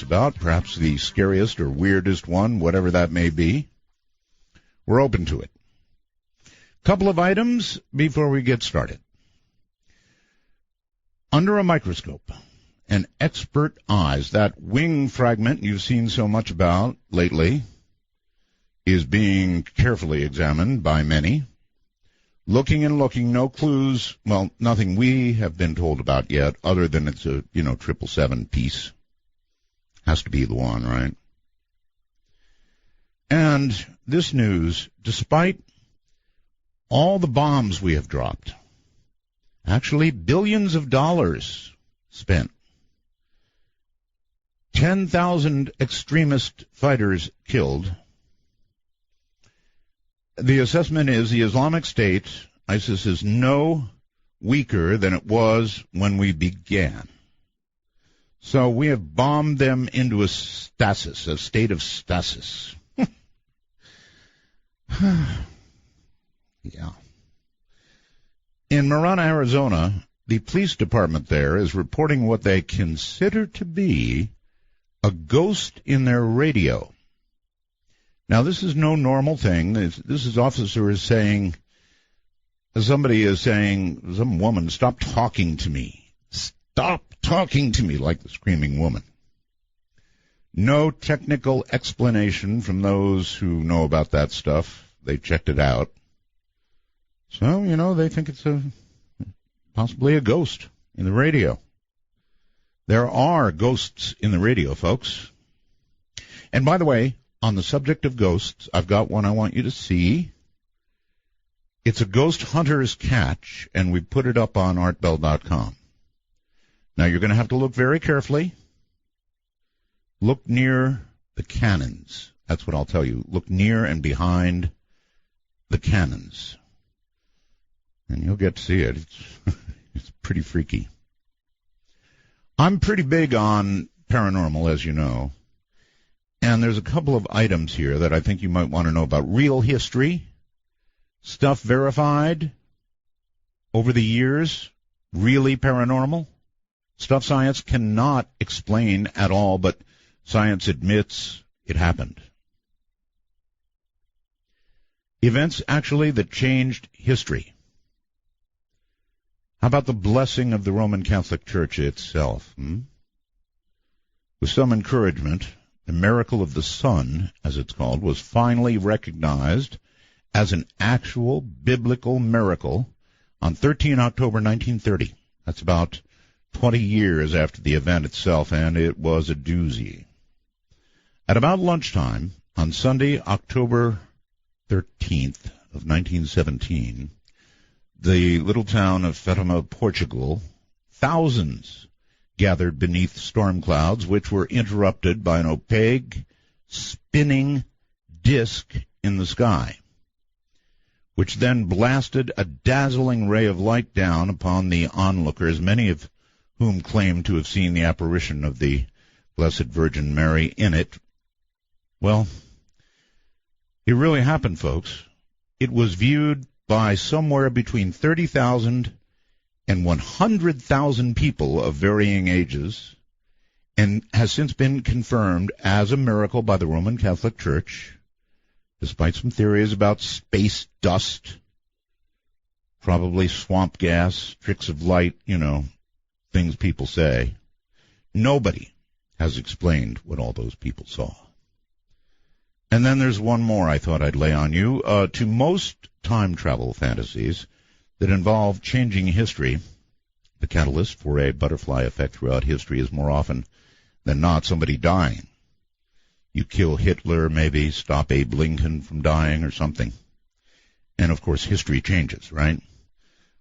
about, perhaps the scariest or weirdest one, whatever that may be. We're open to it. Couple of items before we get started. Under a microscope, and expert eyes, that wing fragment you've seen so much about lately is being carefully examined by many. Looking and looking, no clues, well, nothing we have been told about yet, other than it's a, 777 piece. Has to be the one, right? And this news, despite all the bombs we have dropped, actually billions of dollars spent, 10,000 extremist fighters killed, the assessment is the Islamic State, ISIS, is no weaker than it was when we began. So we have bombed them into a stasis, a state of stasis. Yeah. In Marana, Arizona, the police department there is reporting what they consider to be a ghost in their radio. Now, this is no normal thing. This is officer is saying, somebody is saying, some woman, stop talking to me. Stop talking to me, like the screaming woman. No technical explanation from those who know about that stuff. They checked it out. So, they think it's possibly a ghost in the radio. There are ghosts in the radio, folks. And by the way, on the subject of ghosts, I've got one I want you to see. It's a ghost hunter's catch, and we put it up on artbell.com. Now, you're going to have to look very carefully. Look near the cannons. That's what I'll tell you. Look near and behind the cannons. And you'll get to see it. It's pretty freaky. I'm pretty big on paranormal, as you know. And there's a couple of items here that I think you might want to know about. Real history, stuff verified over the years, really paranormal, stuff science cannot explain at all, but science admits it happened. Events, actually, that changed history. How about the blessing of the Roman Catholic Church itself? With some encouragement, the miracle of the sun, as it's called, was finally recognized as an actual biblical miracle on 13 October 1930. That's about 20 years after the event itself, and it was a doozy. At about lunchtime on Sunday, October 13th of 1917, the little town of Fatima, Portugal, thousands gathered beneath storm clouds, which were interrupted by an opaque, spinning disk in the sky, which then blasted a dazzling ray of light down upon the onlookers, many of whom claimed to have seen the apparition of the Blessed Virgin Mary in it. Well, it really happened, folks. It was viewed by somewhere between 30,000 and 100,000 people of varying ages, and has since been confirmed as a miracle by the Roman Catholic Church, despite some theories about space dust, probably swamp gas, tricks of light, things people say. Nobody has explained what all those people saw. And then there's one more I thought I'd lay on you. To most time travel fantasies that involve changing history, the catalyst for a butterfly effect throughout history is more often than not somebody dying. You kill Hitler, maybe stop Abe Lincoln from dying or something. And, of course, history changes, right?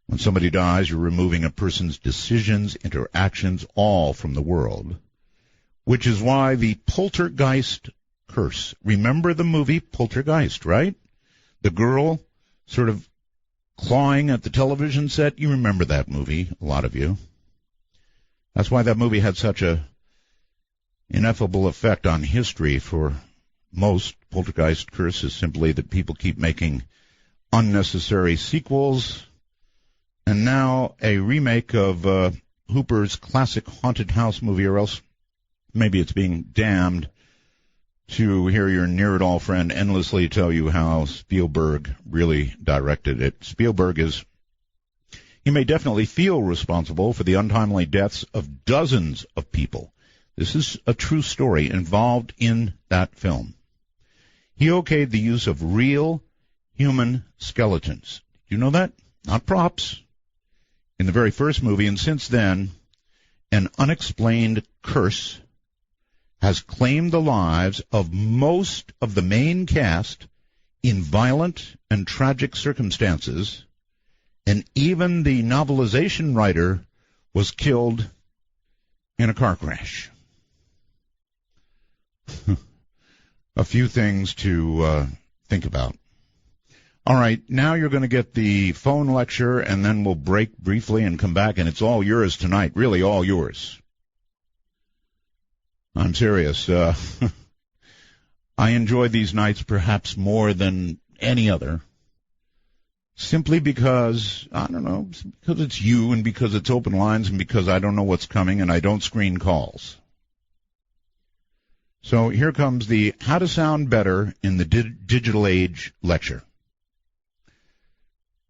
When somebody dies, you're removing a person's decisions, interactions, all from the world, which is why the poltergeist curse. Remember the movie Poltergeist, right? The girl sort of clawing at the television set. You remember that movie, a lot of you. That's why that movie had such a ineffable effect on history for most. Poltergeist curse is simply that people keep making unnecessary sequels. And now a remake of Hooper's classic haunted house movie, or else maybe it's being damned to hear your near-it-all friend endlessly tell you how Spielberg really directed it. Spielberg he may definitely feel responsible for the untimely deaths of dozens of people. This is a true story involved in that film. He okayed the use of real human skeletons. You know that? Not props. In the very first movie, and since then, an unexplained curse has claimed the lives of most of the main cast in violent and tragic circumstances, and even the novelization writer was killed in a car crash. A few things to think about. All right, now you're going to get the phone lecture, and then we'll break briefly and come back, and it's all yours tonight, really all yours. I'm serious. I enjoy these nights perhaps more than any other, simply because, I don't know, because it's you and because it's open lines and because I don't know what's coming and I don't screen calls. So here comes the How to Sound Better in the Digital Age lecture.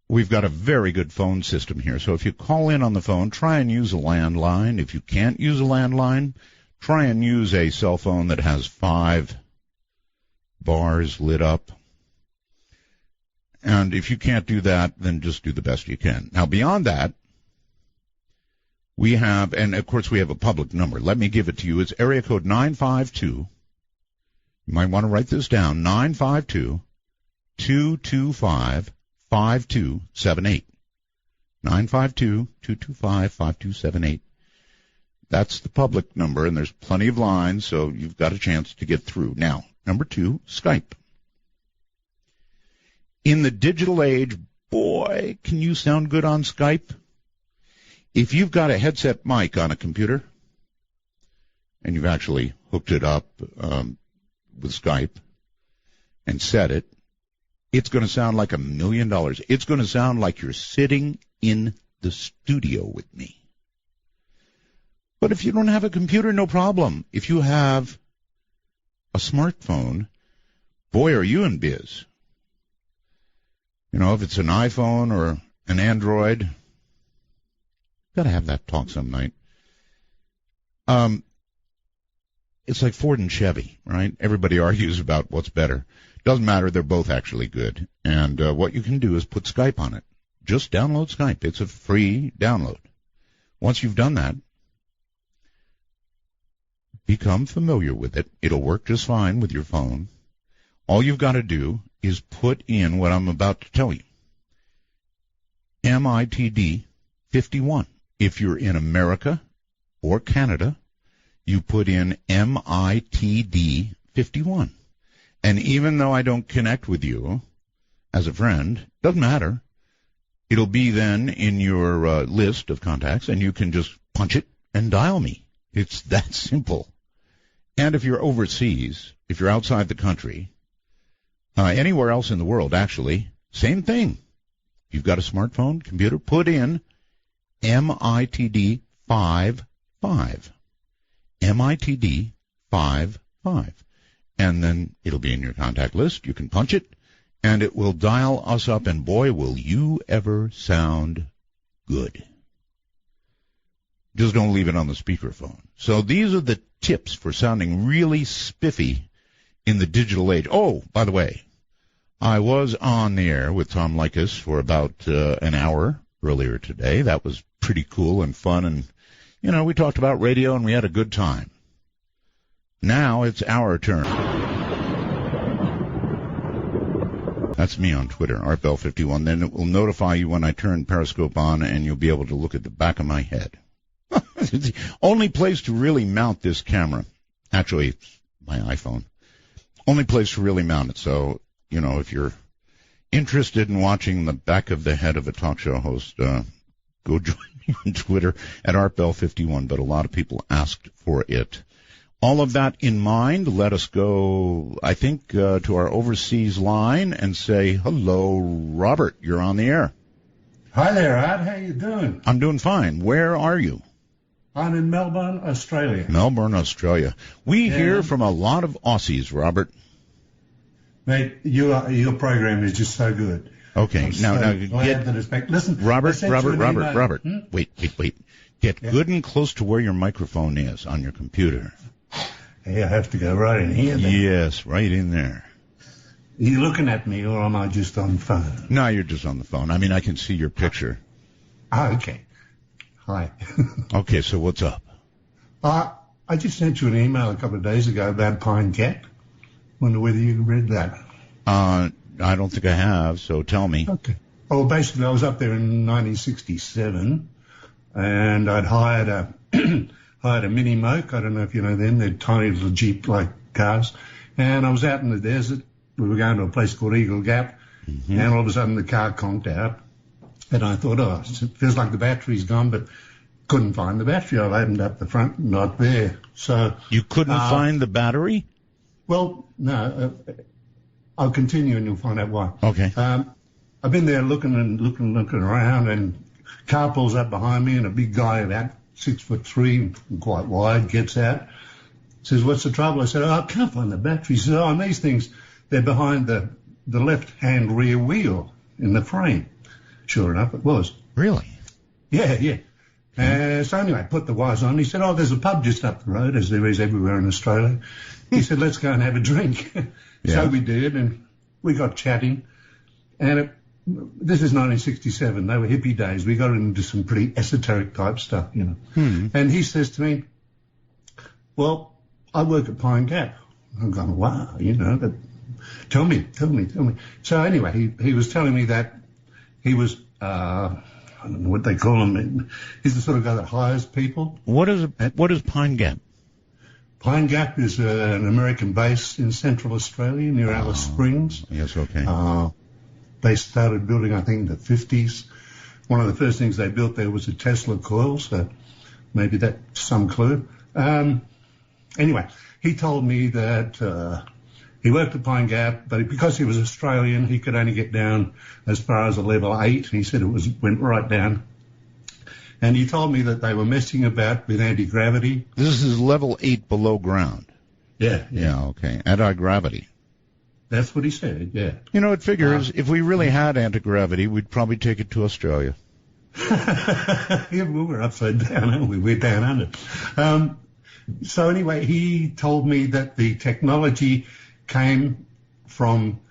We've got a very good phone system here, so if you call in on the phone, try and use a landline. If you can't use a landline, try and use a cell phone that has 5 bars lit up. And if you can't do that, then just do the best you can. Now, beyond that, we have, and of course we have a public number. Let me give it to you. It's area code 952. You might want to write this down. 952-225-5278. 952-225-5278. That's the public number, and there's plenty of lines, so you've got a chance to get through. Now, number 2, Skype. In the digital age, boy, can you sound good on Skype? If you've got a headset mic on a computer, and you've actually hooked it up with Skype and set it, it's going to sound like $1 million. It's going to sound like you're sitting in the studio with me. But if you don't have a computer, no problem. If you have a smartphone, boy, are you in biz. You know, if it's an iPhone or an Android, got to have that talk some night. It's like Ford and Chevy, right? Everybody argues about what's better. Doesn't matter. They're both actually good. And what you can do is put Skype on it. Just download Skype. It's a free download. Once you've done that, become familiar with it. It'll work just fine with your phone. All you've got to do is put in what I'm about to tell you. MITD 51. If you're in America or Canada, you put in MITD 51. And even though I don't connect with you as a friend, doesn't matter. It'll be then in your list of contacts, and you can just punch it and dial me. It's that simple. And if you're overseas, if you're outside the country, anywhere else in the world, actually, same thing. If you've got a smartphone, computer, put in MITD 55. MITD 55. And then it'll be in your contact list. You can punch it, and it will dial us up, and boy, will you ever sound good. Just don't leave it on the speakerphone. So these are the tips for sounding really spiffy in the digital age. Oh, by the way, I was on the air with Tom Likas for about an hour earlier today. That was pretty cool and fun, and, you know, we talked about radio, and we had a good time. Now it's our turn. That's me on Twitter, ArtBell51. Then it will notify you when I turn Periscope on, and you'll be able to look at the back of my head. It's the only place to really mount this camera. Actually, it's my iPhone. Only place to really mount it. So, you know, if you're interested in watching the back of the head of a talk show host, go join me on Twitter at ArtBell51. But a lot of people asked for it. All of that in mind, let us go, I think, to our overseas line and say, hello, Robert, you're on the air. Hi there, Art. How you doing? I'm doing fine. Where are you? I'm in Melbourne, Australia. Melbourne, Australia. We hear from a lot of Aussies, Robert. Mate, your program is just so good. Okay, now get that it's back. Listen, Robert. Wait. Get good and close to where your microphone is on your computer. Hey, I have to go right in here. Then. Yes, right in there. Are you looking at me, or am I just on the phone? No, you're just on the phone. I mean, I can see your picture. Oh, okay. Hi. Okay, so what's up? I just sent you an email a couple of days ago about Pine Gap. Wonder whether you read that. I don't think I have, so tell me. Okay. Well, basically, I was up there in 1967, and I'd hired a mini moke. I don't know if you know them. They're tiny little Jeep-like cars. And I was out in the desert. We were going to a place called Eagle Gap, and all of a sudden the car conked out. And I thought, it feels like the battery's gone, but couldn't find the battery. I opened up the front, not there. So you couldn't find the battery? Well, no. I'll continue, and you'll find out why. Okay. I've been there looking around, and car pulls up behind me, and a big guy about 6'3", quite wide, gets out. Says, "What's the trouble?" I said, "I can't find the battery." He says, "Oh, and these things, they're behind the left-hand rear wheel in the frame." Sure enough, it was. Really? Yeah. So anyway, I put the wires on. He said, "Oh, there's a pub just up the road, as there is everywhere in Australia." He said, "Let's go and have a drink." So we did, and we got chatting. And this is 1967. They were hippie days. We got into some pretty esoteric type stuff, you know. And he says to me, "Well, I work at Pine Gap." I'm going, "Wow, you know, but tell me." So anyway, he was telling me that he was, I don't know what they call him. He's the sort of guy that hires people. What is Pine Gap? Pine Gap is an American base in Central Australia near Alice Springs. Yes, okay. They started building, I think, in the 50s. One of the first things they built there was a Tesla coil, so maybe that's some clue. Anyway, he told me that he worked at Pine Gap, but because he was Australian, he could only get down as far as a level 8. He said went right down. And he told me that they were messing about with anti-gravity. This is level 8 below ground. Yeah. Okay. Anti-gravity. That's what he said, yeah. You know, it figures if we really had anti-gravity, we'd probably take it to Australia. Yeah, well, we're upside down, aren't we? We're down under. So anyway, he told me that the technology came from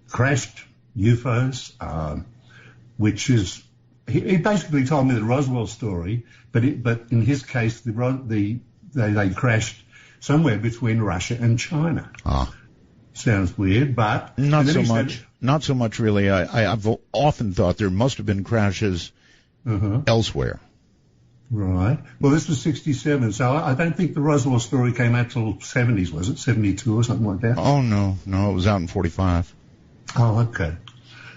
crashed UFOs, which is... He basically told me the Roswell story, but in his case, they crashed somewhere between Russia and China. Sounds weird, but not so much. Not so much, really. I've often thought there must have been crashes elsewhere. Right. Well, this was 67, so I don't think the Roswell story came out till 70s, was it? 72 or something like that? Oh, no, it was out in 45. Oh, okay.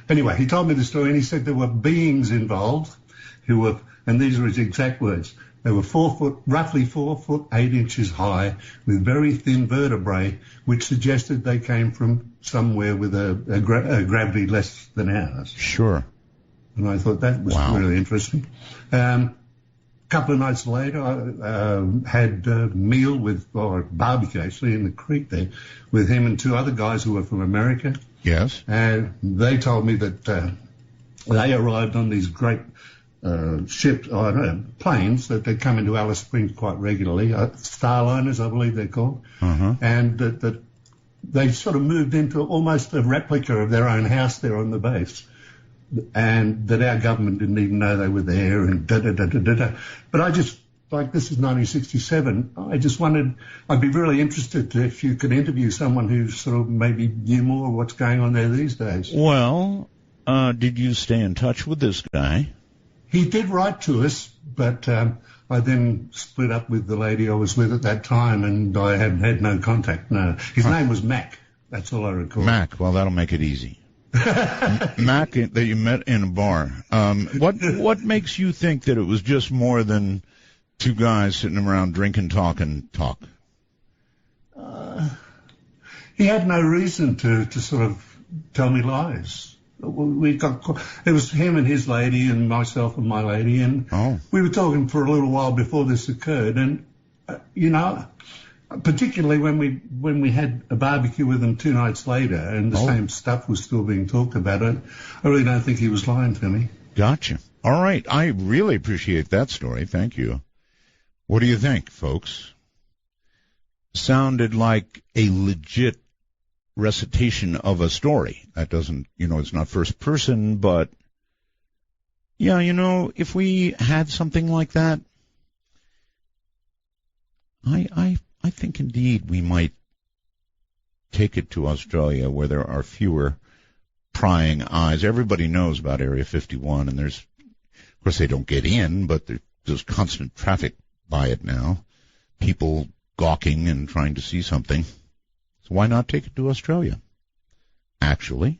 Anyway, he told me the story, and he said there were beings involved who were, and these are his exact words, they were roughly 4 foot 8 inches high, with very thin vertebrae, which suggested they came from somewhere with a gravity less than ours. Sure. And I thought that was really interesting. A couple of nights later, I had a meal or barbecue actually, in the creek there, with him and 2 other guys who were from America. Yes. And they told me that they arrived on these great planes that they come into Alice Springs quite regularly, Starliners, I believe they're called, and that they sort of moved into almost a replica of their own house there on the base, and that our government didn't even know they were there, and da-da-da-da-da-da. But I just, like, this is 1967, I just wondered, I'd be really interested if you could interview someone who sort of maybe knew more of what's going on there these days. Well, did you stay in touch with this guy? He did write to us, but I then split up with the lady I was with at that time, and I had no contact, no. His name was Mac. That's all I recall. Mac, well, that'll make it easy. Mac, that you met in a bar. What makes you think that it was just more than 2 guys sitting around drinking, talk? He had no reason to sort of tell me lies. It was him and his lady and myself and my lady, and we were talking for a little while before this occurred. And particularly when we had a barbecue with him 2 nights later, and the same stuff was still being talked about, I really don't think he was lying to me. Gotcha. All right, I really appreciate that story. Thank you. What do you think, folks? Sounded like a legit recitation of a story. That doesn't, it's not first person, but yeah, if we had something like that, I think indeed we might take it to Australia where there are fewer prying eyes. Everybody knows about Area 51, and of course they don't get in, but there's constant traffic by it now. People gawking and trying to see something. So why not take it to Australia? Actually.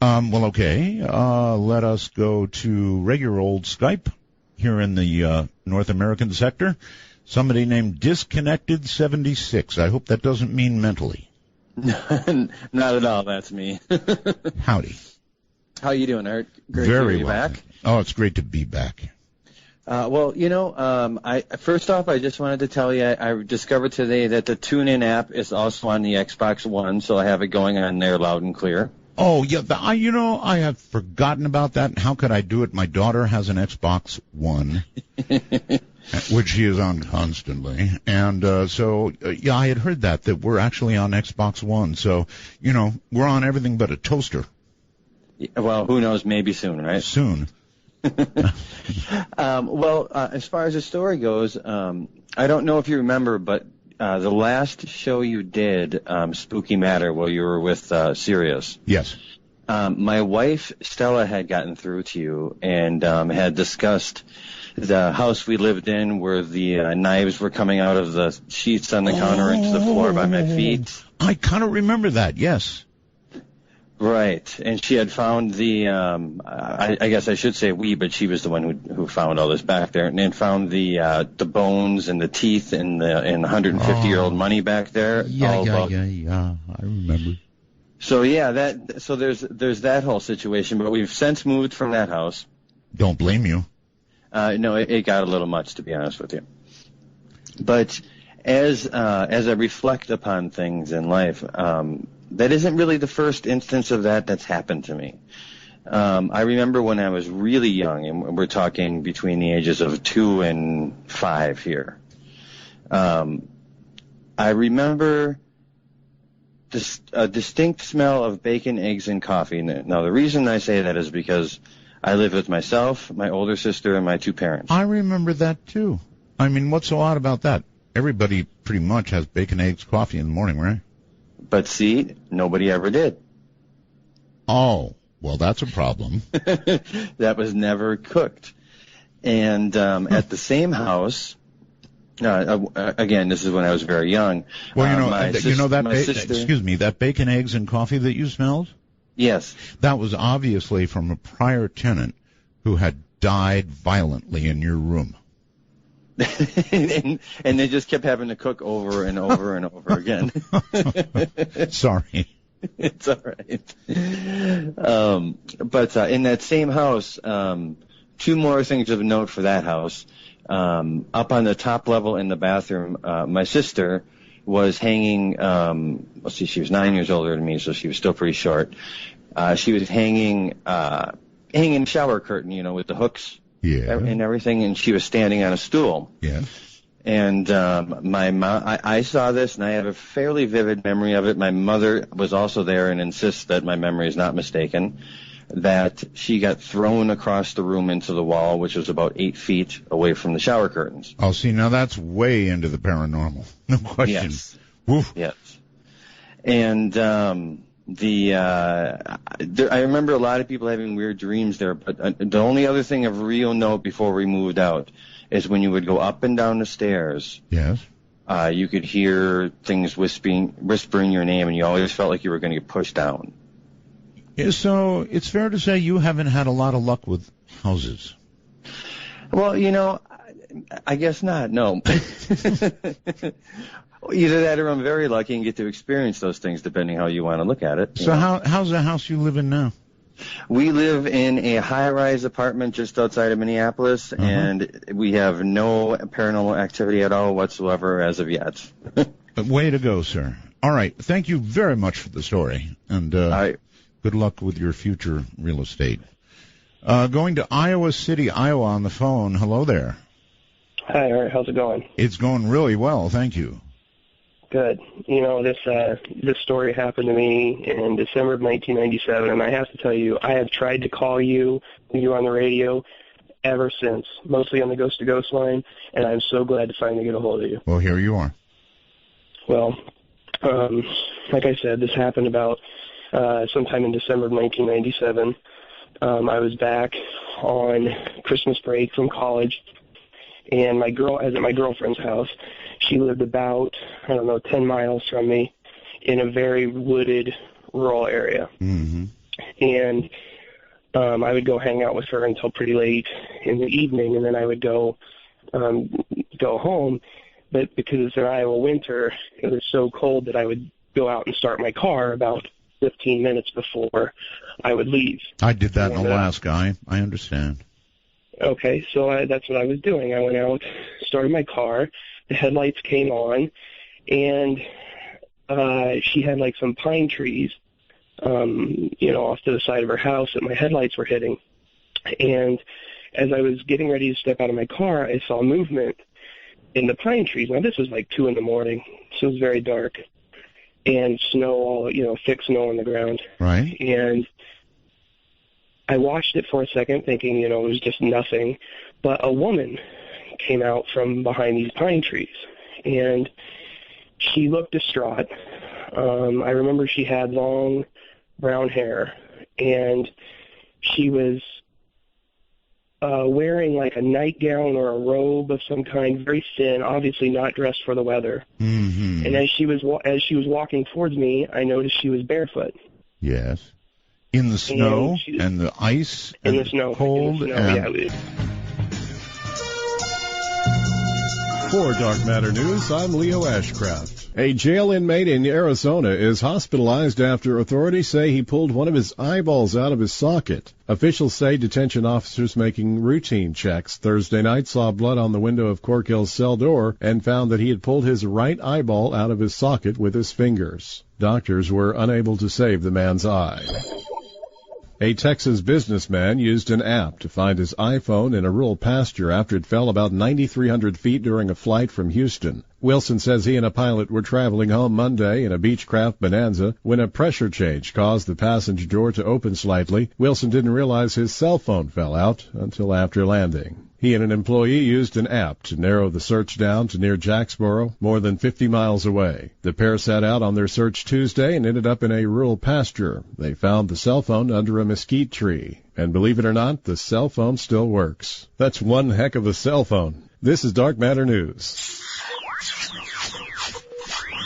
Well, okay. Let us go to regular old Skype here in the North American sector. Somebody named Disconnected76. I hope that doesn't mean mentally. Not at all. That's me. Howdy. How you doing, Art? Great Very to be well. back. Oh, it's great to be back. First off, I just wanted to tell you, I discovered today that the TuneIn app is also on the Xbox One, so I have it going on there loud and clear. Oh, yeah. I have forgotten about that. How could I do it? My daughter has an Xbox One, which she is on constantly. And I had heard that we're actually on Xbox One. So, we're on everything but a toaster. Well, who knows? Maybe soon, right? Soon. As far as the story goes, I don't know if you remember, but the last show you did, Spooky Matter, where you were with Sirius. Yes. My wife, Stella, had gotten through to you and had discussed the house we lived in where the knives were coming out of the sheets on the counter into the floor by my feet. I kind of remember that, yes. Right, and she had found the, I guess I should say we, but she was the one who found all this back there, and then found the bones and the teeth and the 150-year-old money back there. Yeah, I remember. So yeah, there's that whole situation, but we've since moved from that house. Don't blame you. No, it got a little much, to be honest with you. But as I reflect upon things in life, that isn't really the first instance of that's happened to me. I remember when I was really young, and we're talking between the ages of 2 and 5 here. I remember a distinct smell of bacon, eggs, and coffee. Now, the reason I say that is because I live with myself, my older sister, and my 2 parents. I remember that, too. I mean, what's so odd about that? Everybody pretty much has bacon, eggs, coffee in the morning, right? But see, nobody ever did. Oh, well, that's a problem. That was never cooked. And at the same house, again, this is when I was very young. Well, that bacon, eggs, and coffee that you smelled? Yes. That was obviously from a prior tenant who had died violently in your room. and they just kept having to cook over and over and over again. Sorry. It's all right. But in that same house, 2 more things of note for that house. Up on the top level in the bathroom, my sister was hanging, she was 9 years older than me, so she was still pretty short. She was hanging shower curtain, with the hooks. Yeah. And everything, and she was standing on a stool. Yeah. And my mom, I saw this, and I have a fairly vivid memory of it. My mother was also there and insists that my memory is not mistaken, that she got thrown across the room into the wall, which was about 8 feet away from the shower curtains. Oh, see, now that's way into the paranormal. No question. Yes. Woof. Yes. And I remember a lot of people having weird dreams there, but the only other thing of real note before we moved out is when you would go up and down the stairs. Yes. You could hear things whispering your name, and you always felt like you were going to get pushed down. Yeah, so it's fair to say you haven't had a lot of luck with houses. Well, I guess not, no. Either that or I'm very lucky and get to experience those things depending how you want to look at it. So how's the house you live in now? We live in a high-rise apartment just outside of Minneapolis, and we have no paranormal activity at all whatsoever as of yet. Way to go, sir. All right. Thank you very much for the story, and good luck with your future real estate. Going to Iowa City, Iowa on the phone. Hello there. Hi, Art. How's it going? It's going really well, thank you. Good. You know, this story happened to me in December of 1997, and I have to tell you, I have tried to call you when you were on the radio ever since, mostly on the Ghost to Ghost line, and I'm so glad to finally get a hold of you. Well, here you are. Well, like I said, this happened about sometime in December of 1997. I was back on Christmas break from college, and I was at my girlfriend's house. She lived about, 10 miles from me in a very wooded, rural area. Mm-hmm. And I would go hang out with her until pretty late in the evening, and then I would go home. But because it's an Iowa winter, it was so cold that I would go out and start my car about 15 minutes before I would leave. I did that in Alaska. I understand. Okay, so that's what I was doing. I went out, started my car, the headlights came on, and she had like some pine trees, off to the side of her house that my headlights were hitting. And as I was getting ready to step out of my car, I saw movement in the pine trees. Now, this was like 2 a.m, so it was very dark, and snow, thick snow on the ground. Right. And I watched it for a second thinking, it was just nothing, but a woman came out from behind these pine trees, and she looked distraught. I remember she had long brown hair, and she was wearing like a nightgown or a robe of some kind, very thin, obviously not dressed for the weather. Mm-hmm. And as she was walking towards me, I noticed she was barefoot. Yes. In the snow and the ice and the snow, cold. Yeah. For Dark Matter News, I'm Leo Ashcraft. A jail inmate in Arizona is hospitalized after authorities say he pulled one of his eyeballs out of his socket. Officials say detention officers making routine checks Thursday night saw blood on the window of Corkill's cell door and found that he had pulled his right eyeball out of his socket with his fingers. Doctors were unable to save the man's eye. A Texas businessman used an app to find his iPhone in a rural pasture after it fell about 9,300 feet during a flight from Houston. Wilson says he and a pilot were traveling home Monday in a Beechcraft Bonanza when a pressure change caused the passenger door to open slightly. Wilson didn't realize his cell phone fell out until after landing. He and an employee used an app to narrow the search down to near Jacksboro, more than 50 miles away. The pair set out on their search Tuesday and ended up in a rural pasture. They found the cell phone under a mesquite tree. And believe it or not, the cell phone still works. That's one heck of a cell phone. This is Dark Matter News.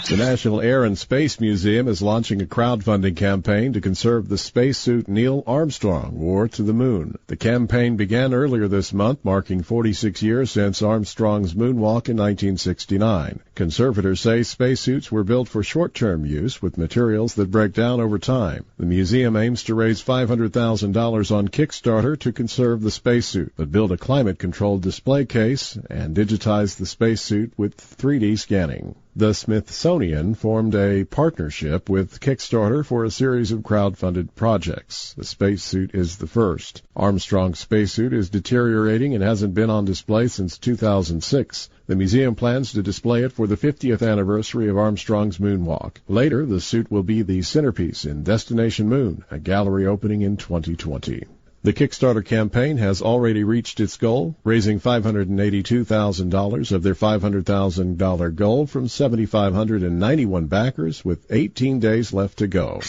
The National Air and Space Museum is launching a crowdfunding campaign to conserve the spacesuit Neil Armstrong wore to the moon. The campaign began earlier this month, marking 46 years since Armstrong's moonwalk in 1969. Conservators say spacesuits were built for short-term use with materials that break down over time. The museum aims to raise $500,000 on Kickstarter to conserve the spacesuit, but build a climate-controlled display case and digitize the spacesuit with 3D scanning. The Smithsonian formed a partnership with Kickstarter for a series of crowd-funded projects. The spacesuit is the first. Armstrong's spacesuit is deteriorating and hasn't been on display since 2006. The museum plans to display it for the 50th anniversary of Armstrong's moonwalk. Later, the suit will be the centerpiece in Destination Moon, a gallery opening in 2020. The Kickstarter campaign has already reached its goal, raising $582,000 of their $500,000 goal from 7,591 backers, with 18 days left to go.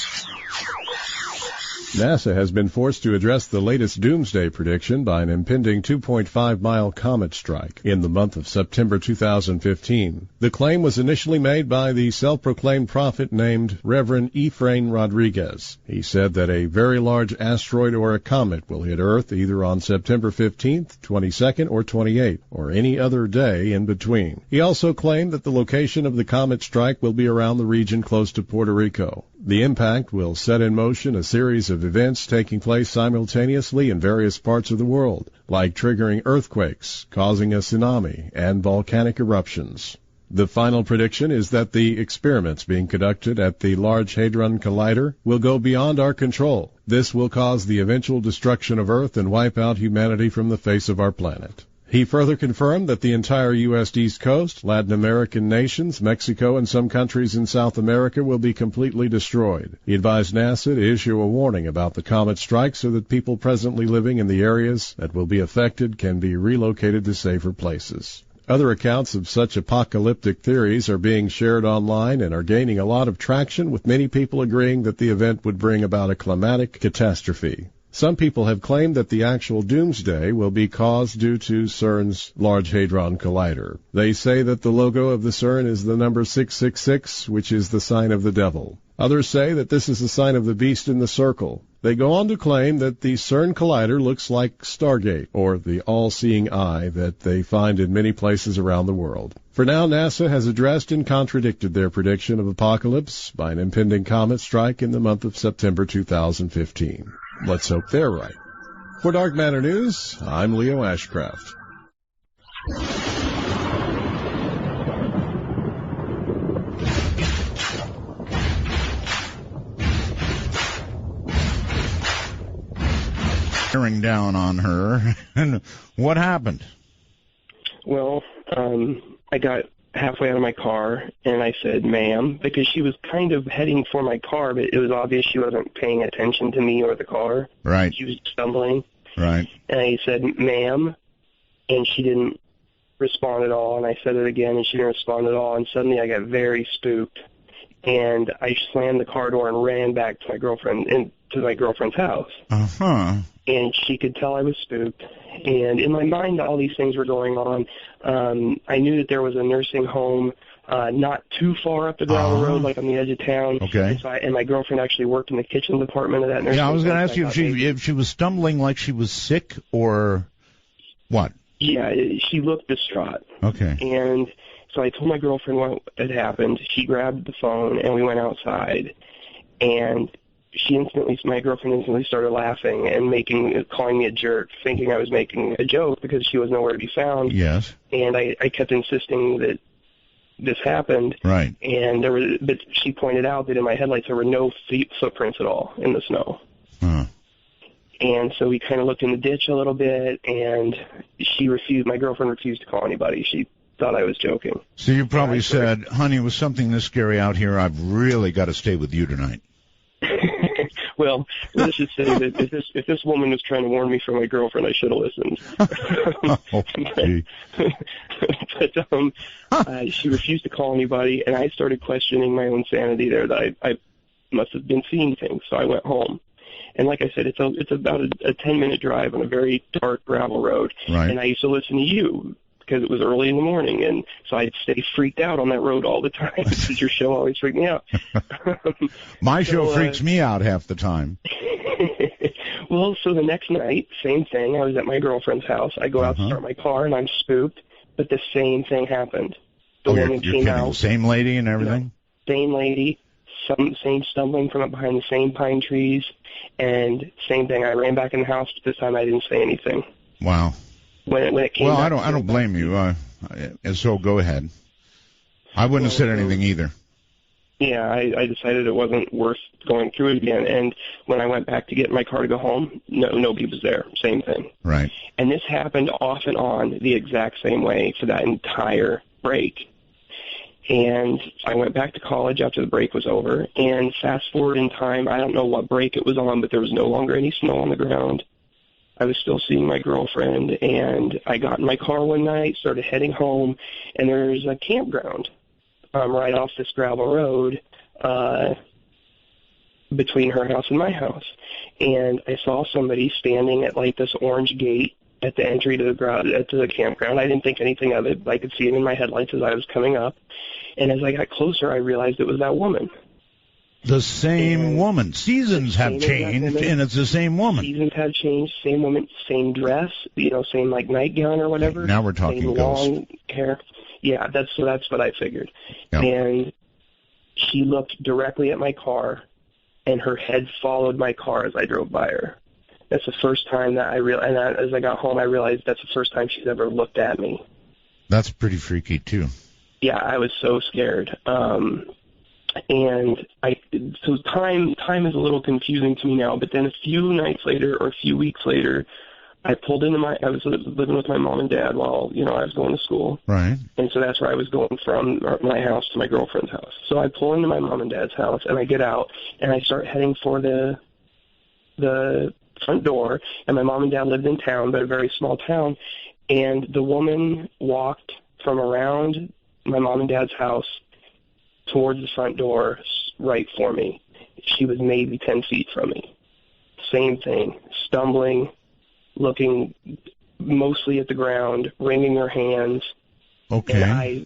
NASA has been forced to address the latest doomsday prediction by an impending 2.5-mile comet strike in the month of September 2015. The claim was initially made by the self-proclaimed prophet named Reverend Ephraim Rodriguez. He said that a very large asteroid or a comet will hit Earth either on September 15th, 22nd, or 28th, or any other day in between. He also claimed that the location of the comet strike will be around the region close to Puerto Rico. The impact will set in motion a series of events taking place simultaneously in various parts of the world, like triggering earthquakes, causing a tsunami, and volcanic eruptions. The final prediction is that the experiments being conducted at the Large Hadron Collider will go beyond our control. This will cause the eventual destruction of Earth and wipe out humanity from the face of our planet. He further confirmed that the entire U.S. East Coast, Latin American nations, Mexico, and some countries in South America will be completely destroyed. He advised NASA to issue a warning about the comet strike so that people presently living in the areas that will be affected can be relocated to safer places. Other accounts of such apocalyptic theories are being shared online and are gaining a lot of traction, with many people agreeing that the event would bring about a climatic catastrophe. Some people have claimed that the actual doomsday will be caused due to CERN's Large Hadron Collider. They say that the logo of the CERN is the number 666, which is the sign of the devil. Others say that this is the sign of the beast in the circle. They go on to claim that the CERN Collider looks like Stargate, or the all-seeing eye that they find in many places around the world. For now, NASA has addressed and contradicted their prediction of apocalypse by an impending comet strike in the month of September 2015. Let's hope they're right. For Dark Matter News, I'm Leo Ashcraft. Bearing down on her, and what happened? Well, I got halfway out of my car, and I said, ma'am, because she was kind of heading for my car, but it was obvious she wasn't paying attention to me or the car. Right. She was stumbling. Right. And I said, ma'am, and she didn't respond at all, and I said it again, and she didn't respond at all, and suddenly I got very spooked, and I slammed the car door and ran back to my girlfriend's house. Uh-huh. And she could tell I was spooked. And in my mind, all these things were going on. I knew that there was a nursing home not too far up the gravel road, like on the edge of town. Okay. And my girlfriend actually worked in the kitchen department of that nursing home. Yeah, I was going to ask you if she was stumbling like she was sick or what? Yeah, she looked distraught. Okay. And so I told my girlfriend what had happened. She grabbed the phone, and we went outside. And my girlfriend instantly started laughing and calling me a jerk, thinking I was making a joke because she was nowhere to be found. Yes. And I kept insisting that this happened. Right. And but she pointed out that in my headlights there were no footprints at all in the snow. Huh. And so we kind of looked in the ditch a little bit, and my girlfriend refused to call anybody. She thought I was joking. So you probably said, honey, with something this scary out here, I've really got to stay with you tonight. Well, let's just say that if this woman was trying to warn me from my girlfriend, I should have listened. But she refused to call anybody, and I started questioning my own sanity there, that I must have been seeing things. So I went home. And like I said, it's about a 10-minute drive on a very dark gravel road. Right. And I used to listen to you because it was early in the morning, and so I'd stay freaked out on that road all the time because your show always freaked me out. My show freaks me out half the time. Well, so the next night, same thing. I was at my girlfriend's house. I go out to start my car, and I'm spooked, but the same thing happened. The woman came out. Same lady and everything? Same lady, same stumbling from up behind the same pine trees, and same thing. I ran back in the house, but this time I didn't say anything. Wow. When it came well, back, I don't blame you. And so go ahead. I wouldn't have said anything either. Yeah, I decided it wasn't worth going through it again. And when I went back to get in my car to go home, nobody was there. Same thing. Right. And this happened off and on the exact same way for that entire break. And I went back to college after the break was over. And fast forward in time, I don't know what break it was on, but there was no longer any snow on the ground. I was still seeing my girlfriend, and I got in my car one night, started heading home, and there's a campground right off this gravel road between her house and my house. And I saw somebody standing at like this orange gate at the entry to the campground. I didn't think anything of it. I could see it in my headlights as I was coming up. And as I got closer, I realized it was that woman. The same woman. Seasons have changed, and it's the same woman. Seasons have changed. Same woman, same dress, same like nightgown or whatever. Now we're talking same ghost. Long hair. Yeah, that's what I figured. Yep. And she looked directly at my car, and her head followed my car as I drove by her. That's the first time that as I got home, I realized that's the first time she's ever looked at me. That's pretty freaky, too. Yeah, I was so scared. So time is a little confusing to me now, but then a few nights later or a few weeks later, I was living with my mom and dad while, I was going to school. Right. And so that's where I was going from my house to my girlfriend's house. So I pull into my mom and dad's house, and I get out, and I start heading for the front door. And my mom and dad lived in town, but a very small town. And the woman walked from around my mom and dad's house towards the front door right for me. She was maybe 10 feet from me. Same thing, stumbling, looking mostly at the ground, wringing her hands. Okay. And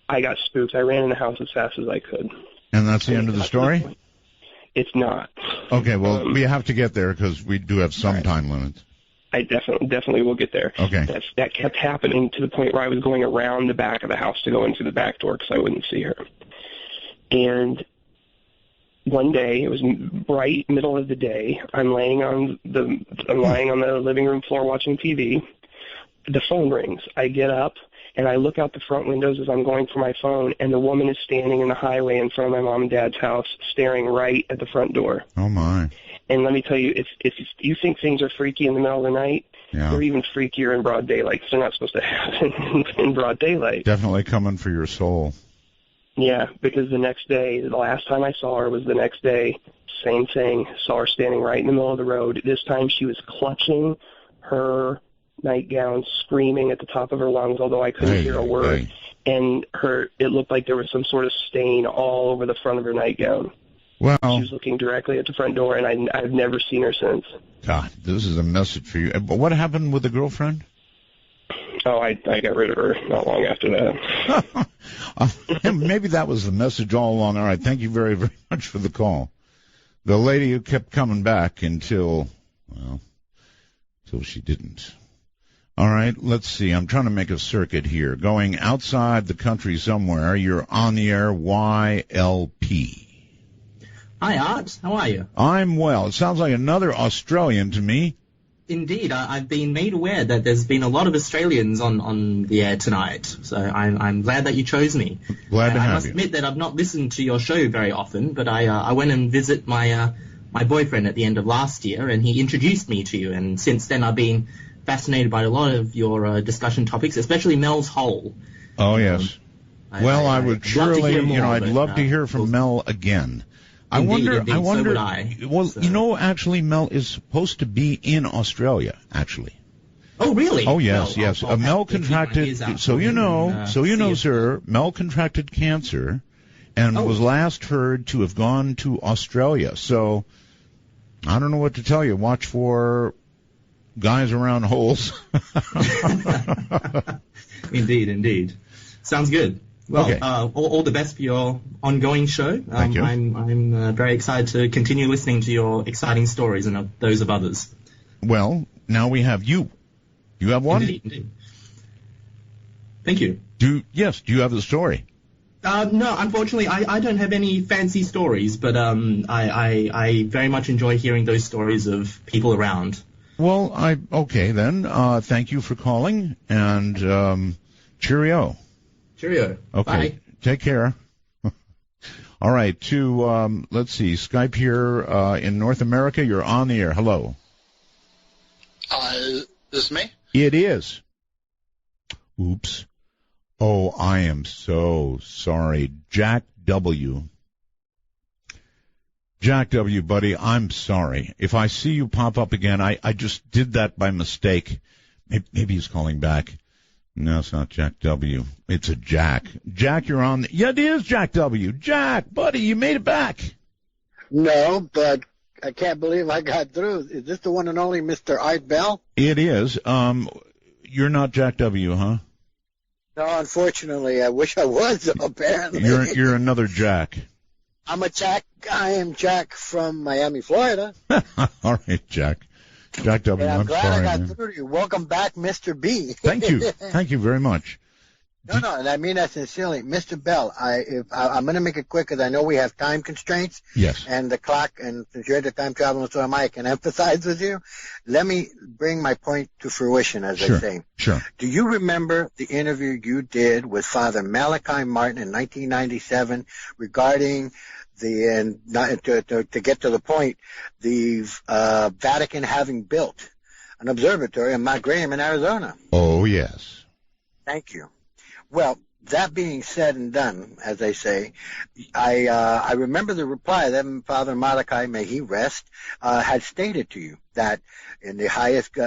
I got spooked. I ran in the house as fast as I could. And that's the end of the story? It's not. Okay, well, we have to get there because we do have some time limits. I definitely will get there. Okay. That kept happening to the point where I was going around the back of the house to go into the back door because I wouldn't see her. And one day, it was right middle of the day, I'm lying on the living room floor watching TV. The phone rings. I get up, and I look out the front windows as I'm going for my phone, and the woman is standing in the highway in front of my mom and dad's house, staring right at the front door. Oh, my. And let me tell you, if you think things are freaky in the middle of the night, they're even freakier in broad daylight because they're not supposed to happen in broad daylight. Definitely coming for your soul. Yeah, because the next day, the last time I saw her was the next day, same thing. Saw her standing right in the middle of the road. This time she was clutching her nightgown, screaming at the top of her lungs, although I couldn't hear a word. And it looked like there was some sort of stain all over the front of her nightgown. Well, she was looking directly at the front door, and I've never seen her since. God, this is a message for you. But what happened with the girlfriend? Oh, I got rid of her not long after that. Maybe that was the message all along. All right, thank you very, very much for the call. The lady who kept coming back until she didn't. All right, let's see. I'm trying to make a circuit here. Going outside the country somewhere, you're on the air, YLP. Hi, Art. How are you? I'm well. It sounds like another Australian to me. Indeed. I've been made aware that there's been a lot of Australians on the air tonight, so I'm glad that you chose me. Glad to have you. I must admit that I've not listened to your show very often, but I went and visit my boyfriend at the end of last year, and he introduced me to you, and since then I've been fascinated by a lot of your discussion topics, especially Mel's Hole. Oh, yes. I would surely, I'd love to hear from Mel again. Indeed, I wonder. So would I. Well, so. Actually, Mel is supposed to be in Australia, actually. Oh, really? Oh, yes, Well, yes. I'll Mel contracted, sir, Mel contracted cancer and was last heard to have gone to Australia. So, I don't know what to tell you. Watch for guys around holes. Indeed. Sounds good. Well, okay. All the best for your ongoing show. Thank you. I'm very excited to continue listening to your exciting stories and those of others. Well, now we have you. You have one? Indeed. Thank you. Do you have the story? No, unfortunately, I don't have any fancy stories, but I very much enjoy hearing those stories of people around. Well, okay then. Thank you for calling, and cheerio. Cheerio. Okay. Bye. Take care. All right. Let's see. Skype here in North America. You're on the air. Hello. Is this me? It is. Oops. Oh, I am so sorry. Jack W. Jack W., buddy, I'm sorry. If I see you pop up again, I just did that by mistake. Maybe he's calling back. No, it's not Jack W. It's a Jack. Jack, you're on. Yeah, it is Jack W. Jack, buddy, you made it back. No, but I can't believe I got through. Is this the one and only Mr. Art Bell? It is. You're not Jack W., huh? No, unfortunately, I wish I was, apparently. You're another Jack. I'm a Jack. I am Jack from Miami, Florida. All right, Jack. Jack W., I'm glad sorry, I got man. through to you. Welcome back, Mr. B. Thank you. Thank you very much. No, and I mean that sincerely. Mr. Bell, I'm going to make it quick because I know we have time constraints. Yes. And the clock, and since you're the time traveler, so am I can empathize with you. Let me bring my point to fruition, as Sure. I say. Sure. Do you remember the interview you did with Father Malachi Martin in 1997 regarding to get to the point, the Vatican having built an observatory in Mount Graham in Arizona? Oh, yes. Thank you. Well, that being said and done, as they say, I remember the reply that Father Malachi, may he rest, had stated to you that in the highest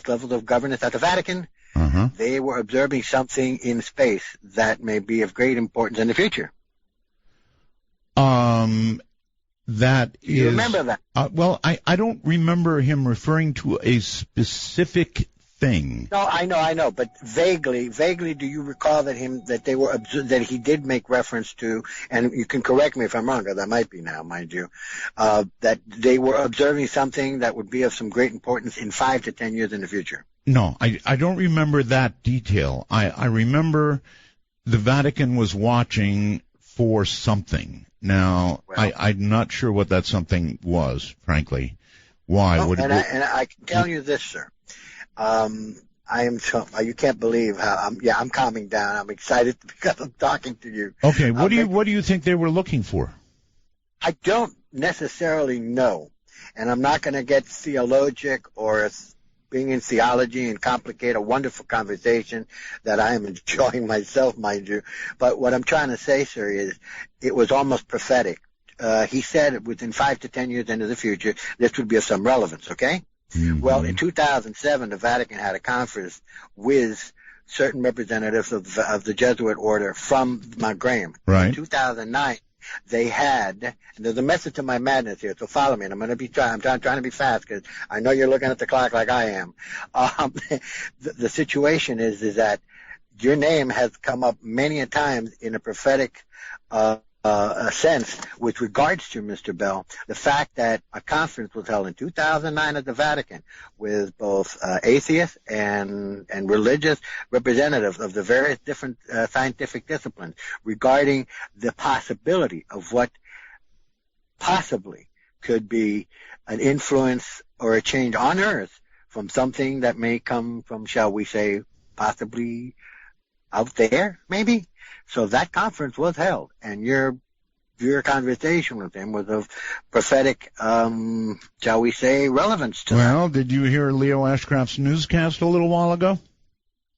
levels of governance at the Vatican, they were observing something in space that may be of great importance in the future. That is. You remember that? Well, I don't remember him referring to a specific thing. No, I know, but vaguely, do you recall that he did make reference to, and you can correct me if I'm wrong, because I might be now, mind you, that they were observing something that would be of some great importance in 5 to 10 years in the future? No, I don't remember that detail. I remember the Vatican was watching for something. Now, well, I'm not sure what that something was, frankly. Why? Oh, I can tell you this, sir. You can't believe how I'm calming down. I'm excited because I'm talking to you. Okay, what do you think they were looking for? I don't necessarily know, and I'm not going to get theologic or being in theology and complicate a wonderful conversation that I am enjoying myself, mind you. But what I'm trying to say, sir, is it was almost prophetic. He said within 5 to 10 years into the future, this would be of some relevance, okay? Mm-hmm. Well, in 2007, the Vatican had a conference with certain representatives of the Jesuit order from Mount Graham. Right. In 2009, they had, and there's a method to my madness here, so follow me, and I'm trying to be fast because I know you're looking at the clock like I am. The situation is that your name has come up many a times in a prophetic sense with regards to, Mr. Bell, the fact that a conference was held in 2009 at the Vatican with both atheists and religious representatives of the various different scientific disciplines regarding the possibility of what possibly could be an influence or a change on Earth from something that may come from, shall we say, possibly out there, maybe? So that conference was held, and your conversation with him was of prophetic, shall we say, relevance to that. Well, did you hear Leo Ashcraft's newscast a little while ago?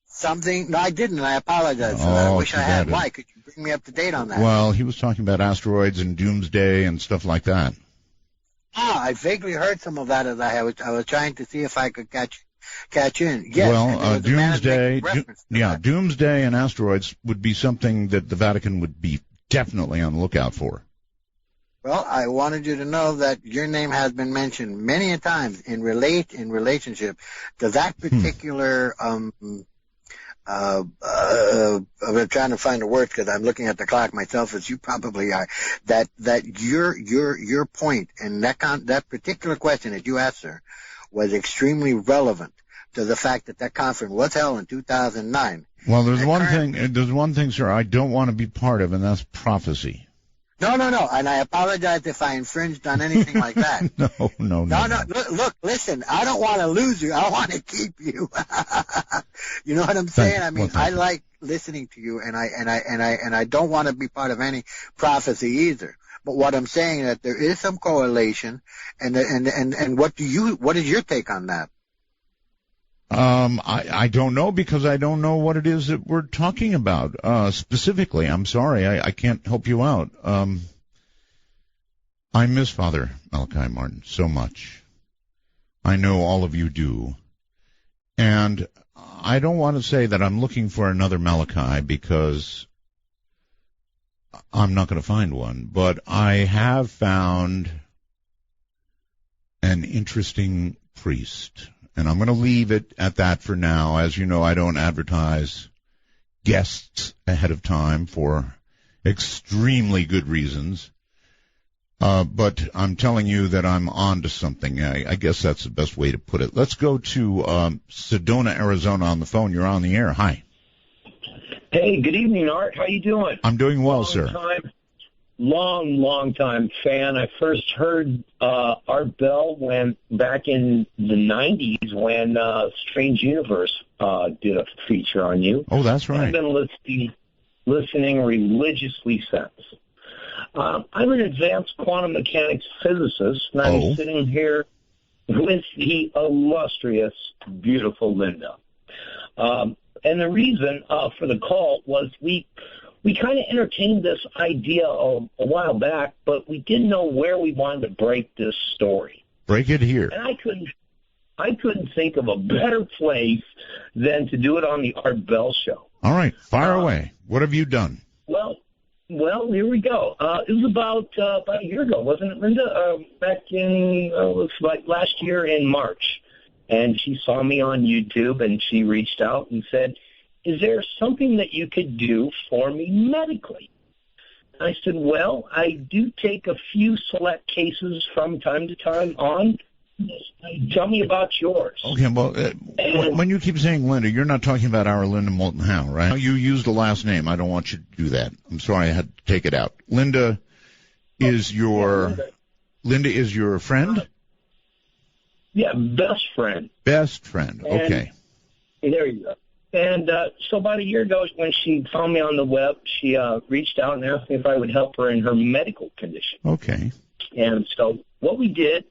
Something? No, I didn't. I apologize for that. I wish I had. Why? Could you bring me up to date on that? Well, he was talking about asteroids and doomsday and stuff like that. I vaguely heard some of that as I was trying to see if I could catch in. Yes. Well, doomsday, doomsday and asteroids would be something that the Vatican would be definitely on the lookout for. Well, I wanted you to know that your name has been mentioned many a times in relationship to that particular. I'm trying to find a word because I'm looking at the clock myself, as you probably are. That your point and that particular question that you asked, sir, was extremely relevant to the fact that conference was held in 2009. Well, there's one thing, sir, I don't want to be part of, and that's prophecy. No, and I apologize if I infringed on anything like that. No. Look, listen, I don't want to lose you. I want to keep you. You know what I'm saying? I mean, I like listening to you, and I don't want to be part of any prophecy either. But what I'm saying is that there is some correlation, and what is your take on that? I don't know, because I don't know what it is that we're talking about specifically. I'm sorry, I can't help you out. I miss Father Malachi Martin so much. I know all of you do. And I don't want to say that I'm looking for another Malachi, because I'm not going to find one. But I have found an interesting priest. And I'm going to leave it at that for now. As you know, I don't advertise guests ahead of time for extremely good reasons. But I'm telling you that I'm on to something. I guess that's the best way to put it. Let's go to Sedona, Arizona on the phone. You're on the air. Hi. Hey, good evening, Art. How you doing? I'm doing well, sir. Long time fan. I first heard Art Bell back in the 90s when Strange Universe did a feature on you. Oh, that's right. I've been listening religiously since. I'm an advanced quantum mechanics physicist, and I'm sitting here with the illustrious, beautiful Linda. And the reason for the call was we kind of entertained this idea a while back, but we didn't know where we wanted to break this story. Break it here. And I couldn't think of a better place than to do it on the Art Bell Show. All right, fire away. What have you done? Well, here we go. It was about a year ago, wasn't it, Linda? Back in it was like last year in March. And she saw me on YouTube, and she reached out and said, "Is there something that you could do for me medically?" I said, "Well, I do take a few select cases from time to time on. Tell me about yours." Okay, well, when you keep saying Linda, you're not talking about our Linda Moulton Howe, right? You used the last name. I don't want you to do that. I'm sorry, I had to take it out. Linda is your friend? Yeah, best friend. Best friend, okay. And there you go. And so about a year ago, when she found me on the web, she reached out and asked me if I would help her in her medical condition. Okay. And so what we did,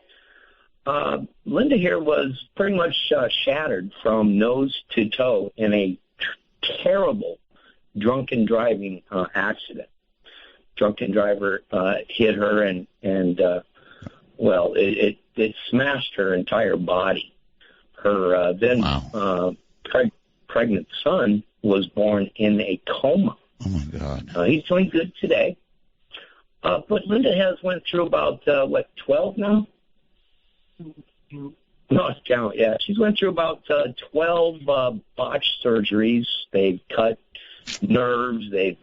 Linda here was pretty much shattered from nose to toe in a terrible drunken driving accident. Drunken driver hit her and it smashed her entire body. Her pregnant son was born in a coma. Oh, my God. He's doing good today. But Linda has went through about, 12 now? Lost count, yeah. She's went through about 12 botched surgeries. They've cut nerves. They've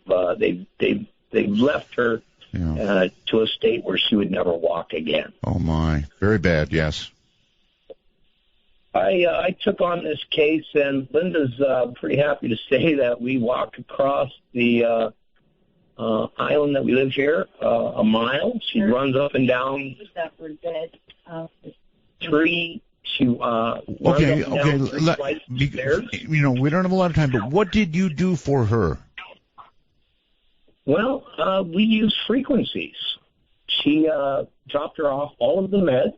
left her to a state where she would never walk again. Oh, my. Very bad, yes. I took on this case, and Linda's pretty happy to say that we walked across the island that we live here a mile. She runs up and down three. She okay. We don't have a lot of time, but what did you do for her? Well, we use frequencies. She dropped her off all of the meds.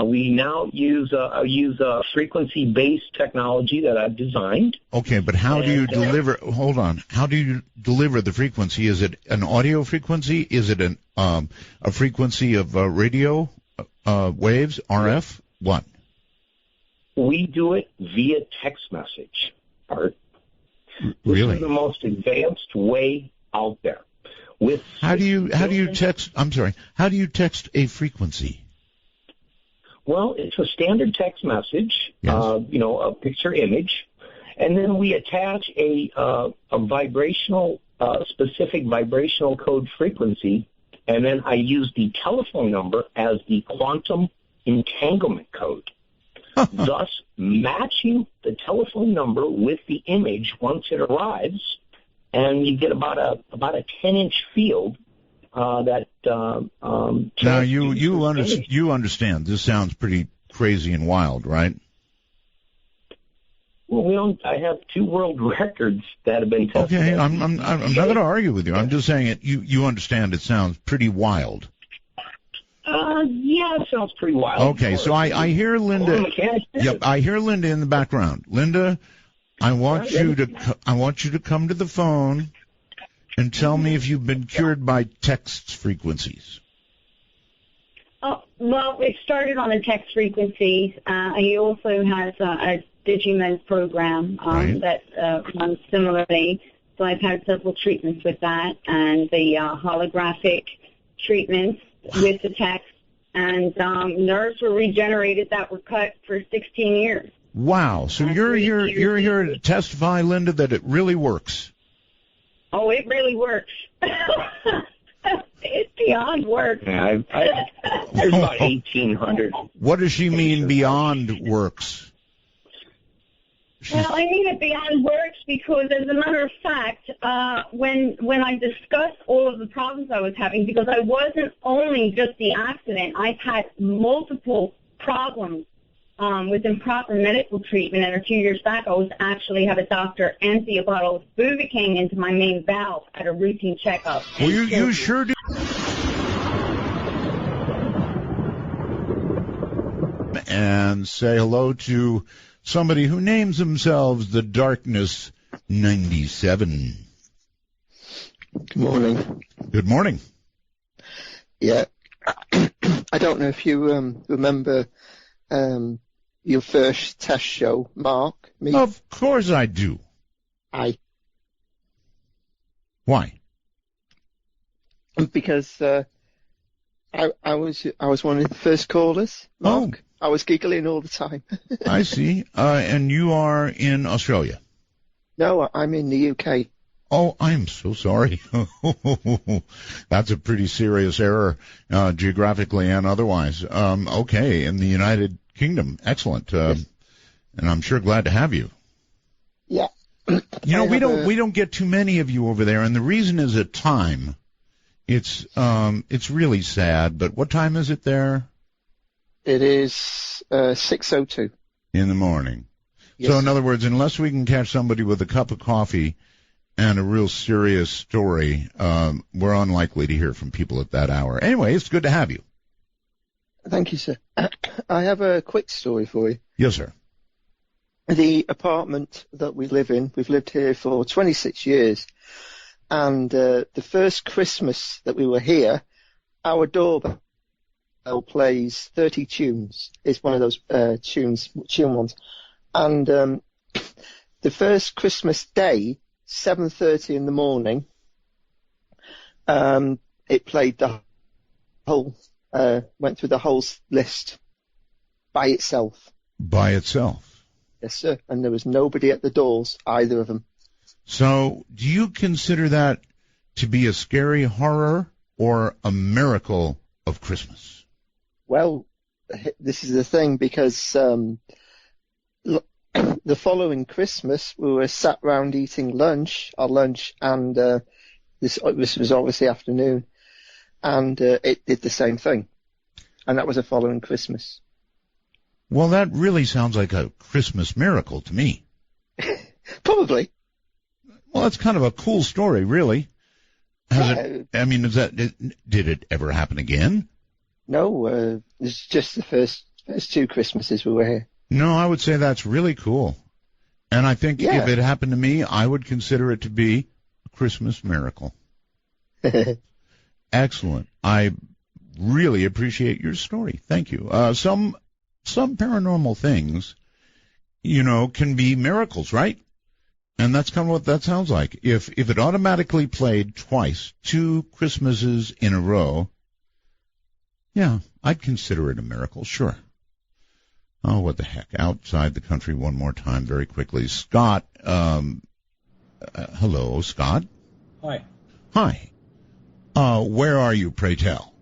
We now use frequency-based technology that I've designed. Okay, but how do you deliver? Hold on. How do you deliver the frequency? Is it an audio frequency? Is it a frequency of radio waves, RF? What? We do it via text message, Art. Really? This is the most advanced way out there. How do you text? I'm sorry. How do you text a frequency? Well, it's a standard text message, yes. A picture image, and then we attach a specific vibrational code frequency, and then I use the telephone number as the quantum entanglement code, thus matching the telephone number with the image once it arrives, and you get about a 10-inch field. Now you understand. This sounds pretty crazy and wild, right? Well, I have 2 world records that have been tested. Okay, I'm not going to argue with you. I'm just saying it. You understand. It sounds pretty wild. Yeah, it sounds pretty wild. Okay, so I hear Linda. Yep, I hear Linda in the background. Linda, I want you to come to the phone and tell me if you've been cured by text frequencies. Oh, well, it started on a text frequency. He also has a Digimens program that runs similarly. So I've had several treatments with that, and the holographic treatments with the text. And nerves were regenerated that were cut for 16 years. Wow. So you're here to testify, Linda, that it really works. Oh, it really works. It's beyond work. Yeah, there's about 1,800. What does she mean beyond works? Well, I mean it beyond words because, as a matter of fact, when I discussed all of the problems I was having, because I wasn't only just the accident, I've had multiple problems with improper medical treatment. And a few years back, I was actually had a doctor empty a bottle of Buvocaine into my main valve at a routine checkup. Well, you sure do. And say hello to somebody who names themselves the Darkness 97. Good morning. Good morning. Yeah. I don't know if you remember your first test show, Mark. Me. Of course I do. Why? Because I was one of the first callers, Mark. Oh. I was giggling all the time. I see. And you are in Australia? No, I'm in the UK. Oh, I'm so sorry. That's a pretty serious error, geographically and otherwise. Okay, in the United Kingdom. Excellent. Yes. And I'm sure glad to have you. Yeah. You know, we don't get too many of you over there, and the reason is at time. It's really sad, but what time is it there? It is 6:02 in the morning. Yes. So in other words, unless we can catch somebody with a cup of coffee and a real serious story, we're unlikely to hear from people at that hour. Anyway, it's good to have you. Thank you, sir. I have a quick story for you. Yes, sir. The apartment that we live in, we've lived here for 26 years, and the first Christmas that we were here, our doorbell plays 30 tunes. It's one of those tune ones. And the first Christmas day, 7:30 in the morning, it played the whole, went through the whole list by itself. By itself? Yes, sir. And there was nobody at the doors, either of them. So do you consider that to be a scary horror or a miracle of Christmas? Well, this is the thing, because the following Christmas we were sat round eating our lunch, and this was obviously afternoon, and it did the same thing, and that was the following Christmas. Well, that really sounds like a Christmas miracle to me. Probably. Well, that's kind of a cool story, really. Did it ever happen again? No, it's just the first two Christmases we were here. No, I would say that's really cool. And I think if it happened to me, I would consider it to be a Christmas miracle. Excellent. I really appreciate your story. Thank you. Some paranormal things, can be miracles, right? And that's kind of what that sounds like. If it automatically played twice, 2 Christmases in a row, yeah, I'd consider it a miracle, sure. Oh, what the heck. Outside the country one more time very quickly. Scott, hello, Scott. Hi. Hi. Where are you, pray tell?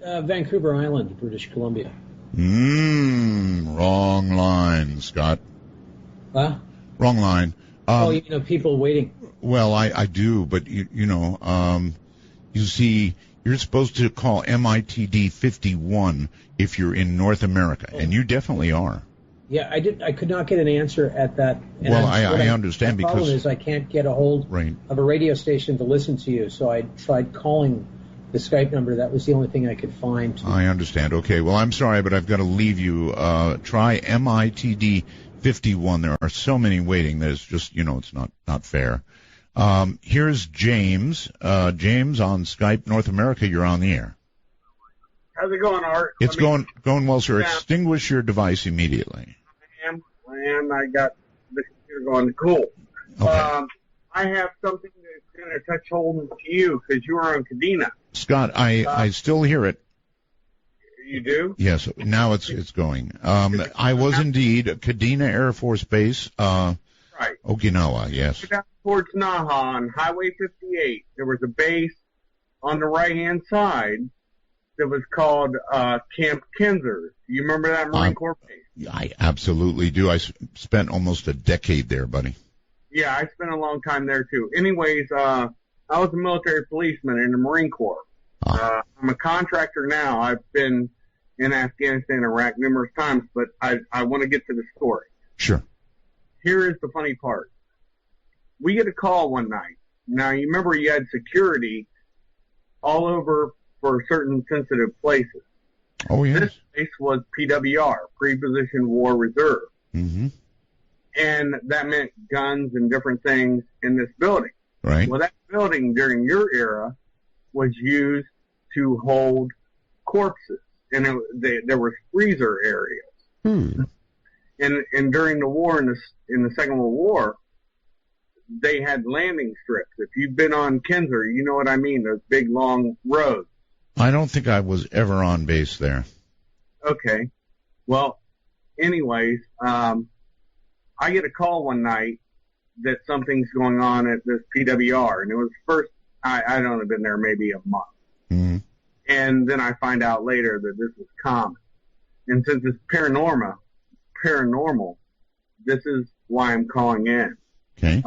Vancouver Island, British Columbia. Wrong line, Scott. Huh? Wrong line. People waiting. Well, I do, but, you see, you're supposed to call MITD 51 if you're in North America, and you definitely are. Yeah, I could not get an answer at that. And well, I understand because... The problem is I can't get a hold of a radio station to listen to you, so I tried calling the Skype number. That was the only thing I could find. I understand. Okay, well, I'm sorry, but I've got to leave you. Try MITD 51. There are so many waiting that it's just, it's not fair. Here's James. James on Skype, North America, you're on the air. How's it going, Art? It's going well, sir. Yeah. Extinguish your device immediately. I am. I got the computer going. Cool. Okay. I have something that's going to touch hold to you because you were on Kadena. Scott, I still hear it. You do? Yes. Now it's going. I was indeed Kadena Air Force Base. Right. Okinawa. Yes. Towards Naha on Highway 58, there was a base on the right-hand side that was called Camp Kinzer. You remember that Marine Corps base? I absolutely do. I spent almost a decade there, buddy. Yeah, I spent a long time there too. Anyways, I was a military policeman in the Marine Corps. I'm a contractor now. I've been in Afghanistan and Iraq numerous times, but I want to get to the story. Sure. Here is the funny part. We get a call one night. Now, you remember you had security all over for certain sensitive places. Oh, yes. This place was PWR, Pre-Positioned War Reserve. Mm-hmm. And that meant guns and different things in this building. Right. Well, that building during your era was used to hold corpses. And there were freezer areas. And during the war, in the Second World War, they had landing strips. If you've been on Kinzer, you know what I mean, those big, long roads. I don't think I was ever on base there. Okay. Well, anyways, I get a call one night that something's going on at this PWR. And it was first, I'd only been there maybe a month. Mm-hmm. And then I find out later that this was common. And since it's paranormal, this is why I'm calling in. Okay.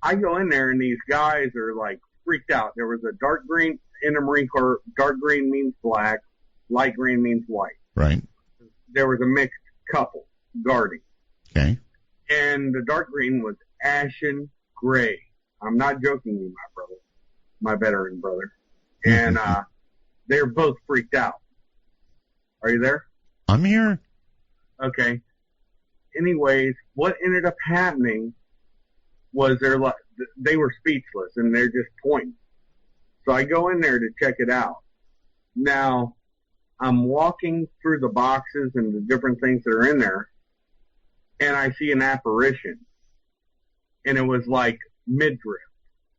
I go in there and these guys are like freaked out. There was a dark green in the Marine Corps. Dark green means black. Light green means white. Right. There was a mixed couple guarding. Okay. And the dark green was ashen gray. I'm not joking you, my brother, my veteran brother. And they're both freaked out. Are you there? I'm here. Okay. Anyways, what ended up happening was they were speechless and they're just pointing. So I go in there to check it out. Now, I'm walking through the boxes and the different things that are in there, and I see an apparition. And it was like midriff.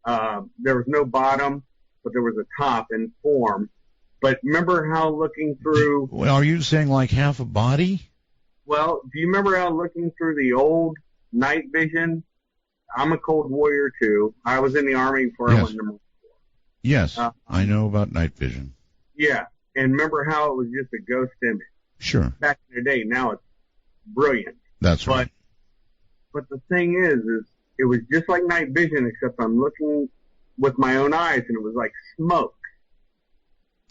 There was no bottom, but there was a top in form. But remember how looking through... Well, are you saying like half a body? Well, do you remember how looking through the old night vision? I'm a cold warrior, too. I was in the Army before I went to the Marine Corps. Yes, I know about night vision. Yeah, and remember how it was just a ghost image? Sure. Back in the day, now it's brilliant. That's right. But the thing is it was just like night vision, except I'm looking with my own eyes, and it was like smoke.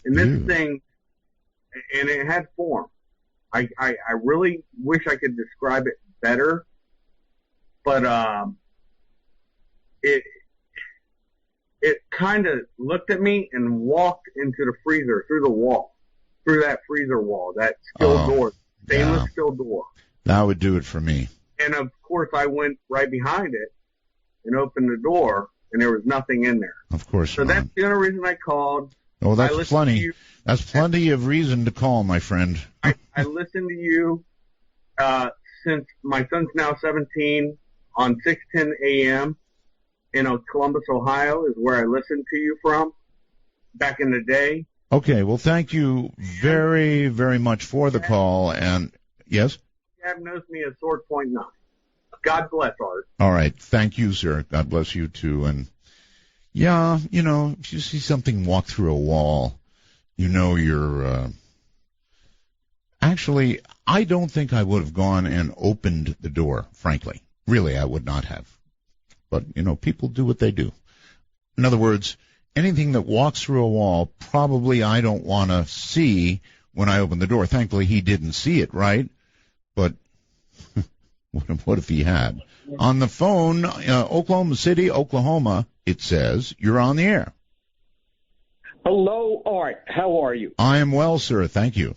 And this thing, and it had form. I really wish I could describe it better, but it kind of looked at me and walked into the freezer through that freezer wall, that steel door, stainless steel door. That would do it for me. And of course, I went right behind it and opened the door, and there was nothing in there. Of course. So that's the only reason I called. Oh, that's plenty. That's plenty of reason to call, my friend. I listened to you since my son's now 17 on 6:10 a.m. in Columbus, Ohio, is where I listened to you from back in the day. Okay, well, thank you very, very much for the call. And yes? Gab knows me as Sword Point 9. God bless, Art. All right. Thank you, sir. God bless you, too. And, yeah, if you see something walk through a wall, you're actually, I don't think I would have gone and opened the door, frankly. Really, I would not have. But, people do what they do. In other words, anything that walks through a wall, probably I don't want to see when I open the door. Thankfully, he didn't see it, right? But what if he had? On the phone, Oklahoma City, Oklahoma, it says, you're on the air. Hello, Art. How are you? I am well, sir. Thank you.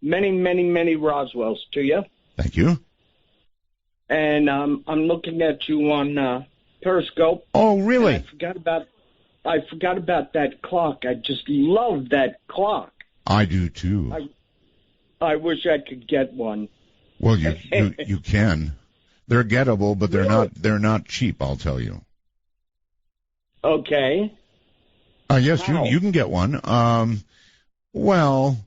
Many, many, many Roswells to you. Thank you. And I'm looking at you on Periscope. Oh, really? I forgot about that clock. I just love that clock. I do too. I wish I could get one. Well, you can. They're gettable, but they're not cheap, I'll tell you. Okay. Yes, wow. you can get one. Well,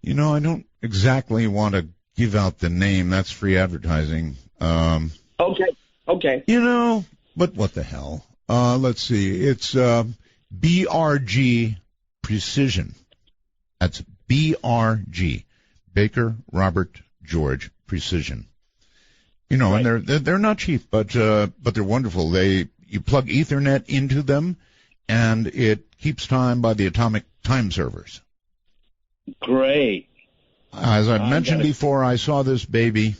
I don't exactly want to give out the name. That's free advertising. Okay. But what the hell? Let's see. It's BRG Precision. That's BRG. Baker, Robert, George, Precision. You know, Right. and they're not cheap, but they're wonderful. You plug Ethernet into them, and it keeps time by the atomic time servers. Great. As I've mentioned before, I saw this baby,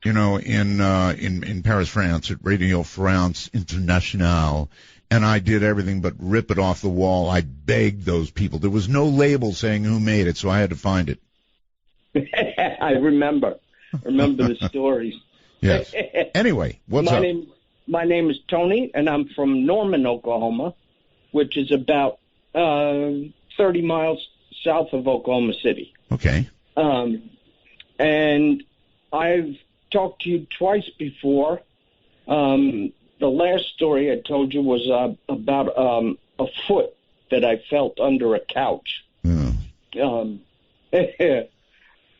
you know, in Paris, France, at Radio France Internationale, and I did everything but rip it off the wall. I begged those people. There was no label saying who made it, so I had to find it. I remember the stories. Yes. Anyway, what's up? My name is Tony, and I'm from Norman, Oklahoma, which is about 30 miles south of Oklahoma City. Okay. And I've talked to you twice before. The last story I told you was about a foot that I felt under a couch. Oh.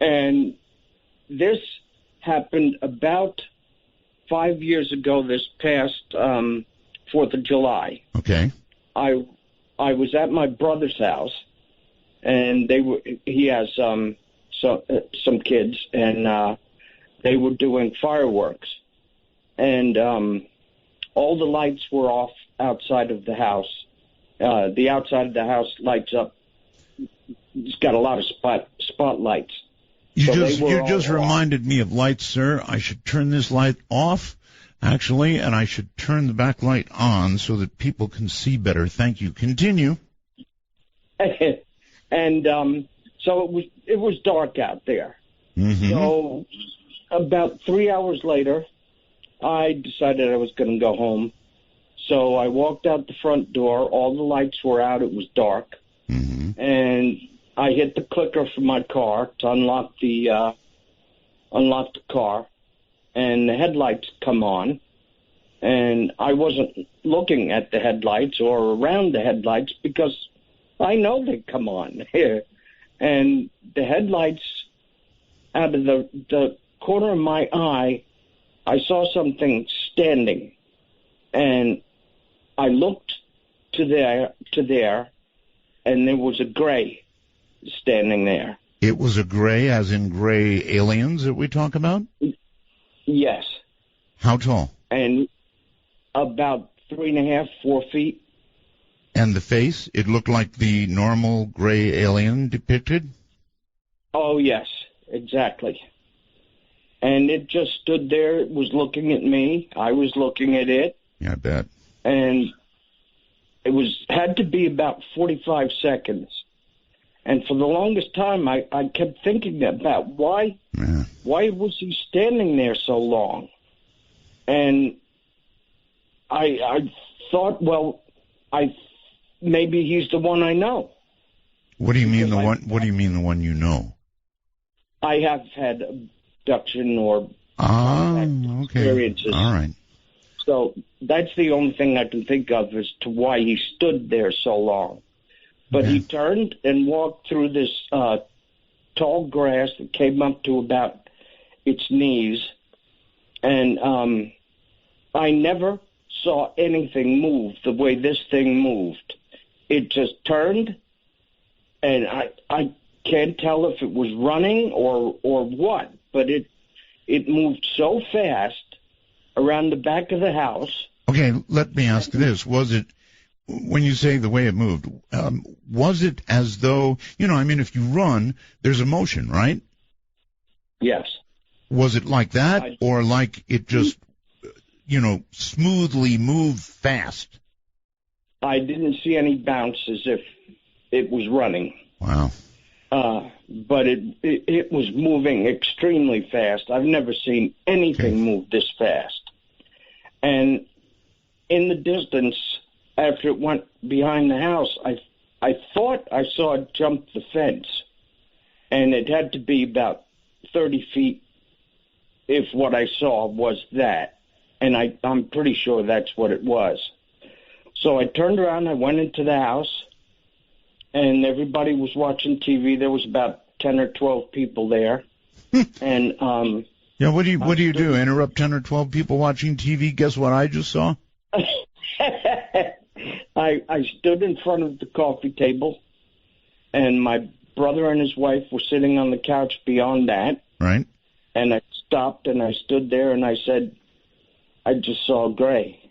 And this happened about 5 years ago, this past 4th of July. Okay. I was at my brother's house, and he has some kids, and they were doing fireworks, and all the lights were off outside of the house. The outside of the house lights up. It's got a lot of spotlights. You So just reminded me of lights, sir. I should turn this light off, actually, and I should turn the back light on so that people can see better. Thank you. Continue. And so it was dark out there. Mm-hmm. So about 3 hours later, I decided I was going to go home. So I walked out the front door. All the lights were out. It was dark. Mm-hmm. And I hit the clicker for my car to unlock the car, and the headlights come on. And I wasn't looking at the headlights or around the headlights because I know they come on. And the headlights, out of the corner of my eye, I saw something standing, and I looked to there, and there was a gray standing there. It was a gray, as in gray aliens that we talk about? Yes. How tall? And about 3.5, 4 feet. And the face? It looked like the normal gray alien depicted? Oh, yes, exactly. And it just stood there. It was looking at me. I was looking at it. Yeah, I bet. And it had to be about 45 seconds. And for the longest time, I kept thinking about why was he standing there so long? And I thought, well, maybe he's the one I know. What do you mean What do you mean the one you know? I have had abduction or experiences. All right. So that's the only thing I can think of as to why he stood there so long. But he turned and walked through this tall grass that came up to about its knees. And I never saw anything move the way this thing moved. It just turned, and I can't tell if it was running or what, but it moved so fast around the back of the house. Okay, let me ask this. Was it, when you say the way it moved, was it as though, if you run, there's a motion, right? Yes. Was it like that, or like it just, smoothly moved fast? I didn't see any bounce as if it was running. Wow. But it was moving extremely fast. I've never seen anything move this fast. And in the distance, after it went behind the house, I thought I saw it jump the fence. And it had to be about 30 feet if what I saw was that. And I'm pretty sure that's what it was. So I turned around, I went into the house, and everybody was watching TV. There was about 10 or 12 people there. And yeah, what do you do? Interrupt 10 or 12 people watching TV? Guess what I just saw? I stood in front of the coffee table, and my brother and his wife were sitting on the couch beyond that. Right. And I stopped and I stood there and I said, I just saw gray.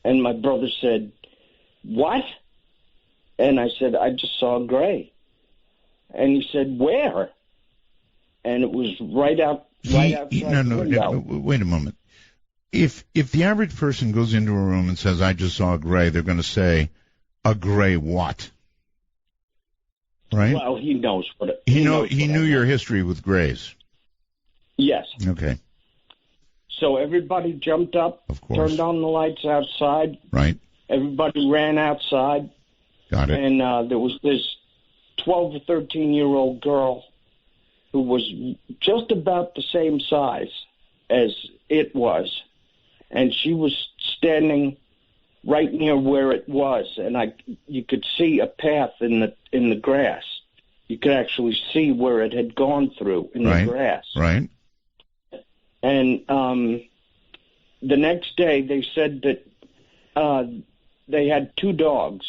And my brother said, what? And I said, I just saw gray. And he said, where? And it was right outside the window. No, wait a moment. If the average person goes into a room and says, I just saw a gray, they're going to say, a gray what? Right? Well, he knows what it He knew your history with grays. Yes. Okay. So everybody jumped up, of course, turned on the lights outside. Right. Everybody ran outside. Got it. And there was this 12 or 13-year-old girl who was just about the same size as it was. And she was standing right near where it was, and you could see a path in the grass. You could actually see where it had gone through in the grass. Right. And the next day, they said that they had 2 dogs,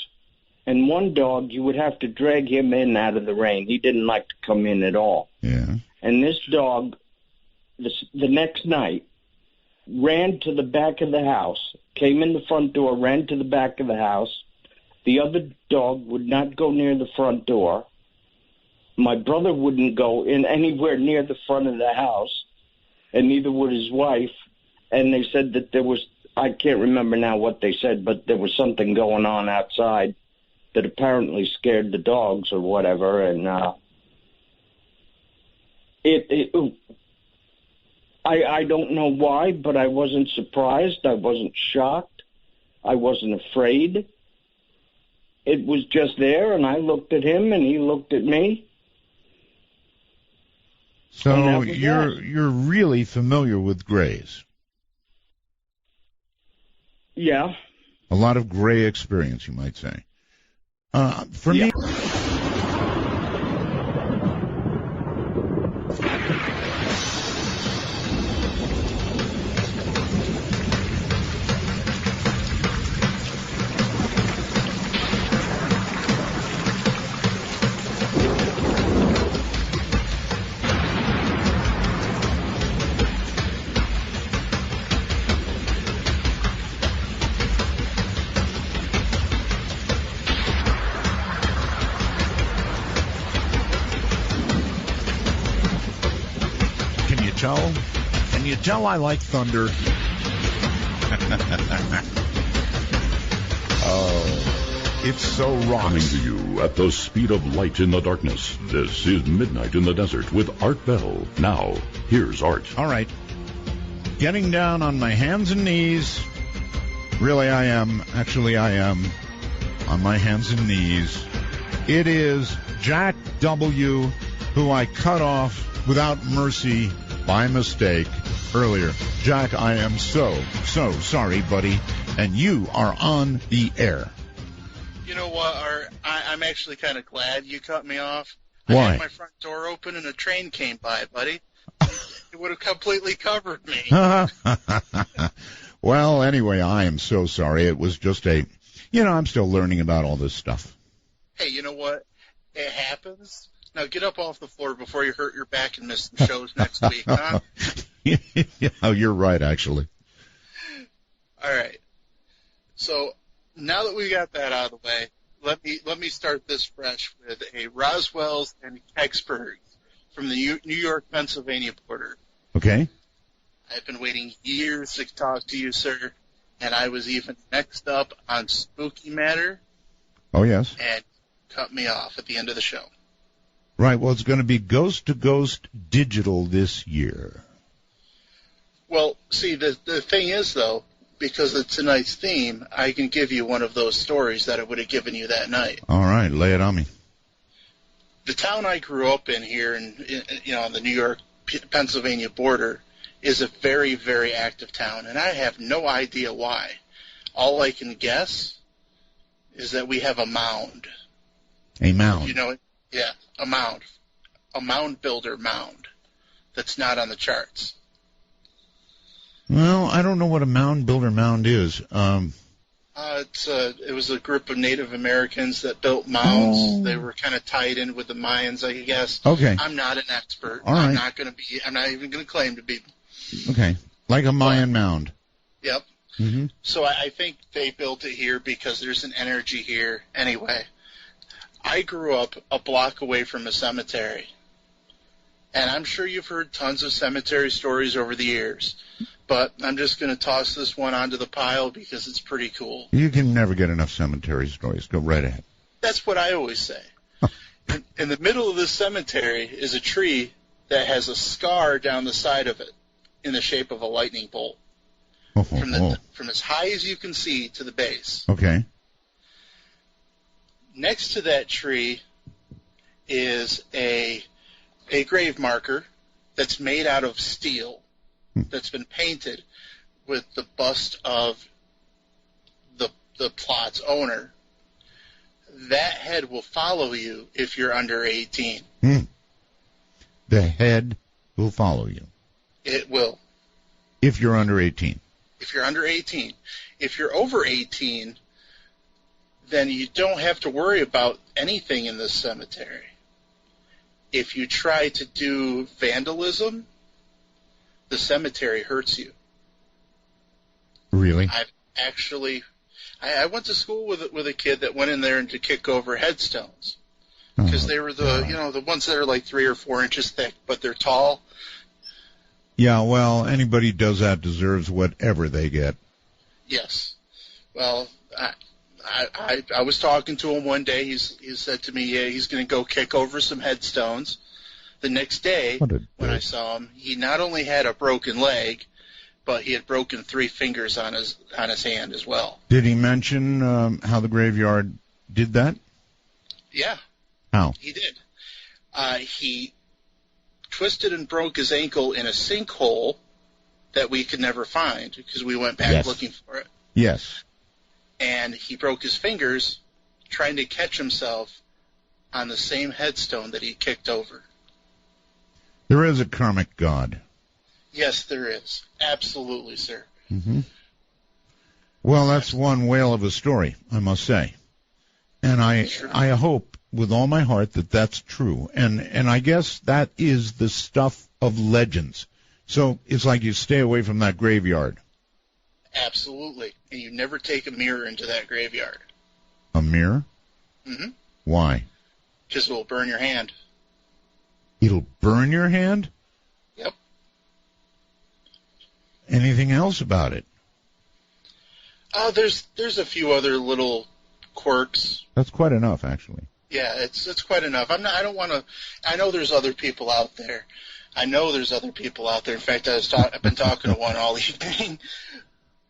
and one dog you would have to drag him in out of the rain. He didn't like to come in at all. Yeah. And this dog, the next night, ran to the back of the house, came in the front door, ran to the back of the house. The other dog would not go near the front door. My brother wouldn't go in anywhere near the front of the house, and neither would his wife. And they said that there was, I can't remember now what they said, but there was something going on outside that apparently scared the dogs or whatever. And I don't know why, but I wasn't surprised. I wasn't shocked. I wasn't afraid. It was just there, and I looked at him, and he looked at me. So you're really familiar with grays. Yeah. A lot of gray experience, you might say. For me... Can you tell I like thunder? Oh, it's so rocks. Coming to you at the speed of light in the darkness. This is Midnight in the Desert with Art Bell. Now, here's Art. All right. Getting down on my hands and knees. Really, I am. Actually, I am on my hands and knees. It is Jack W., who I cut off without mercy by mistake earlier. Jack, I am so sorry, buddy, and you are on the air. You know what, Art? I'm actually kind of glad you cut me off. Why? I had my front door open and a train came by, buddy. It would have completely covered me. Well, anyway, I am so sorry. It was just I'm still learning about all this stuff. Hey, you know what? It happens. Now get up off the floor before you hurt your back and miss some shows next week, huh? Yeah, you're right, actually. All right. So now that we got that out of the way, let me start this fresh with a Roswell's and Kecksburg's from the New York, Pennsylvania border. Okay. I've been waiting years to talk to you, sir, and I was even next up on Spooky Matter. Oh, yes. And cut me off at the end of the show. Right, well, it's going to be Ghost to Ghost Digital this year. Well, see, the thing is, though, because of tonight's theme, I can give you one of those stories that I would have given you that night. All right, lay it on me. The town I grew up in here, on the New York, Pennsylvania border, is a very, very active town, and I have no idea why. All I can guess is that we have a mound. A mound? You know it? Yeah, a mound. A mound builder mound that's not on the charts. Well, I don't know what a mound builder mound is. It was a group of Native Americans that built mounds. Oh. They were kind of tied in with the Mayans, I guess. Okay. I'm not an expert. All right. I'm not even going to claim to be. Okay. Like a Mayan mound. Yep. Mm-hmm. So I think they built it here because there's an energy here. Anyway, I grew up a block away from a cemetery. And I'm sure you've heard tons of cemetery stories over the years. But I'm just going to toss this one onto the pile because it's pretty cool. You can never get enough cemetery stories. Go right ahead. That's what I always say. In the middle of this cemetery is a tree that has a scar down the side of it in the shape of a lightning bolt. From as high as you can see to the base. Okay. Next to that tree is a grave marker that's made out of steel that's been painted with the bust of the plot's owner. That head will follow you if you're under 18. The head will follow you. It will. If you're under 18. If you're under 18. If you're over 18, then you don't have to worry about anything in this cemetery. If you try to do vandalism, the cemetery hurts you. Really? I went to school with a kid that went in there to kick over headstones because they were the ones that are like 3 or 4 inches thick, but they're tall. Yeah, well, anybody who does that deserves whatever they get. Yes. Well, I was talking to him one day. He said to me, yeah, he's going to go kick over some headstones. The next day, when I saw him, he not only had a broken leg, but he had broken 3 fingers on his hand as well. Did he mention how the graveyard did that? Yeah. How? He did. He twisted and broke his ankle in a sinkhole that we could never find because we went back looking for it. Yes. And he broke his fingers trying to catch himself on the same headstone that he kicked over. There is a karmic God. Yes, there is. Absolutely, sir. Mm-hmm. Well, that's one whale of a story, I must say. And I hope with all my heart that that's true. And I guess that is the stuff of legends. So it's like you stay away from that graveyard. Absolutely. And you never take a mirror into that graveyard. A mirror? Mm-hmm. Why? Because it will burn your hand. It'll burn your hand? Yep. Anything else about it? There's a few other little quirks. That's quite enough, actually. Yeah, it's quite enough. I don't want to. I know there's other people out there. In fact, I've been talking to one all evening.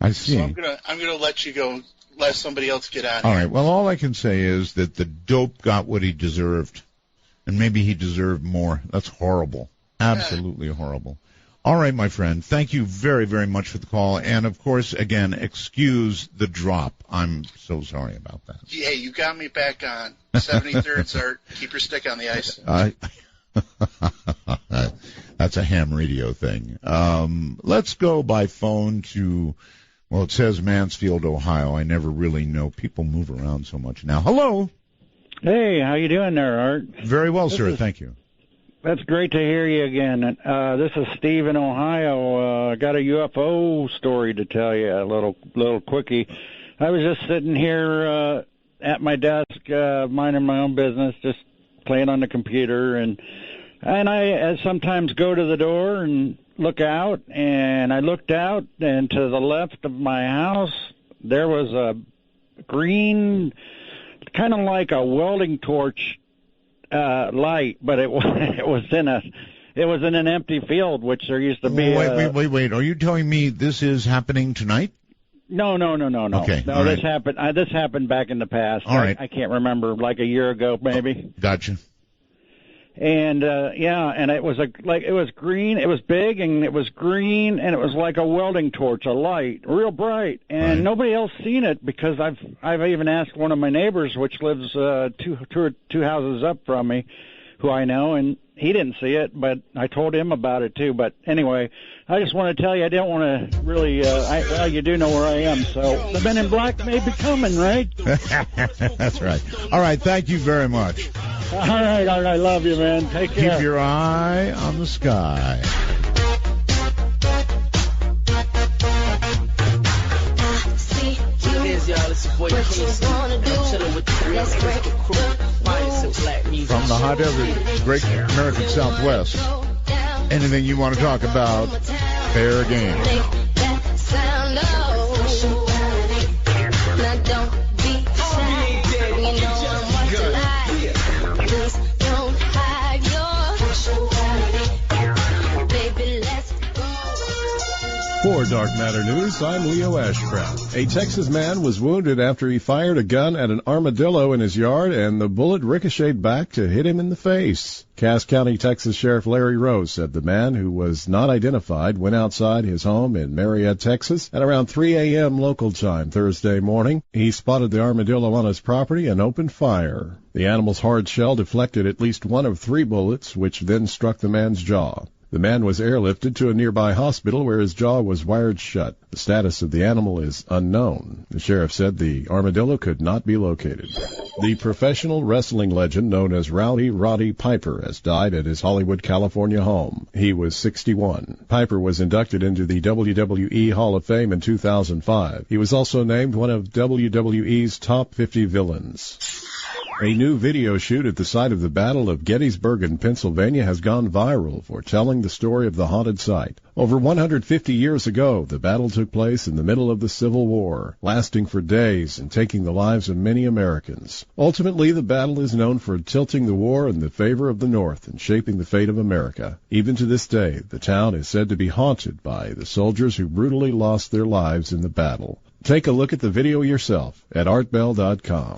I see. So I'm gonna let you go. Let somebody else get on. All here. right. Well, all I can say is that the dope got what he deserved, and maybe he deserved more. That's horrible. Absolutely horrible. All right, my friend. Thank you very, very much for the call. And, of course, again, excuse the drop. I'm so sorry about that. Hey, you got me back on. 73rd, sir. Keep your stick on the ice. That's a ham radio thing. Let's go by phone to, well, it says Mansfield, Ohio. I never really know. People move around so much now. Hello. Hey, how you doing there, Art? Very well, sir. Thank you. That's great to hear you again. This is Steve in Ohio. I got a UFO story to tell you, a little quickie. I was just sitting here at my desk, minding my own business, just playing on the computer, and I sometimes go to the door and look out, and I looked out, and to the left of my house, there was a green, kind of like a welding torch light, but it was in an empty field, which there used to be. Wait! Are you telling me this is happening tonight? No. Okay. No, this happened. This happened back in the past. All right. I can't remember, like a year ago, maybe. Gotcha. And and it was it was green. It was big, and it was green, and it was like a welding torch, a light, real bright. And nobody else seen it because I've even asked one of my neighbors, which lives two houses up from me, who I know, and he didn't see it, but I told him about it too. But anyway, I just want to tell you, I didn't want to really, well, you do know where I am, so the Men in Black may be coming, right? That's right. All right, thank you very much. All right, I love you, man. Take care. Keep your eye on the sky. From the hot desert, great American Southwest, anything you want to talk about, fair game. For Dark Matter News, I'm Leo Ashcraft. A Texas man was wounded after he fired a gun at an armadillo in his yard, and the bullet ricocheted back to hit him in the face. Cass County, Texas Sheriff Larry Rose said the man, who was not identified, went outside his home in Marietta, Texas, at around 3 a.m. local time Thursday morning. He spotted the armadillo on his property and opened fire. The animal's hard shell deflected at least one of 3 bullets, which then struck the man's jaw. The man was airlifted to a nearby hospital where his jaw was wired shut. The status of the animal is unknown. The sheriff said the armadillo could not be located. The professional wrestling legend known as Rowdy Roddy Piper has died at his Hollywood, California home. He was 61. Piper was inducted into the WWE Hall of Fame in 2005. He was also named one of WWE's top 50 villains. A new video shoot at the site of the Battle of Gettysburg in Pennsylvania has gone viral for telling the story of the haunted site. Over 150 years ago, the battle took place in the middle of the Civil War, lasting for days and taking the lives of many Americans. Ultimately, the battle is known for tilting the war in the favor of the North and shaping the fate of America. Even to this day, the town is said to be haunted by the soldiers who brutally lost their lives in the battle. Take a look at the video yourself at artbell.com.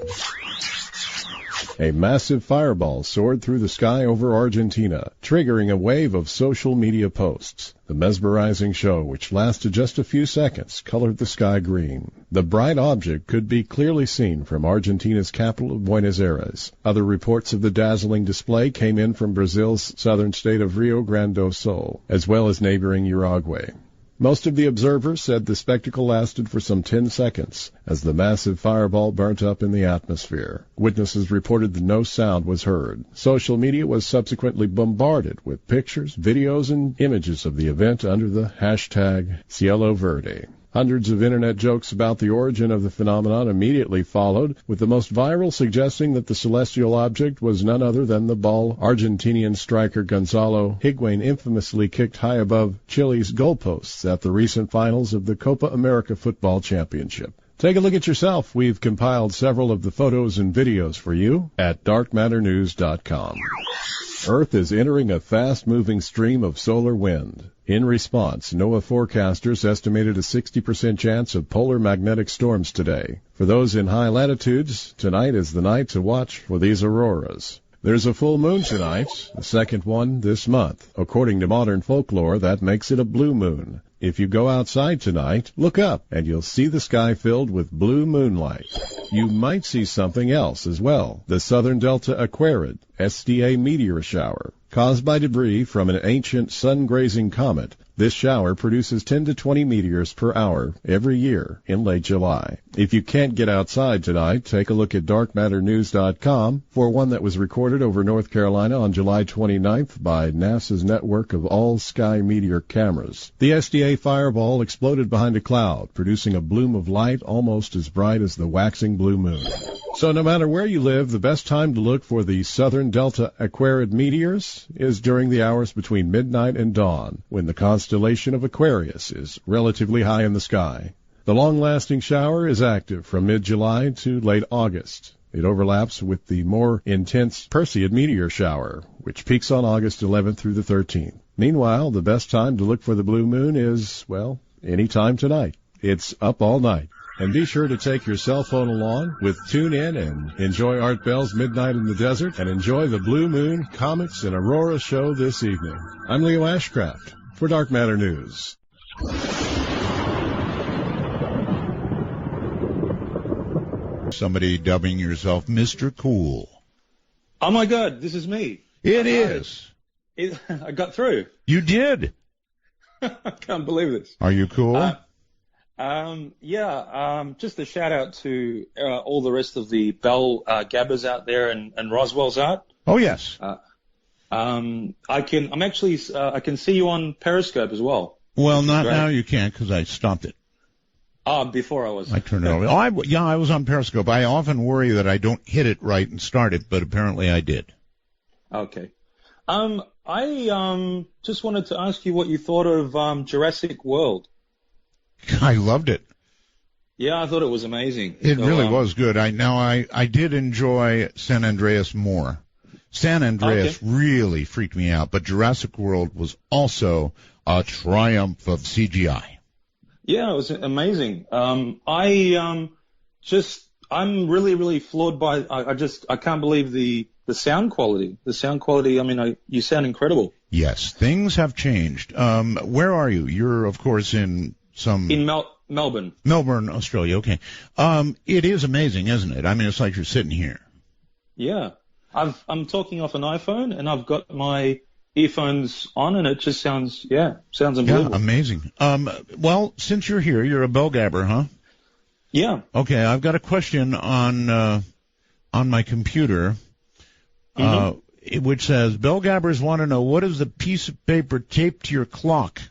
A massive fireball soared through the sky over Argentina, triggering a wave of social media posts. The mesmerizing show, which lasted just a few seconds, colored the sky green. The bright object could be clearly seen from Argentina's capital of Buenos Aires. Other reports of the dazzling display came in from Brazil's southern state of Rio Grande do Sul, as well as neighboring Uruguay. Most of the observers said the spectacle lasted for some 10 seconds as the massive fireball burnt up in the atmosphere. Witnesses reported that no sound was heard. Social media was subsequently bombarded with pictures, videos, and images of the event under the hashtag Cielo Verde. Hundreds of internet jokes about the origin of the phenomenon immediately followed, with the most viral suggesting that the celestial object was none other than the ball Argentinian striker Gonzalo Higuain infamously kicked high above Chile's goalposts at the recent finals of the Copa America Football Championship. Take a look at yourself. We've compiled several of the photos and videos for you at darkmatternews.com. Earth is entering a fast-moving stream of solar wind. In response, NOAA forecasters estimated a 60% chance of polar magnetic storms today. For those in high latitudes, tonight is the night to watch for these auroras. There's a full moon tonight, the second one this month. According to modern folklore, that makes it a blue moon. If you go outside tonight, look up, and you'll see the sky filled with blue moonlight. You might see something else as well, the Southern Delta Aquarid, SDA meteor shower. Caused by debris from an ancient sun-grazing comet, this shower produces 10 to 20 meteors per hour every year in late July. If you can't get outside tonight, take a look at darkmatternews.com for one that was recorded over North Carolina on July 29th by NASA's network of all-sky meteor cameras. The SDA fireball exploded behind a cloud, producing a bloom of light almost as bright as the waxing blue moon. So no matter where you live, the best time to look for the Southern Delta Aquarid meteors is during the hours between midnight and dawn, when the constellation of Aquarius is relatively high in the sky. The long-lasting shower is active from mid-July to late August. It overlaps with the more intense Perseid meteor shower, which peaks on August 11th through the 13th. Meanwhile, the best time to look for the blue moon is, well, any time tonight. It's up all night. And be sure to take your cell phone along with TuneIn and enjoy Art Bell's Midnight in the Desert and enjoy the Blue Moon, Comets, and Aurora show this evening. I'm Leo Ashcraft for Dark Matter News. Somebody dubbing yourself Mr. Cool. Oh, my God, this is me. It is. I got through. You did. I can't believe this. Are you cool? Just a shout out to all the rest of the Bell Gabbers out there and Roswell's out. Oh yes. I can see you on Periscope as well. Well, not now. You can't because I stopped it. Before I was. I turned it over. I was on Periscope. I often worry that I don't hit it right and start it, but apparently I did. Okay. I just wanted to ask you what you thought of Jurassic World. I loved it. Yeah, I thought it was amazing. It really was good. I did enjoy San Andreas more. San Andreas really freaked me out, but Jurassic World was also a triumph of CGI. Yeah, it was amazing. I'm really, really floored by. I can't believe the sound quality. The sound quality. I mean, you sound incredible. Yes, things have changed. Where are you? You're of course in Melbourne. Melbourne, Australia. Okay. It is amazing, isn't it? I mean, it's like you're sitting here. Yeah, I'm talking off an iPhone, and I've got my earphones on, and it just sounds unbelievable. Yeah, amazing. Well, since you're here, you're a Bell Gabber, huh? Yeah. Okay, I've got a question on my computer, which says, Bell Gabbers want to know, what is the piece of paper taped to your clock?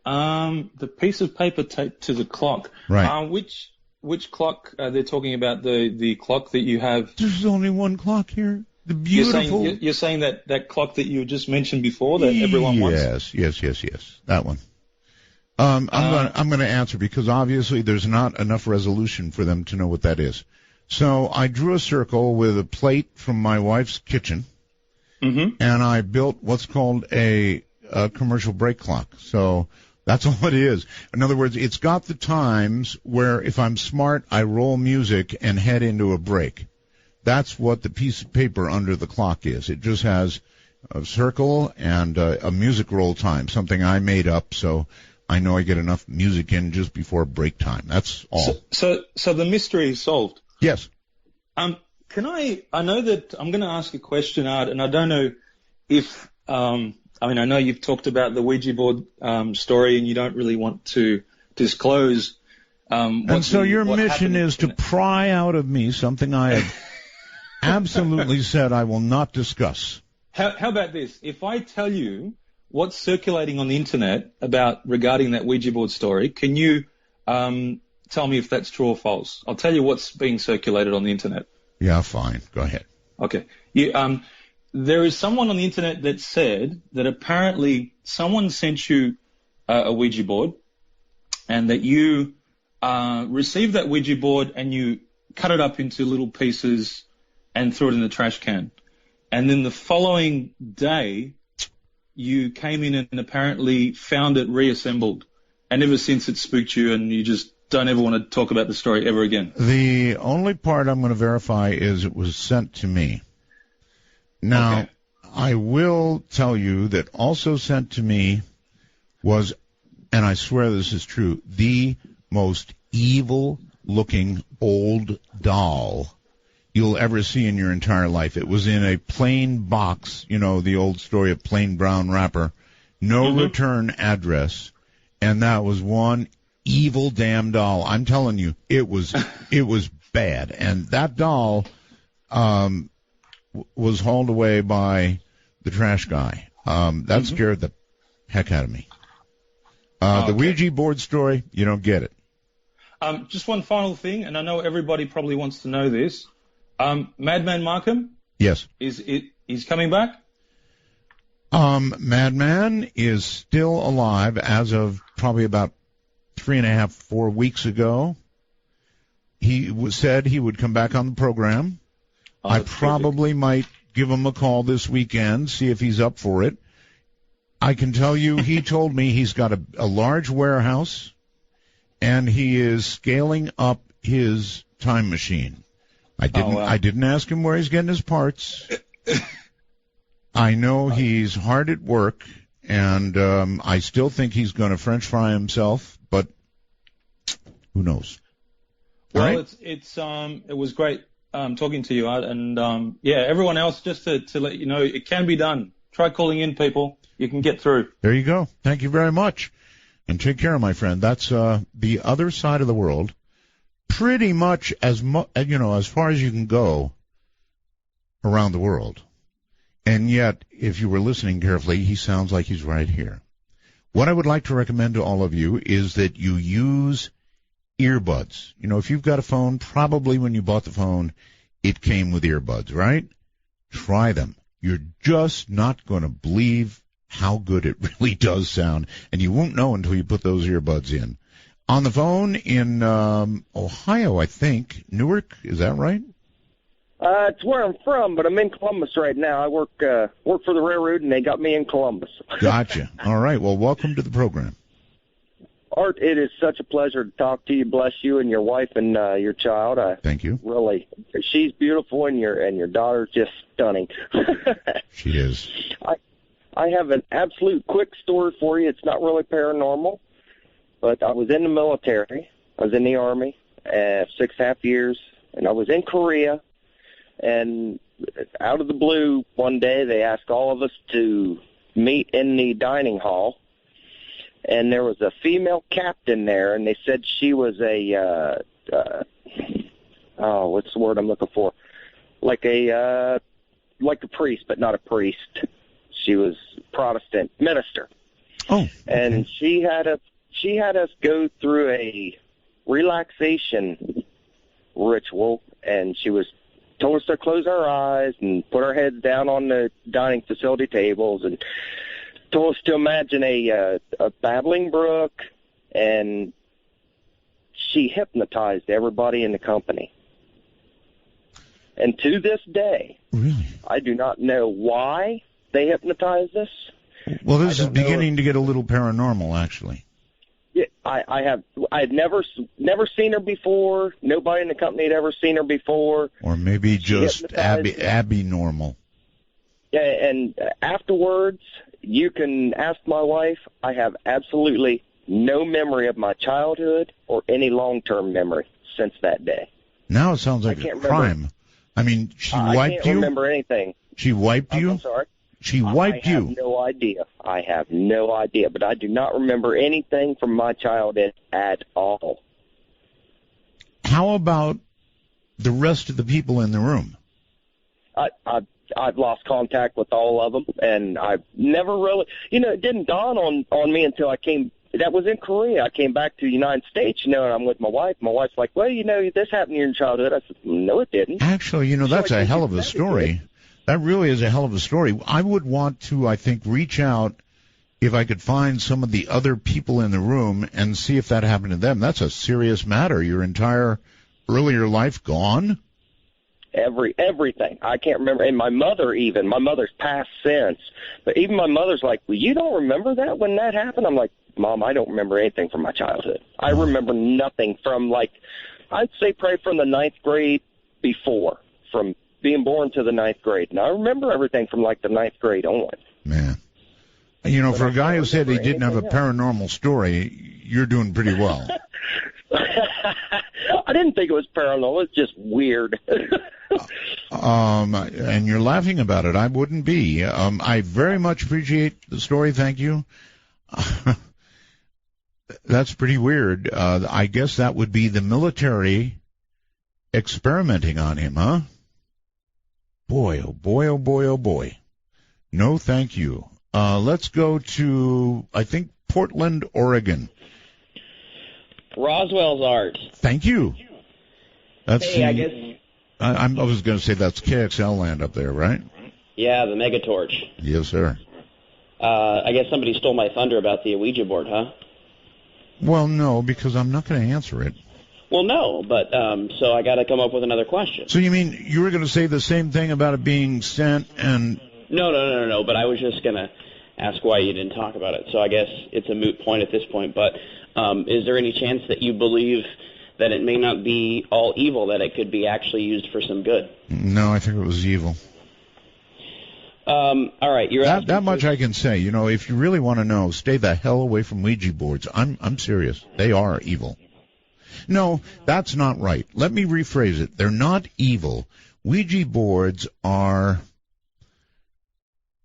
The piece of paper taped to the clock. Right. Which clock they're talking about? The clock that you have. There's only one clock here. The beautiful. You're saying that clock that you just mentioned before that everyone wants? Yes. That one. I'm going to answer because obviously there's not enough resolution for them to know what that is. So I drew a circle with a plate from my wife's kitchen, and I built what's called a commercial break clock. So that's all it is. In other words, it's got the times where if I'm smart, I roll music and head into a break. That's what the piece of paper under the clock is. It just has a circle and a music roll time, something I made up so I know I get enough music in just before break time. That's all. So the mystery is solved. Yes. I know that I'm going to ask a question, Art, and I don't know if, I know you've talked about the Ouija board story and you don't really want to disclose. And so your mission is to pry out of me something I have absolutely said I will not discuss. How about this? If I tell you what's circulating on the internet regarding that Ouija board story, can you tell me if that's true or false? I'll tell you what's being circulated on the internet. Yeah, fine. Go ahead. Okay. There is someone on the internet that said that apparently someone sent you a Ouija board and that you received that Ouija board and you cut it up into little pieces and threw it in the trash can. And then the following day, you came in and apparently found it reassembled. And ever since it spooked you and you just don't ever want to talk about the story ever again. The only part I'm going to verify is it was sent to me. Now, I will tell you that also sent to me was, and I swear this is true, the most evil-looking old doll you'll ever see in your entire life. It was in a plain box, the old story of plain brown wrapper, no return address, and that was one evil damn doll. I'm telling you, it was bad. And that doll was hauled away by the trash guy. That scared the heck out of me. The Ouija board story, you don't get it. Just one final thing, and I know everybody probably wants to know this. Madman Markham? Yes. He's coming back? Madman is still alive as of probably about 3.5, 4 weeks ago. He said he would come back on the program. I probably might give him a call this weekend, see if he's up for it. I can tell you he told me he's got a large warehouse, and he is scaling up his time machine. I didn't ask him where he's getting his parts. I know he's hard at work, and I still think he's going to French fry himself, but who knows? Well, it was great talking to you, Art, and everyone else, just to let you know, it can be done. Try calling in, people. You can get through. There you go. Thank you very much. And take care, my friend. That's the other side of the world. Pretty much as far as you can go around the world. And yet, if you were listening carefully, he sounds like he's right here. What I would like to recommend to all of you is that you use earbuds. If you've got a phone, probably when you bought the phone, it came with earbuds, right? Try them. You're just not going to believe how good it really does sound, and you won't know until you put those earbuds in. On the phone in Ohio, I think. Newark, is that right? It's where I'm from, but I'm in Columbus right now. I work for the railroad, and they got me in Columbus. Gotcha. All right. Well, welcome to the program. Art, it is such a pleasure to talk to you. Bless you and your wife and your child. Thank you. Really, she's beautiful, and your daughter's just stunning. She is. I have an absolute quick story for you. It's not really paranormal, but I was in the military. I was in the Army 6.5 years, and I was in Korea. And out of the blue, one day they asked all of us to meet in the dining hall. And there was a female captain there, and they said she was what's the word I'm looking for? Like a priest, but not a priest. She was Protestant minister. Oh. Okay. And she had us go through a relaxation ritual, and she told us to close our eyes and put our heads down on the dining facility tables, and told us to imagine a babbling brook, and she hypnotized everybody in the company. And to this day, really, I do not know why they hypnotized us. Well, this is beginning to get a little paranormal, actually. Yeah, I'd never seen her before. Nobody in the company had ever seen her before. Or maybe just Abby normal. Yeah, and afterwards, you can ask my wife. I have absolutely no memory of my childhood or any long-term memory since that day. Now it sounds like a crime. I mean, she wiped you? I can't remember anything. She wiped you? I'm sorry? She wiped you? I have no idea. I have no idea, but I do not remember anything from my childhood at all. How about the rest of the people in the room? I've lost contact with all of them, and I've never really, it didn't dawn on me until I came. That was in Korea. I came back to the United States, and I'm with my wife. My wife's like, well, this happened in your childhood. I said, no, it didn't. Actually, that's a hell of a story. That really is a hell of a story. I would want to, I think, reach out if I could find some of the other people in the room and see if that happened to them. That's a serious matter. Your entire earlier life gone? Everything. I can't remember. And my mother's passed since. But even my mother's like, well, you don't remember that when that happened? I'm like, Mom, I don't remember anything from my childhood. I remember nothing from, I'd say probably from the 9th grade before, from being born to the 9th grade. And I remember everything from, the 9th grade on. Man. For a guy who said he didn't have a paranormal story, you're doing pretty well. I didn't think it was paranormal. It's just weird. And you're laughing about it. I wouldn't be. I very much appreciate the story. Thank you. That's pretty weird. I guess that would be the military experimenting on him, huh? Boy, oh boy, oh boy, oh boy. No, thank you. Let's go to, I think, Portland, Oregon. Roswell's Art. Thank you. That's I guess. I was going to say that's KXL land up there, right? Yeah, the Megatorch. Yes, sir. I guess somebody stole my thunder about the Ouija board, huh? Well, no, because I'm not going to answer it. Well, no, but so I got to come up with another question. So you mean you were going to say the same thing about it being sent and... No, but I was just going to ask why you didn't talk about it. So I guess it's a moot point at this point, but is there any chance that you believe that it may not be all evil, that it could be actually used for some good? No, I think it was evil. All right, you're that much I can say. If you really want to know, stay the hell away from Ouija boards. I'm serious. They are evil. No, that's not right. Let me rephrase it. They're not evil. Ouija boards are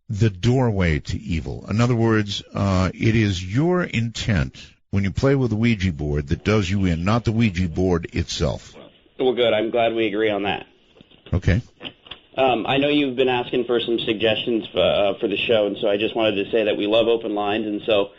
the doorway to evil. In other words, it is your intent when you play with a Ouija board that does you in, not the Ouija board itself. Well, good. I'm glad we agree on that. Okay. I know you've been asking for some suggestions for the show, and so I just wanted to say that we love open lines, and so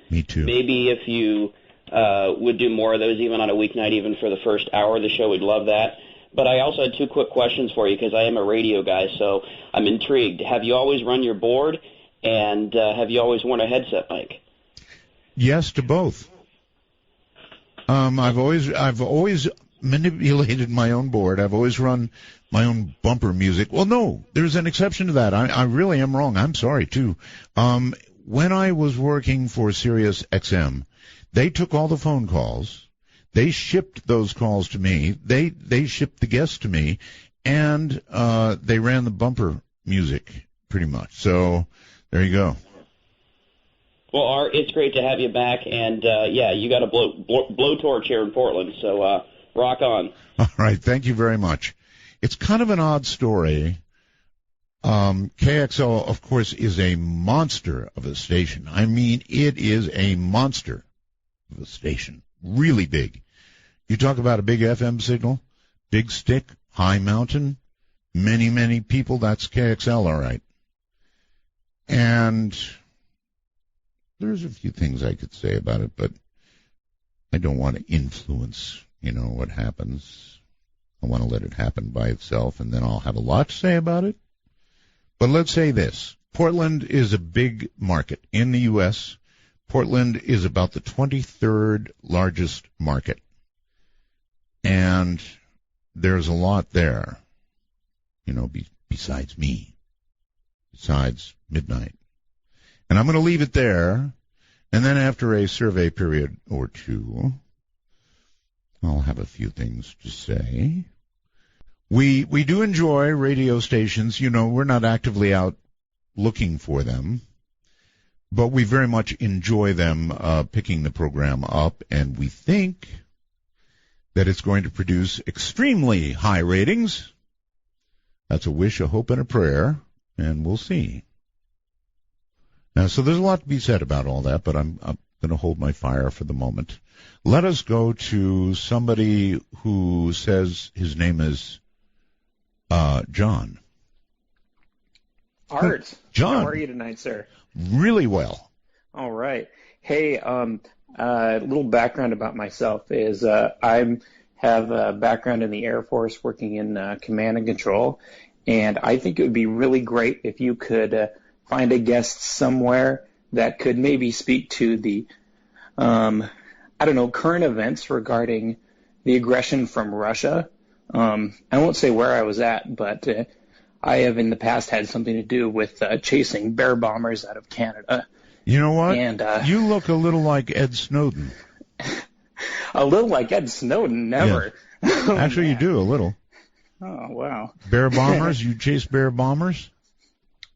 me too. Maybe if you would do more of those even on a weeknight, even for the first hour of the show, we'd love that. But I also had two quick questions for you because I am a radio guy, so I'm intrigued. Have you always run your board, and have you always worn a headset mic? Yes to both. I've always manipulated my own board. I've always run my own bumper music. Well, no, there's an exception to that. I really am wrong. I'm sorry, too. When I was working for Sirius XM, they took all the phone calls. They shipped those calls to me. They shipped the guests to me, and they ran the bumper music pretty much. So there you go. Well, Art, it's great to have you back, and yeah, you got a blowtorch here in Portland, so rock on. All right, thank you very much. It's kind of an odd story. KXL, of course, is a monster of a station. I mean, it is a monster of a station. Really big. You talk about a big FM signal, big stick, high mountain, many, many people, that's KXL, all right. And there's a few things I could say about it, but I don't want to influence, what happens. I want to let it happen by itself, and then I'll have a lot to say about it. But let's say this. Portland is a big market in the U.S. Portland is about the 23rd largest market. And there's a lot there, besides me, besides midnight. And I'm going to leave it there, and then after a survey period or two, I'll have a few things to say. We do enjoy radio stations. We're not actively out looking for them, but we very much enjoy them picking the program up, and we think that it's going to produce extremely high ratings. That's a wish, a hope, and a prayer, and we'll see. Now, so there's a lot to be said about all that, but I'm going to hold my fire for the moment. Let us go to somebody who says his name is John. Art. John. How are you tonight, sir? Really well. All right. Hey, a little background about myself is I have a background in the Air Force working in command and control, and I think it would be really great if you could find a guest somewhere that could maybe speak to the, current events regarding the aggression from Russia. I won't say where I was at, but I have in the past had something to do with chasing bear bombers out of Canada. You know what? And, you look a little like Ed Snowden. A little like Ed Snowden? Never. Yeah. Actually, you do, a little. Oh, wow. Bear bombers? You chase bear bombers?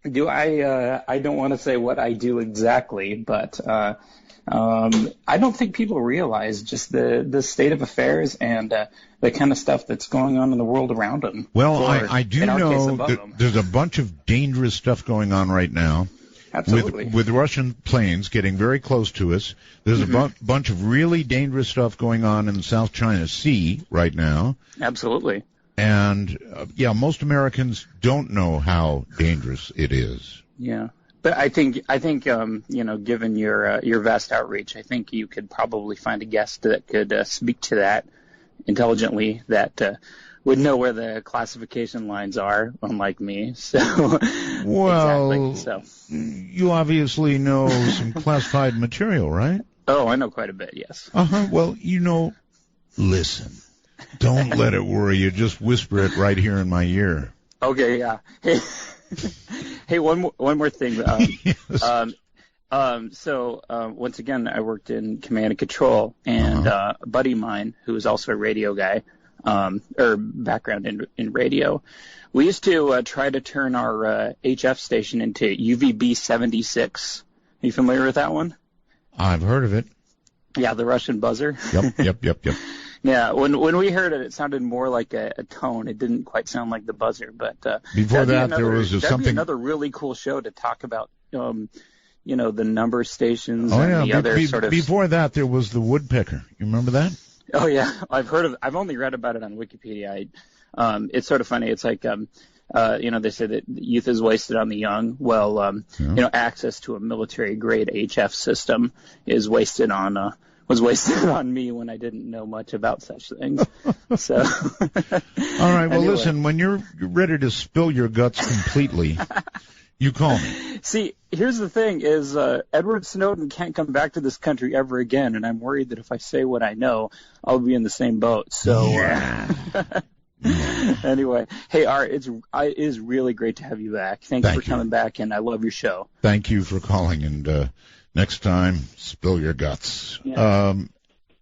Do I? I don't want to say what I do exactly, but I don't think people realize just the state of affairs and the kind of stuff that's going on in the world around them. Well, I do know there's a bunch of dangerous stuff going on right now. Absolutely. With Russian planes getting very close to us. There's a bunch of really dangerous stuff going on in the South China Sea right now. Absolutely. And, most Americans don't know how dangerous it is. Yeah. But I think given your vast outreach, I think you could probably find a guest that could speak to that intelligently, that would know where the classification lines are, unlike me. So, well, exactly, so. You obviously know some classified material, right? Oh, I know quite a bit, yes. Well, listen. Don't let it worry you. Just whisper it right here in my ear. Okay, yeah. Hey, one more thing. Yes. So once again, I worked in command and control, and a buddy of mine who was also a radio guy, or background in radio, we used to try to turn our HF station into UVB 76. Are you familiar with that one? I've heard of it. Yeah, the Russian buzzer. Yep. Yeah, when we heard it, it sounded more like a tone. It didn't quite sound like the buzzer. But before that, there was that'd be something. another really cool show to talk about. The number stations Oh and yeah. the other sort of. Before that, there was the woodpecker. You remember that? Oh yeah, I've only read about it on Wikipedia. It's sort of funny. It's like they say that youth is wasted on the young. Well, access to a military grade HF system is wasted on me when I didn't know much about such things. So. All right. Well, listen. When you're ready to spill your guts completely, you call me. See, here's the thing: is Edward Snowden can't come back to this country ever again, and I'm worried that if I say what I know, I'll be in the same boat. So. Anyway, hey Art, it is really great to have you back. Thanks for coming back, and I love your show. Thank you for calling, and next time, spill your guts. Yeah.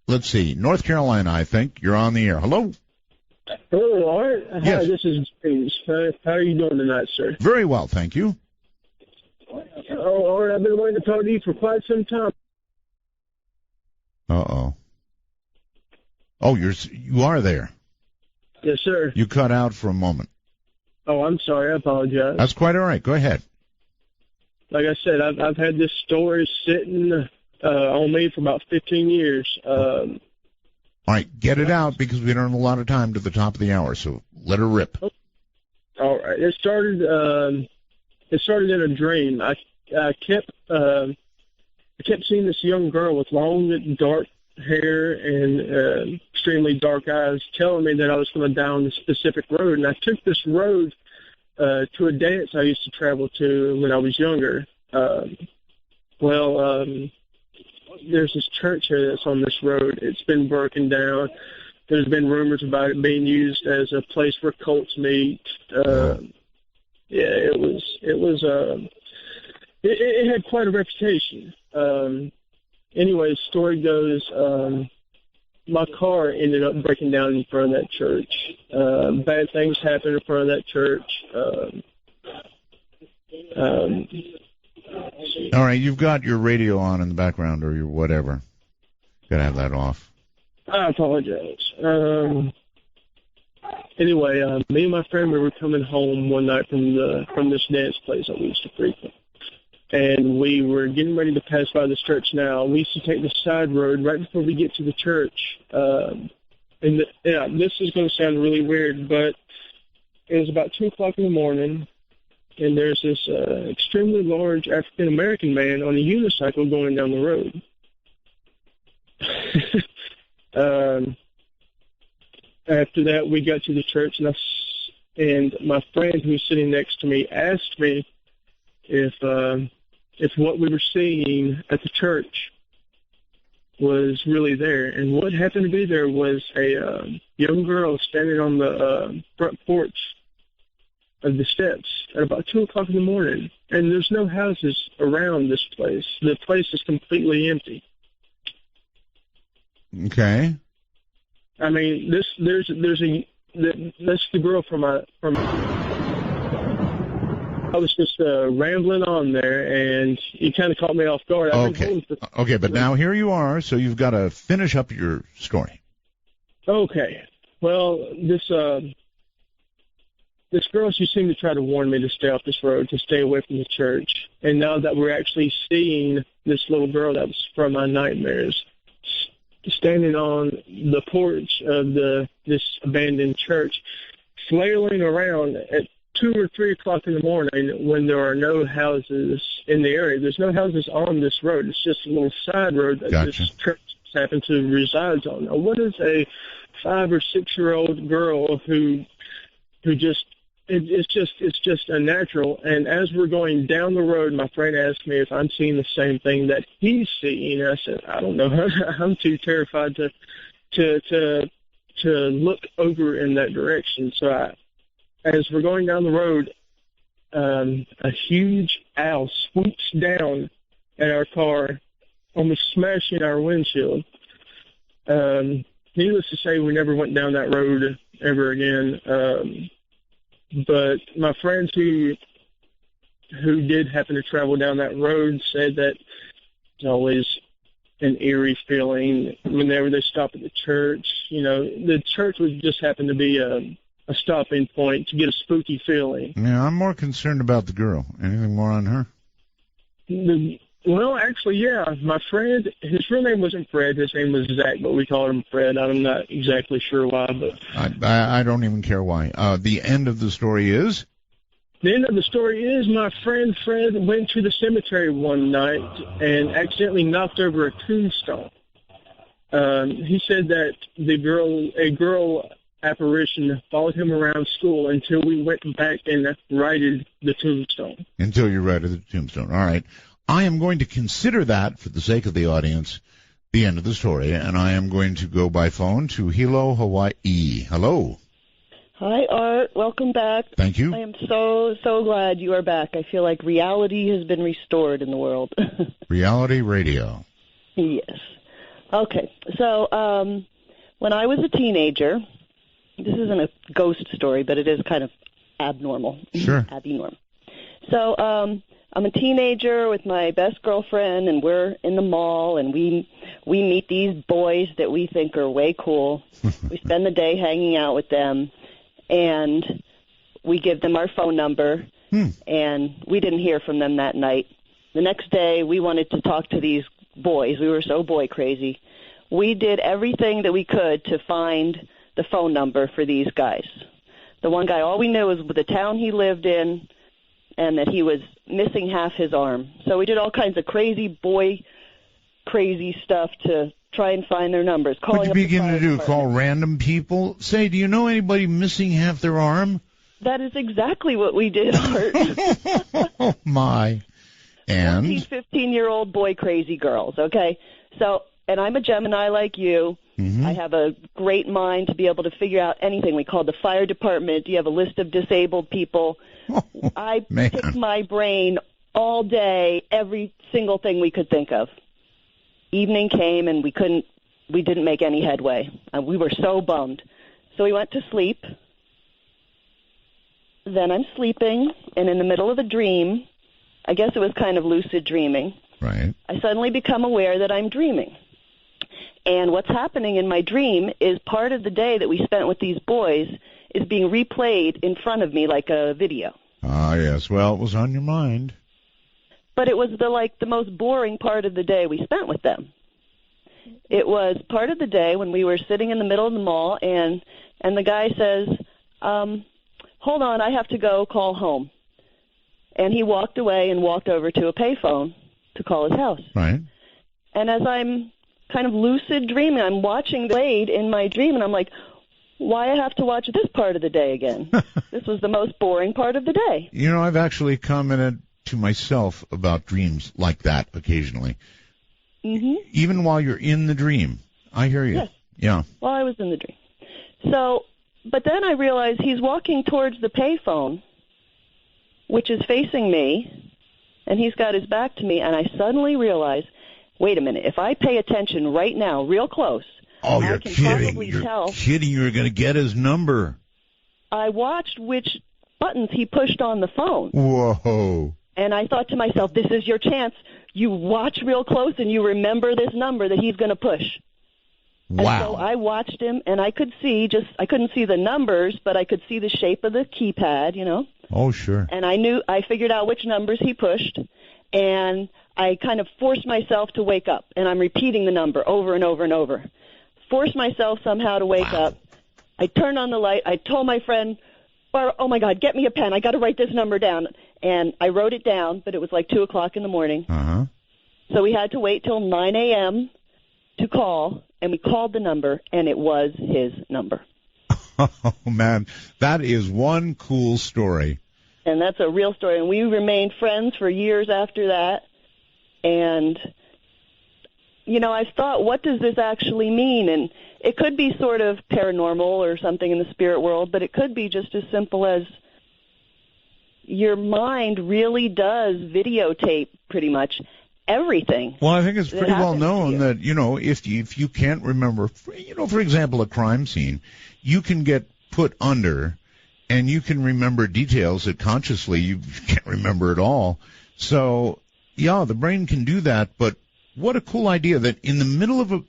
Let's see, North Carolina, I think you're on the air. Hello. Hello, Art. Yes. Hi, this is James. How are you doing tonight, sir? Very well, thank you. Oh, Art, I've been wanting to talk to you for quite some time. Uh-oh. Oh, you are there. Yes, sir. You cut out for a moment. Oh, I'm sorry. I apologize. That's quite all right. Go ahead. Like I said, I've had this story sitting on me for about 15 years. All right, get it out because we don't have a lot of time to the top of the hour, so let her rip. All right. It started in a dream. I kept seeing this young girl with long, dark hair and extremely dark eyes telling me that I was going to die on this specific road. And I took this road to a dance I used to travel to when I was younger. There's this church here that's on this road. It's been broken down. There's been rumors about it being used as a place where cults meet. It had quite a reputation. Anyway, the story goes, my car ended up breaking down in front of that church. Bad things happened in front of that church. All right, you've got your radio on in the background or your whatever. Got to have that off. I apologize. Anyway, me and my friend, we were coming home one night from this dance place that we used to frequent. And we were getting ready to pass by this church now. We used to take the side road right before we get to the church. This is going to sound really weird, but it was about 2 o'clock in the morning, and there's this extremely large African-American man on a unicycle going down the road. After that, we got to the church, and my friend who was sitting next to me asked me if what we were seeing at the church was really there. And what happened to be there was a young girl standing on the front porch of the steps at about 2 o'clock in the morning. And there's no houses around this place. The place is completely empty. Okay. I mean, that's the girl from I was just rambling on there, and you kind of caught me off guard. Okay, but now here you are, so you've got to finish up your story. Okay. Well, this girl, she seemed to try to warn me to stay off this road, to stay away from the church. And now that we're actually seeing this little girl that was from my nightmares standing on the porch of this abandoned church, flailing around at 2 or 3 o'clock in the morning when there are no houses in the area. There's no houses on this road. It's just a little side road that this church happens to reside on. Now, what is a 5 or 6 year old girl who just it's just unnatural? And as we're going down the road, my friend asked me if I'm seeing the same thing that he's seeing. And I said, I don't know. I'm too terrified to look over in that direction. So as we're going down the road, a huge owl swoops down at our car, almost smashing our windshield. Needless to say, we never went down that road ever again. But my friends who did happen to travel down that road said that there's always an eerie feeling whenever they stop at the church. You know, the church would just happen to be a stopping point to get a spooky feeling. Yeah, I'm more concerned about the girl. Anything more on her? Well, actually, yeah. My friend, his real name wasn't Fred. His name was Zach, but we called him Fred. I'm not exactly sure why, but I don't even care why. The end of the story is? The end of the story is my friend Fred went to the cemetery one night and accidentally knocked over a tombstone. He said that a girl apparition followed him around school until we went back and righted the tombstone. Until you righted the tombstone. All right. I am going to consider that, for the sake of the audience, the end of the story, and I am going to go by phone to Hilo, Hawaii. Hello. Hi, Art. Welcome back. Thank you. I am so glad you are back. I feel like reality has been restored in the world. Reality radio. Yes. Okay. So, when I was a teenager, this isn't a ghost story, but it is kind of abnormal. Sure. Abnormal. So, I'm a teenager with my best girlfriend, and we're in the mall, and we meet these boys that we think are way cool. We spend the day hanging out with them, and we give them our phone number, and we didn't hear from them that night. The next day, we wanted to talk to these boys. We were so boy crazy. We did everything that we could to find the phone number for these guys. The one guy, all we knew was the town he lived in, and that he was missing half his arm. So we did all kinds of crazy stuff to try and find their numbers. What you begin to do, call random people? Say, do you know anybody missing half their arm? That is exactly what we did, Art. Oh, my. And? 14, 15-year-old boy crazy girls, okay? So, and I'm a Gemini like you. I have a great mind to be able to figure out anything. We called the fire department. Do you have a list of disabled people? I picked my brain all day, every single thing we could think of. Evening came and we didn't make any headway. We were so bummed. So we went to sleep. Then I'm sleeping, and in the middle of a dream, I guess it was kind of lucid dreaming. Right. I suddenly become aware that I'm dreaming. And what's happening in my dream is part of the day that we spent with these boys is being replayed in front of me like a video. Ah, yes. Well, it was on your mind. But it was the most boring part of the day we spent with them. It was part of the day when we were sitting in the middle of the mall, and the guy says, hold on, I have to go call home. And he walked away and walked over to a payphone to call his house. Right. And as I'm kind of lucid dreaming, I'm watching the blade in my dream, and I'm like, why I have to watch this part of the day again? This was the most boring part of the day. You know, I've actually commented to myself about dreams like that occasionally. Even while you're in the dream. I hear you. Yes. Yeah. While I was in the dream. So, but then I realized he's walking towards the payphone, which is facing me, and he's got his back to me, and I suddenly realized, wait a minute, if I pay attention right now, real close, oh, I you're can kidding. probably You're tell. kidding. You're going to get his number. I watched which buttons he pushed on the phone. Whoa. And I thought to myself, this is your chance. You watch real close and you remember this number that he's going to push. Wow. And so I watched him, and I couldn't see the numbers, but I could see the shape of the keypad, you know. Oh, sure. And I figured out which numbers he pushed, and I kind of forced myself to wake up, and I'm repeating the number over and over and over. Forced myself somehow to wake up. I turned on the light. I told my friend, oh, my God, get me a pen. I got to write this number down. And I wrote it down, but it was like 2 o'clock in the morning. So we had to wait till 9 a.m. to call, and we called the number, and it was his number. Oh, man, that is one cool story. And that's a real story. And we remained friends for years after that. And, you know, I've thought, what does this actually mean? And it could be sort of paranormal or something in the spirit world, but it could be just as simple as your mind really does videotape pretty much everything. Well, I think it's pretty well known that, you know, if you can't remember, you know, for example, a crime scene, you can get put under and you can remember details that consciously you can't remember at all. So, yeah, the brain can do that, but what a cool idea that in the middle of a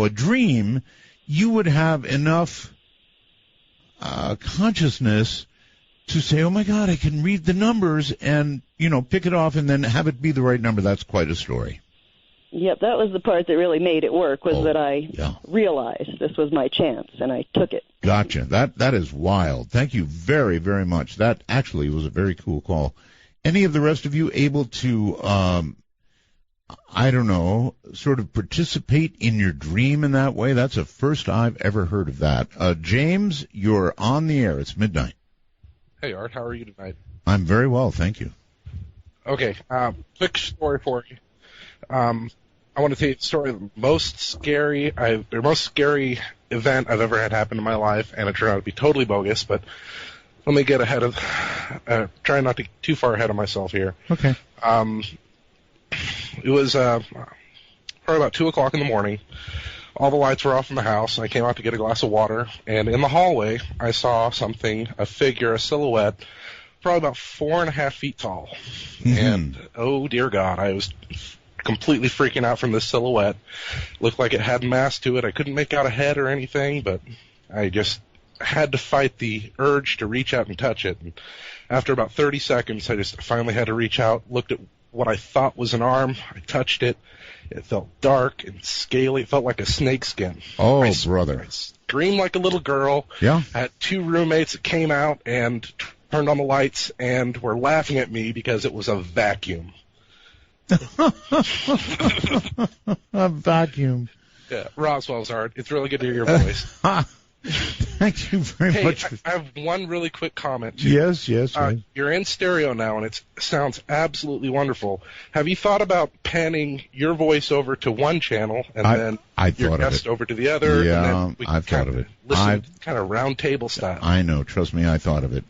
dream, you would have enough consciousness to say, oh my God, I can read the numbers and, pick it off and then have it be the right number. That's quite a story. Yep, that was the part that really made it work, was that I realized this was my chance, and I took it. Gotcha. That is wild. Thank you very, very much. That actually was a very cool call. Any of the rest of you able to, sort of participate in your dream in that way? That's the first I've ever heard of that. James, you're on the air. It's midnight. Hey, Art. How are you tonight? I'm very well, thank you. Okay, quick story for you. I want to tell you the story of the most scary event I've ever had happen in my life, and it turned out to be totally bogus, but let me get ahead of, try not to get too far ahead of myself here. Okay. It was probably about 2 o'clock in the morning. All the lights were off in the house, and I came out to get a glass of water, and in the hallway, I saw something, a figure, a silhouette, probably about 4.5 feet tall. Mm-hmm. And, oh, dear God, I was completely freaking out from this silhouette. Looked like it had mass to it. I couldn't make out a head or anything, but I just had to fight the urge to reach out and touch it. And after about 30 seconds, I just finally had to reach out, looked at what I thought was an arm. I touched it. It felt dark and scaly. It felt like a snake skin. Oh, brother. I screamed like a little girl. Yeah. I had 2 roommates that came out and turned on the lights and were laughing at me because it was a vacuum. A vacuum. Yeah, Roswell's Art. It's really good to hear your voice. Thank you very much. I have one really quick comment, too. Yes. Right. You're in stereo now, and it sounds absolutely wonderful. Have you thought about panning your voice over to one channel and then your guest over to the other? Yeah, and then we I've thought of it. Listen, kind of round table style. I know. Trust me, I thought of it.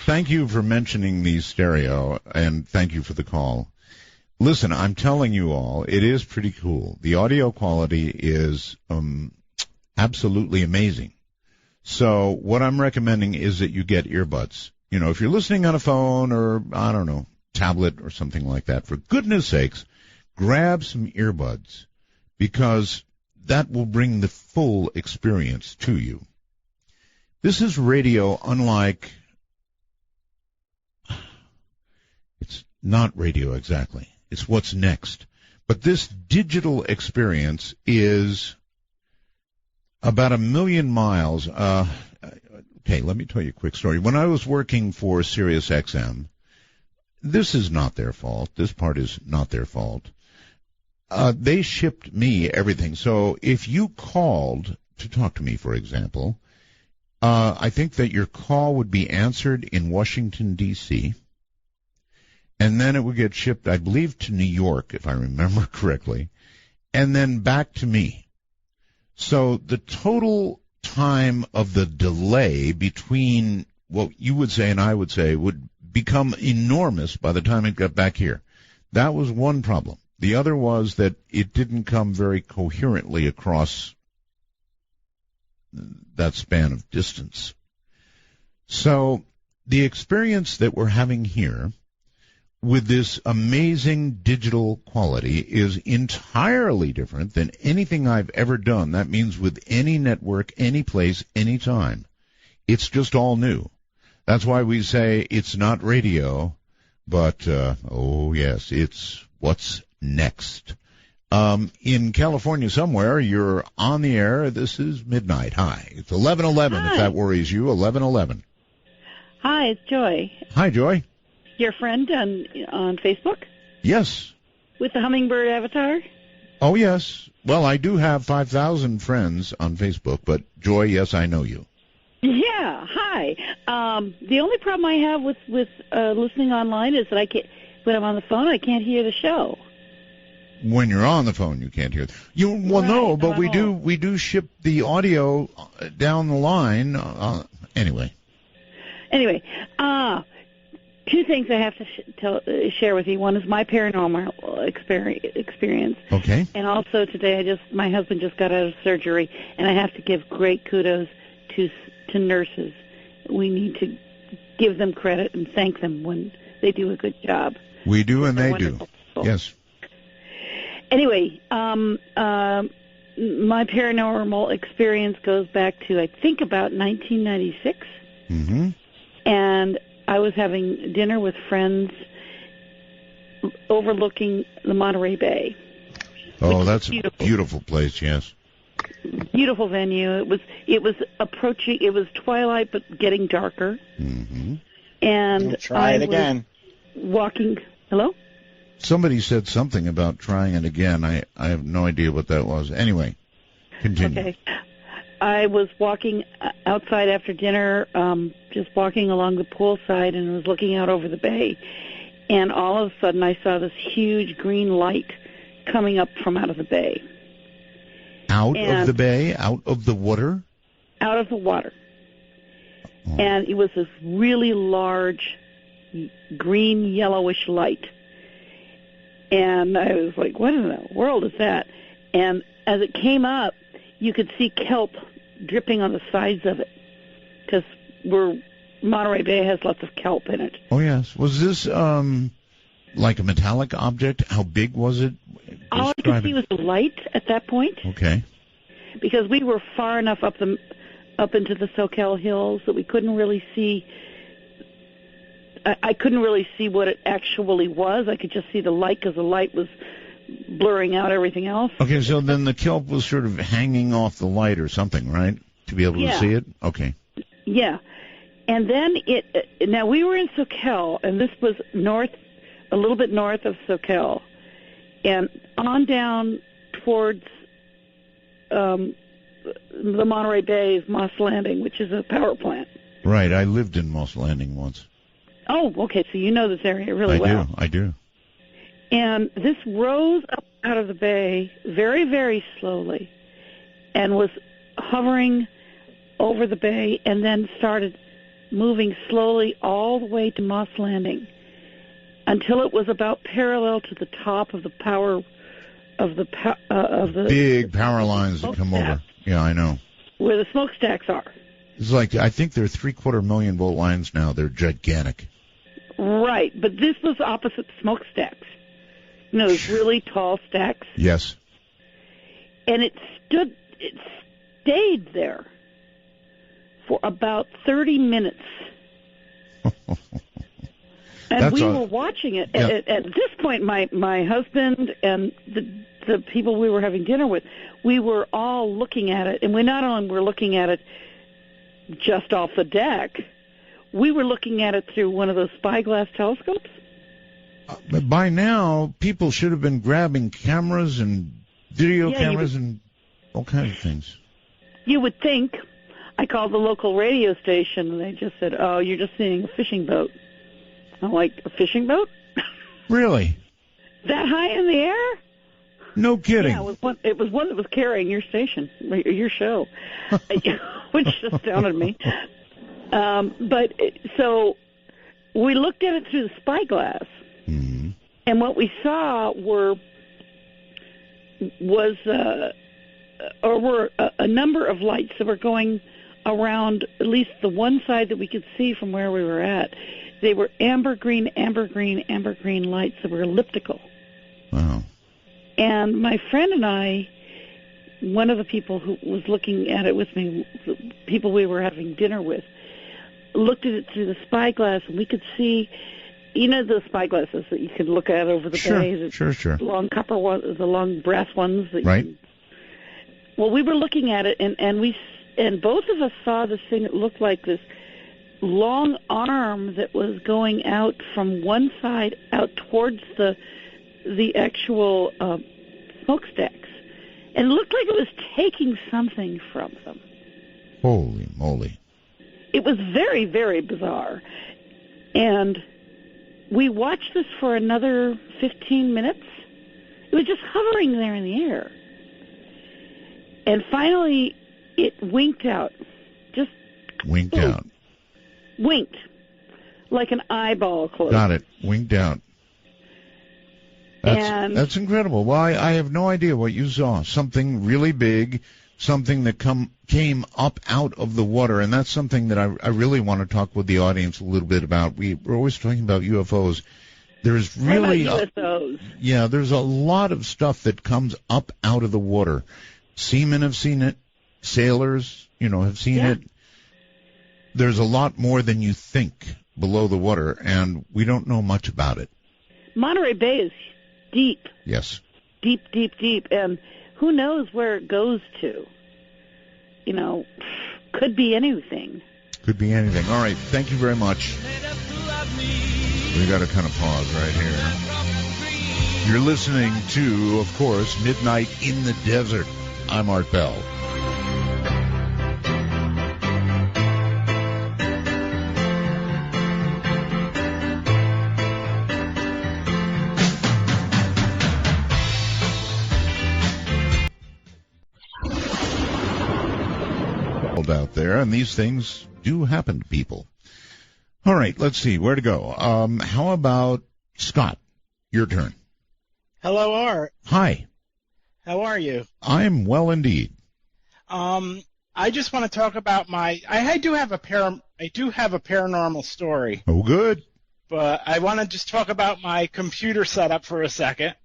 Thank you for mentioning the stereo, and thank you for the call. Listen, I'm telling you all, it is pretty cool. The audio quality is absolutely amazing. So what I'm recommending is that you get earbuds. If you're listening on a phone or, I don't know, tablet or something like that, for goodness sakes, grab some earbuds, because that will bring the full experience to you. This is radio unlike... It's not radio exactly. It's what's next. But this digital experience is about 1 million miles. Okay, let me tell you a quick story. When I was working for Sirius XM, this is not their fault. This part is not their fault. They shipped me everything. So if you called to talk to me, for example, I think that your call would be answered in Washington, D.C., and then it would get shipped, I believe, to New York, if I remember correctly, and then back to me. So the total time of the delay between what you would say and I would say would become enormous by the time it got back here. That was one problem. The other was that it didn't come very coherently across that span of distance. So the experience that we're having here with this amazing digital quality is entirely different than anything I've ever done. That means with any network, any place, any time. It's just all new. That's why we say it's not radio, but, oh yes, it's what's next. In California somewhere, you're on the air. This is Midnight. Hi. It's 11:11 if that worries you. 11:11. Hi, it's Joy. Hi, Joy. Your friend on Facebook? Yes. With the hummingbird avatar? Oh, yes. Well, I do have 5,000 friends on Facebook, but Joy, yes, I know you. Yeah, hi. The only problem I have with listening online is that when I'm on the phone, I can't hear the show. When you're on the phone, you can't hear it. No, but we do ship the audio down the line. Anyway, 2 things I have to share with you. One is my paranormal experience. Okay. And also today, my husband just got out of surgery, and I have to give great kudos to nurses. We need to give them credit and thank them when they do a good job. We do, and they do. People. Yes. Anyway, my paranormal experience goes back to, I think, about 1996. Mm-hmm. And I was having dinner with friends overlooking the Monterey Bay. Oh, that's a beautiful place, yes. Beautiful venue. It was approaching. It was twilight, but getting darker. Mm-hmm. And try it again. Walking. Hello? Somebody said something about trying it again. I have no idea what that was. Anyway, continue. Okay. I was walking outside after dinner, just walking along the poolside, and was looking out over the bay. And all of a sudden, I saw this huge green light coming up from out of the bay. Out of the bay? Out of the water? Out of the water. Oh. And it was this really large green yellowish light. And I was like, what in the world is that? And as it came up, you could see kelp dripping on the sides of it, because Monterey Bay has lots of kelp in it. Oh, yes. Was this like a metallic object? How big was it? All I could see was the light at that point. Okay. Because we were far enough up into the Soquel Hills that we couldn't really see. I couldn't really see what it actually was. I could just see the light, because the light was blurring out everything else. Okay, so then the kelp was sort of hanging off the light or something, right? To be able to see it? Okay. Yeah. And then now we were in Soquel, and this was a little bit north of Soquel, and on down towards the Monterey Bay is Moss Landing, which is a power plant. Right, I lived in Moss Landing once. Oh, okay, so you know this area really well. I do. And this rose up out of the bay very, very slowly and was hovering over the bay, and then started moving slowly all the way to Moss Landing until it was about parallel to the top of the power of the big power lines that come over. Yeah, I know. Where the smokestacks are. It's like, I think they're 750,000 volt lines now. They're gigantic. Right, but this was opposite smokestacks. You know, those really tall stacks. Yes. And it stayed there for about 30 minutes. And we were watching it. Yeah. At this point, my husband and the people we were having dinner with, we were all looking at it. And we not only were looking at it just off the deck, we were looking at it through one of those spyglass telescopes. But by now, people should have been grabbing cameras and video cameras and all kinds of things. You would think. I called the local radio station, and they just said, "Oh, you're just seeing a fishing boat." I'm like, "A fishing boat? Really? That high in the air?" No kidding. Yeah, it was one that was carrying your station, your show, which astounded me. But so we looked at it through the spyglass, and what we saw were a number of lights that were going around at least the one side that we could see from where we were at. They were amber green lights that were elliptical. Wow. And my friend and I, one of the people who was looking at it with me, the people we were having dinner with, looked at it through the spyglass, and we could see, you know, the spyglasses that you can look at over the bay. Sure. The long copper ones, the long brass ones. Right. Well, we were looking at it, and both of us saw this thing that looked like this long arm that was going out from one side out towards the actual smokestacks, and it looked like it was taking something from them. Holy moly. It was very, very bizarre. And we watched this for another 15 minutes. It was just hovering there in the air. And finally, it winked out. Just winked out. Winked. Like an eyeball closed. Got it. Winked out. That's incredible. Well, I have no idea what you saw. Something really big, something that came up out of the water, and that's something that I really want to talk with the audience a little bit about. We're always talking about UFOs, There's really What about USOs? there's a lot of stuff that comes up out of the water. Seamen have seen it. Sailors, have seen it. There's a lot more than you think below the water, and we don't know much about it. Monterey Bay is deep. Yes. Deep, deep, deep. And who knows where it goes to? Could be anything. Could be anything. All right. Thank you very much. We got to kind of pause right here. You're listening to, of course, Midnight in the Desert. I'm Art Bell. Out there, and these things do happen to people. All right, let's see where to go. How about Scott? Your turn. Hello, Art. Hi. How are you? I'm well indeed. I just want to talk about I do have a paranormal story. Oh, good. But I want to just talk about my computer setup for a second.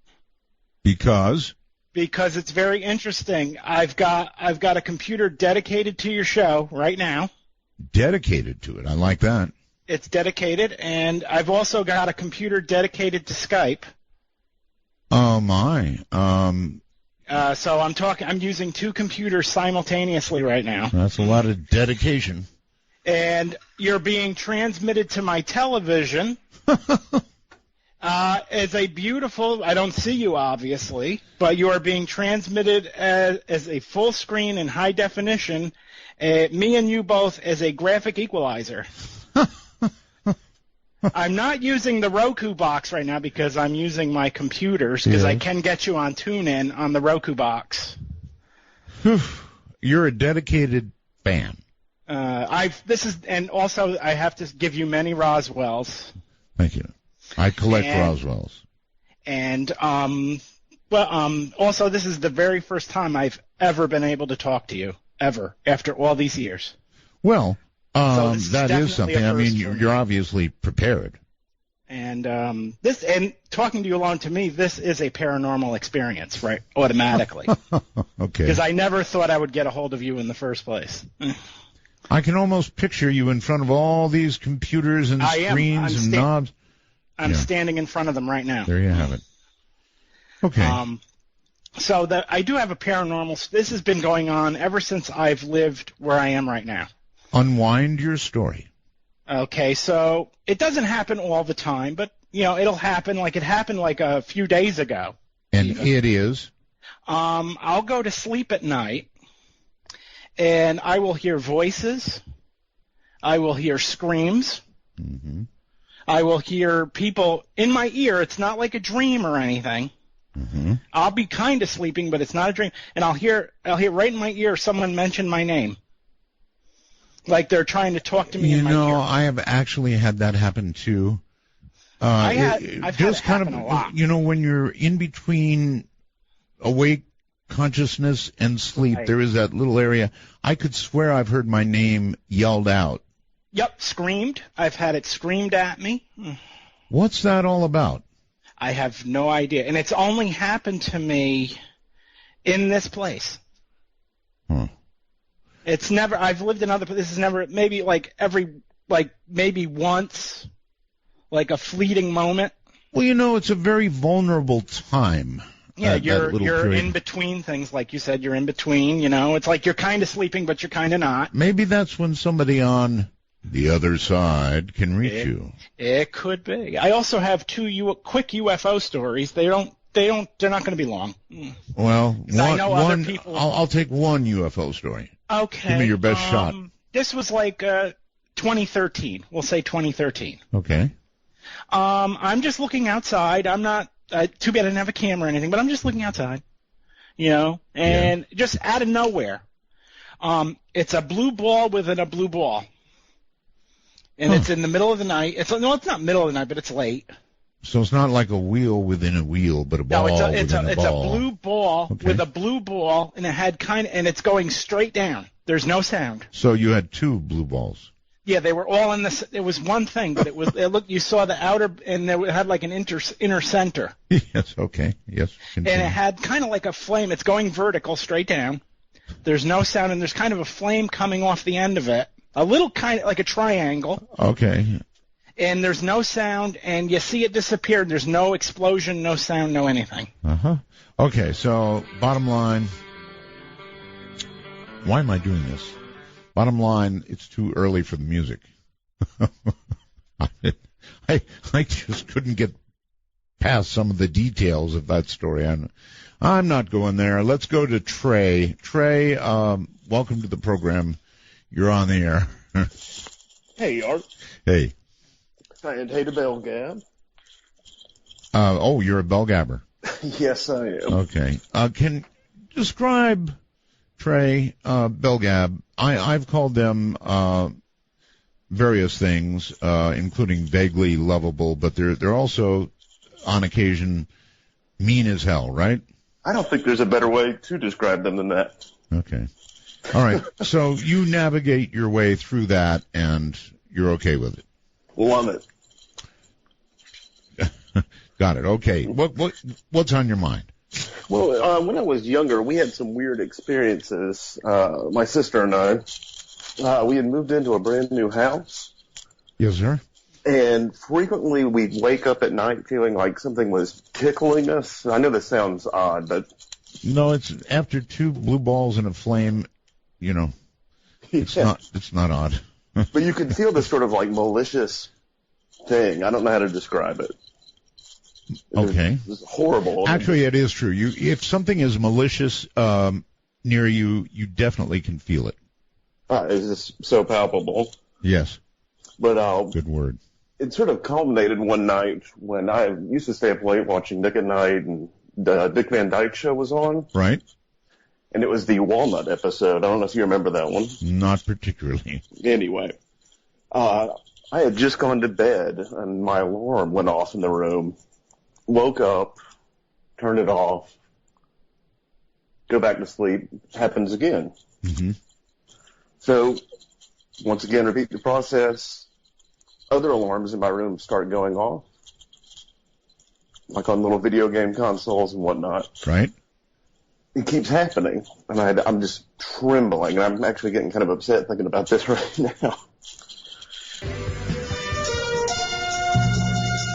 Because it's very interesting. I've got a computer dedicated to your show right now. Dedicated to it. I like that. It's dedicated, and I've also got a computer dedicated to Skype. Oh my. So I'm using two computers simultaneously right now. That's a lot of dedication. And you're being transmitted to my television. As a beautiful, I don't see you obviously, but you are being transmitted as a full screen in high definition, me and you both as a graphic equalizer. I'm not using the Roku box right now because I'm using my computers because I can get you on TuneIn on the Roku box. You're a dedicated fan. And also I have to give you many Roswells. Thank you. I collect Roswells. And also this is the very first time I've ever been able to talk to you, ever, after all these years. Well, so that is something. I mean, you're obviously prepared. And talking to you alone, to me, this is a paranormal experience, right? Automatically. Okay. Because I never thought I would get a hold of you in the first place. I can almost picture you in front of all these computers and screens and knobs. I'm standing in front of them right now. There you have it. Okay. So I do have a paranormal. This has been going on ever since I've lived where I am right now. Unwind your story. Okay, so it doesn't happen all the time, but it'll happen. Like it happened like a few days ago. And it is. I'll go to sleep at night, and I will hear voices. I will hear screams. Mm-hmm. I will hear people in my ear. It's not like a dream or anything. Mm-hmm. I'll be kind of sleeping, but it's not a dream. And I'll hear right in my ear someone mention my name. Like they're trying to talk to me in my ear. I have actually had that happen too. I've had it happen a lot. When you're in between awake consciousness and sleep, there is that little area. I could swear I've heard my name yelled out. Yep, screamed. I've had it screamed at me. What's that all about? I have no idea. And it's only happened to me in this place. Huh. It's never, I've lived in other places. This is never, maybe maybe once, like a fleeting moment. Well, it's a very vulnerable time. Yeah, you're in between things, like you said. You're in between. It's like you're kind of sleeping, but you're kind of not. Maybe that's when somebody on the other side can reach you. It could be. I also have two quick UFO stories. They're not going to be long. Well, other people. I'll take one UFO story. Okay. Give me your best shot. This was like 2013. We'll say 2013. Okay. I'm just looking outside. I'm not. Too bad I didn't have a camera or anything, but I'm just looking outside. And just out of nowhere, it's a blue ball within a blue ball. And it's in the middle of the night. It's not middle of the night, but it's late. So it's not like a wheel within a wheel, but a ball within a ball. It's a blue ball with a blue ball, and it had and it's going straight down. There's no sound. So you had two blue balls. Yeah, they were all in this. It was one thing, but you saw the outer, and it had like an inner center. Yes, okay, yes. Continue. And it had kind of like a flame. It's going vertical, straight down. There's no sound, and there's kind of a flame coming off the end of it. A little kind of like a triangle. Okay. And there's no sound, and you see it disappear. There's no explosion, no sound, no anything. Uh-huh. Okay, so bottom line, why am I doing this? Bottom line, it's too early for the music. I just couldn't get past some of the details of that story. I'm not going there. Let's go to Trey. Trey, welcome to the program. You're on the air. Hey, Art. Hey. And hey to Bell Gab. You're a bell gabber. Yes, I am. Okay. Can describe, Trey, bell gab. I've called them various things, including vaguely lovable, but they're also, on occasion, mean as hell, right? I don't think there's a better way to describe them than that. Okay. All right. So you navigate your way through that, and you're okay with it. Love it. Got it. Okay. What's on your mind? Well, when I was younger, we had some weird experiences. My sister and I, we had moved into a brand new house. Yes, sir. And frequently we'd wake up at night feeling like something was tickling us. I know this sounds odd, but... No, it's after 2 blue balls and a flame, it's not odd. But you could feel this sort of like malicious thing. I don't know how to describe it. Okay. It's horrible. Actually, it is true. If something is malicious near you, you definitely can feel it. It's just so palpable. Yes. But good word. It sort of culminated one night when I used to stay up late watching Nick at Night, and the Dick Van Dyke Show was on. Right. And it was the Walnut episode. I don't know if you remember that one. Not particularly. Anyway, I had just gone to bed, and my alarm went off in the room. Woke up, turned it off, go back to sleep. Happens again. Mm-hmm. So, once again, repeat the process. Other alarms in my room start going off, like on little video game consoles and whatnot. Right. It keeps happening, and I'm just trembling, and I'm actually getting kind of upset thinking about this right now.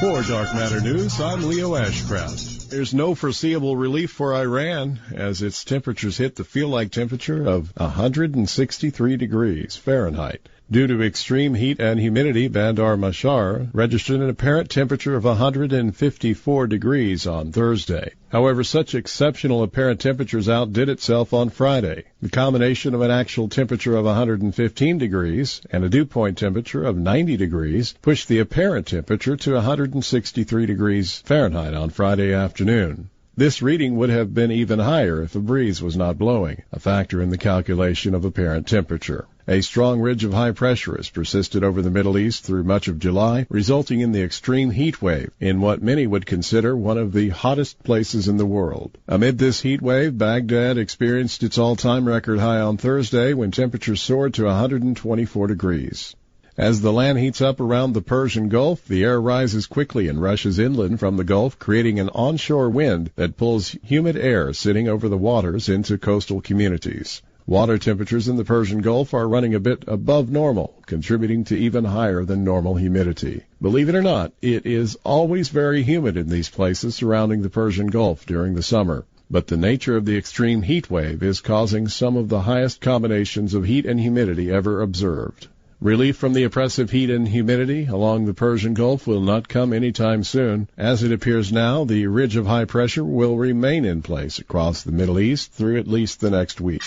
For Dark Matter News, I'm Leo Ashcraft. There's no foreseeable relief for Iran as its temperatures hit the feel-like temperature of 163 degrees Fahrenheit. Due to extreme heat and humidity, Bandar Mashar registered an apparent temperature of 154 degrees on Thursday. However, such exceptional apparent temperatures outdid itself on Friday. The combination of an actual temperature of 115 degrees and a dew point temperature of 90 degrees pushed the apparent temperature to 163 degrees Fahrenheit on Friday afternoon. This reading would have been even higher if a breeze was not blowing, a factor in the calculation of apparent temperature. A strong ridge of high pressure has persisted over the Middle East through much of July, resulting in the extreme heat wave in what many would consider one of the hottest places in the world. Amid this heat wave, Baghdad experienced its all-time record high on Thursday when temperatures soared to 124 degrees. As the land heats up around the Persian Gulf, the air rises quickly and rushes inland from the Gulf, creating an onshore wind that pulls humid air sitting over the waters into coastal communities. Water temperatures in the Persian Gulf are running a bit above normal, contributing to even higher than normal humidity. Believe it or not, it is always very humid in these places surrounding the Persian Gulf during the summer. But the nature of the extreme heat wave is causing some of the highest combinations of heat and humidity ever observed. Relief from the oppressive heat and humidity along the Persian Gulf will not come anytime soon. As it appears now, the ridge of high pressure will remain in place across the Middle East through at least the next week.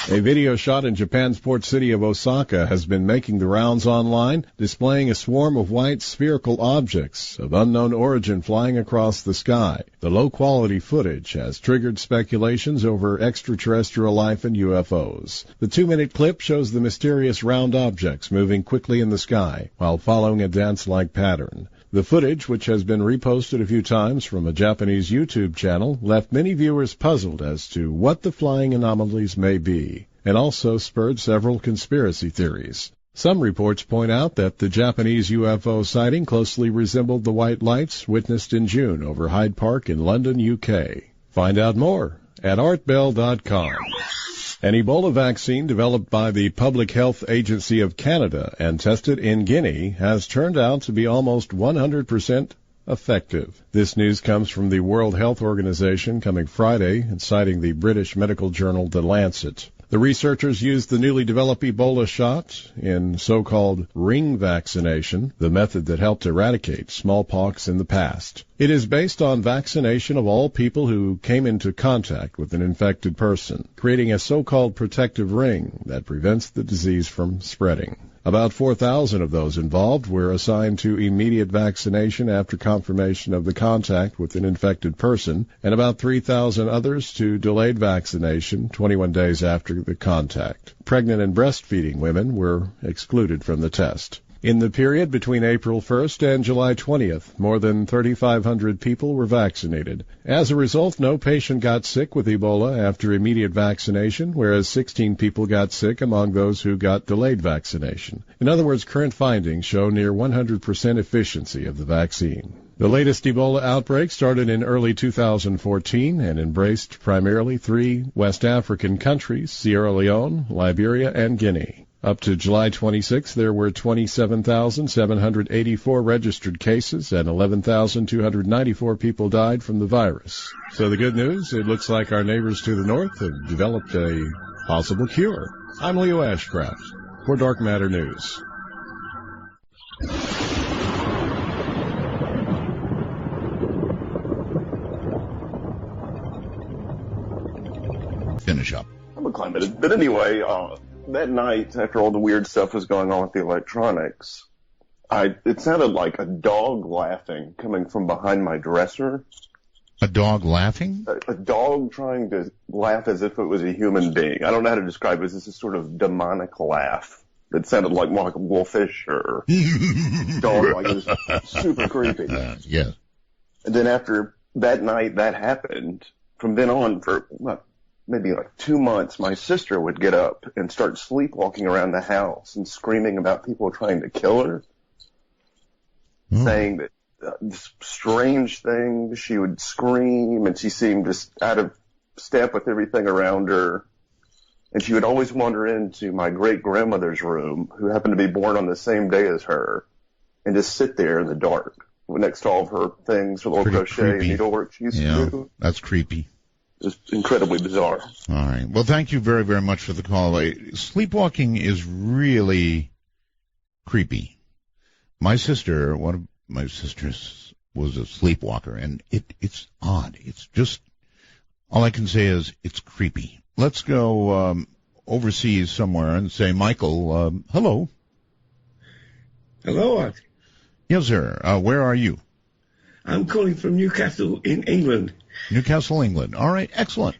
A video shot in Japan's port city of Osaka has been making the rounds online, displaying a swarm of white spherical objects of unknown origin flying across the sky. The low-quality footage has triggered speculations over extraterrestrial life and UFOs. The 2-minute clip shows the mysterious round objects moving quickly in the sky while following a dance-like pattern. The footage, which has been reposted a few times from a Japanese YouTube channel, left many viewers puzzled as to what the flying anomalies may be, and also spurred several conspiracy theories. Some reports point out that the Japanese UFO sighting closely resembled the white lights witnessed in June over Hyde Park in London, UK. Find out more at artbell.com. An Ebola vaccine developed by the Public Health Agency of Canada and tested in Guinea has turned out to be almost 100% effective. This news comes from the World Health Organization coming Friday and citing the British medical journal The Lancet. The researchers used the newly developed Ebola shot in so-called ring vaccination, the method that helped eradicate smallpox in the past. It is based on vaccination of all people who came into contact with an infected person, creating a so-called protective ring that prevents the disease from spreading. About 4,000 of those involved were assigned to immediate vaccination after confirmation of the contact with an infected person, and about 3,000 others to delayed vaccination 21 days after the contact. Pregnant and breastfeeding women were excluded from the test. In the period between April 1st and July 20th, more than 3,500 people were vaccinated. As a result, no patient got sick with Ebola after immediate vaccination, whereas 16 people got sick among those who got delayed vaccination. In other words, current findings show near 100% efficiency of the vaccine. The latest Ebola outbreak started in early 2014 and embraced primarily 3 West African countries, Sierra Leone, Liberia, and Guinea. Up to July 26, there were 27,784 registered cases and 11,294 people died from the virus. So the good news, it looks like our neighbors to the north have developed a possible cure. I'm Leo Ashcraft for Dark Matter News. Finish up. I'm a climate, but anyway, that night, after all the weird stuff was going on with the electronics, it sounded like a dog laughing coming from behind my dresser. A dog laughing? A dog trying to laugh as if it was a human being. I don't know how to describe it. It's this sort of demonic laugh that sounded like more like a wolfish or dog. Like it was super creepy. Yes. And then after that night that happened, from then on for maybe like 2 months, my sister would get up and start sleepwalking around the house and screaming about people trying to kill her, saying that strange things. She would scream, and she seemed just out of step with everything around her. And she would always wander into my great-grandmother's room, who happened to be born on the same day as her, and just sit there in the dark next to all of her things, her little crochet and needlework she used to do. That's creepy. Just incredibly bizarre. All right. Well, thank you very, very much for the call. Sleepwalking is really creepy. My sister, one of my sisters, was a sleepwalker, and it's odd. It's just, all I can say is it's creepy. Let's go overseas somewhere and say, Michael, hello. Hello, Art. Yes, sir. Where are you? I'm calling from Newcastle in England. Newcastle, England. All right, excellent.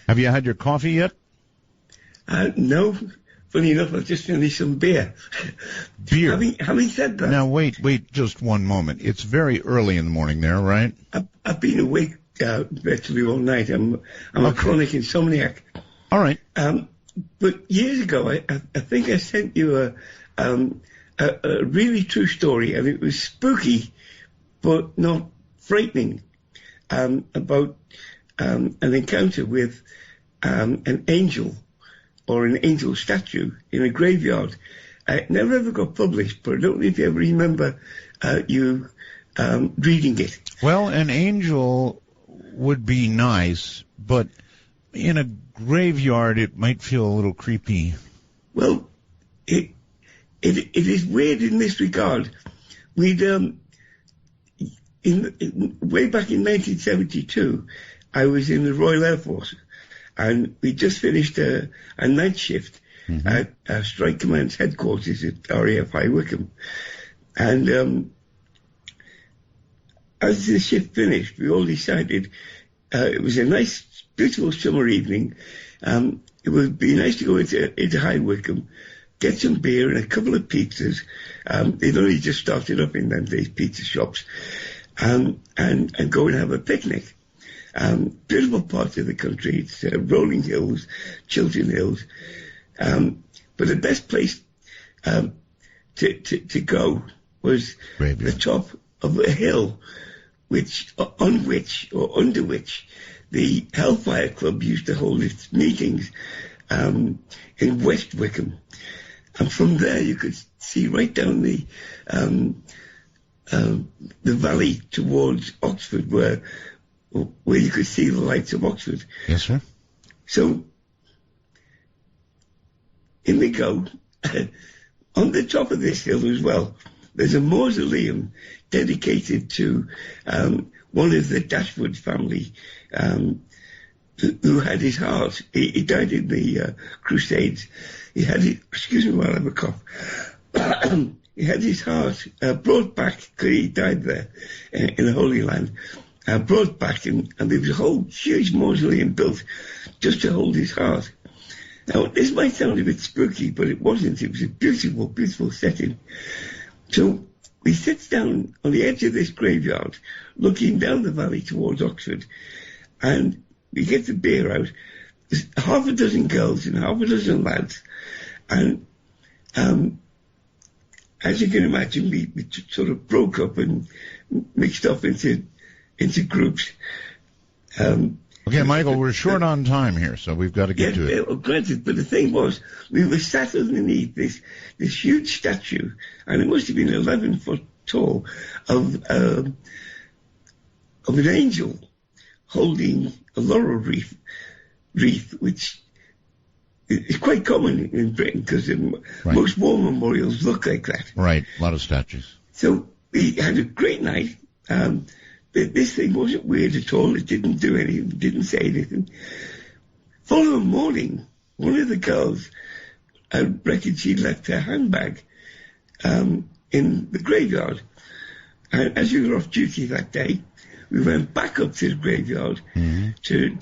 Have you had your coffee yet? No. Funny enough, I've just finished some beer. Beer? Having said that... Now, wait just one moment. It's very early in the morning there, right? I've been awake virtually all night. I'm a chronic insomniac. All right. But years ago, I think I sent you a really true story, and it was spooky, but not frightening, about an encounter with an angel or an angel statue in a graveyard. It never ever got published, but I don't know if you ever remember you reading it. Well, an angel would be nice, but in a graveyard it might feel a little creepy. Well, it is weird in this regard. We'd way back in 1972, I was in the Royal Air Force, and we just finished a night shift at Strike Command's headquarters at RAF High Wycombe. And as the shift finished, we all decided it was a nice, beautiful summer evening. It would be nice to go into High Wycombe, get some beer and a couple of pizzas. They'd only just started up in them days, pizza shops, and go and have a picnic. Beautiful part of the country. It's rolling hills, Chiltern Hills. But the best place to go was the top of a hill, under which the Hellfire Club used to hold its meetings in West Wickham. And from there you could see right down the valley towards Oxford, where you could see the lights of Oxford. Yes, sir. So in we go. On the top of this hill as well, there's a mausoleum dedicated to one of the Dashwood family, who had his heart. He died in the Crusades. He had it. Excuse me while I have a cough. He had his heart brought back, because he died there in the Holy Land. Brought back, and there was a whole huge mausoleum built just to hold his heart. Now, this might sound a bit spooky, but it wasn't. It was a beautiful, beautiful setting. So we sit down on the edge of this graveyard, looking down the valley towards Oxford, and we get the beer out. There's half a dozen girls and half a dozen lads, and as you can imagine, we sort of broke up and mixed up into groups. Okay, Michael, we're short on time here, so we've got to get to it. Well, granted, but the thing was, we were sat underneath this huge statue, and it must have been 11 foot tall, of an angel holding a laurel wreath, which is quite common in Britain, because most war memorials look like that. Right, a lot of statues. So we had a great night. This thing wasn't weird at all. It didn't do anything, didn't say anything. Following morning, one of the girls, I reckon she left her handbag in the graveyard. And as we were off duty that day, we went back up to the graveyard to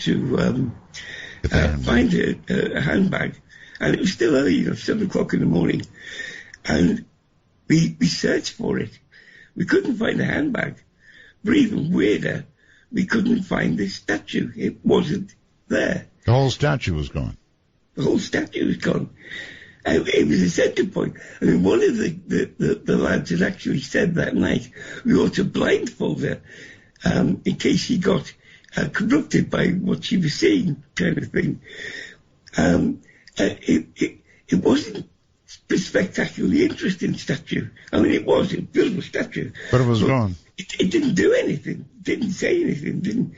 find a handbag. And it was still early, 7 o'clock in the morning. And we searched for it. We couldn't find the handbag. But even weirder, we couldn't find this statue. It wasn't there. The whole statue was gone. The whole statue was gone. It was a centre point. I mean, one of the lads had actually said that night, we ought to blindfold her in case she got corrupted by what she was seeing, kind of thing. It wasn't a spectacularly interesting statue. I mean, it was a beautiful statue. But it was gone. It didn't do anything, didn't say anything,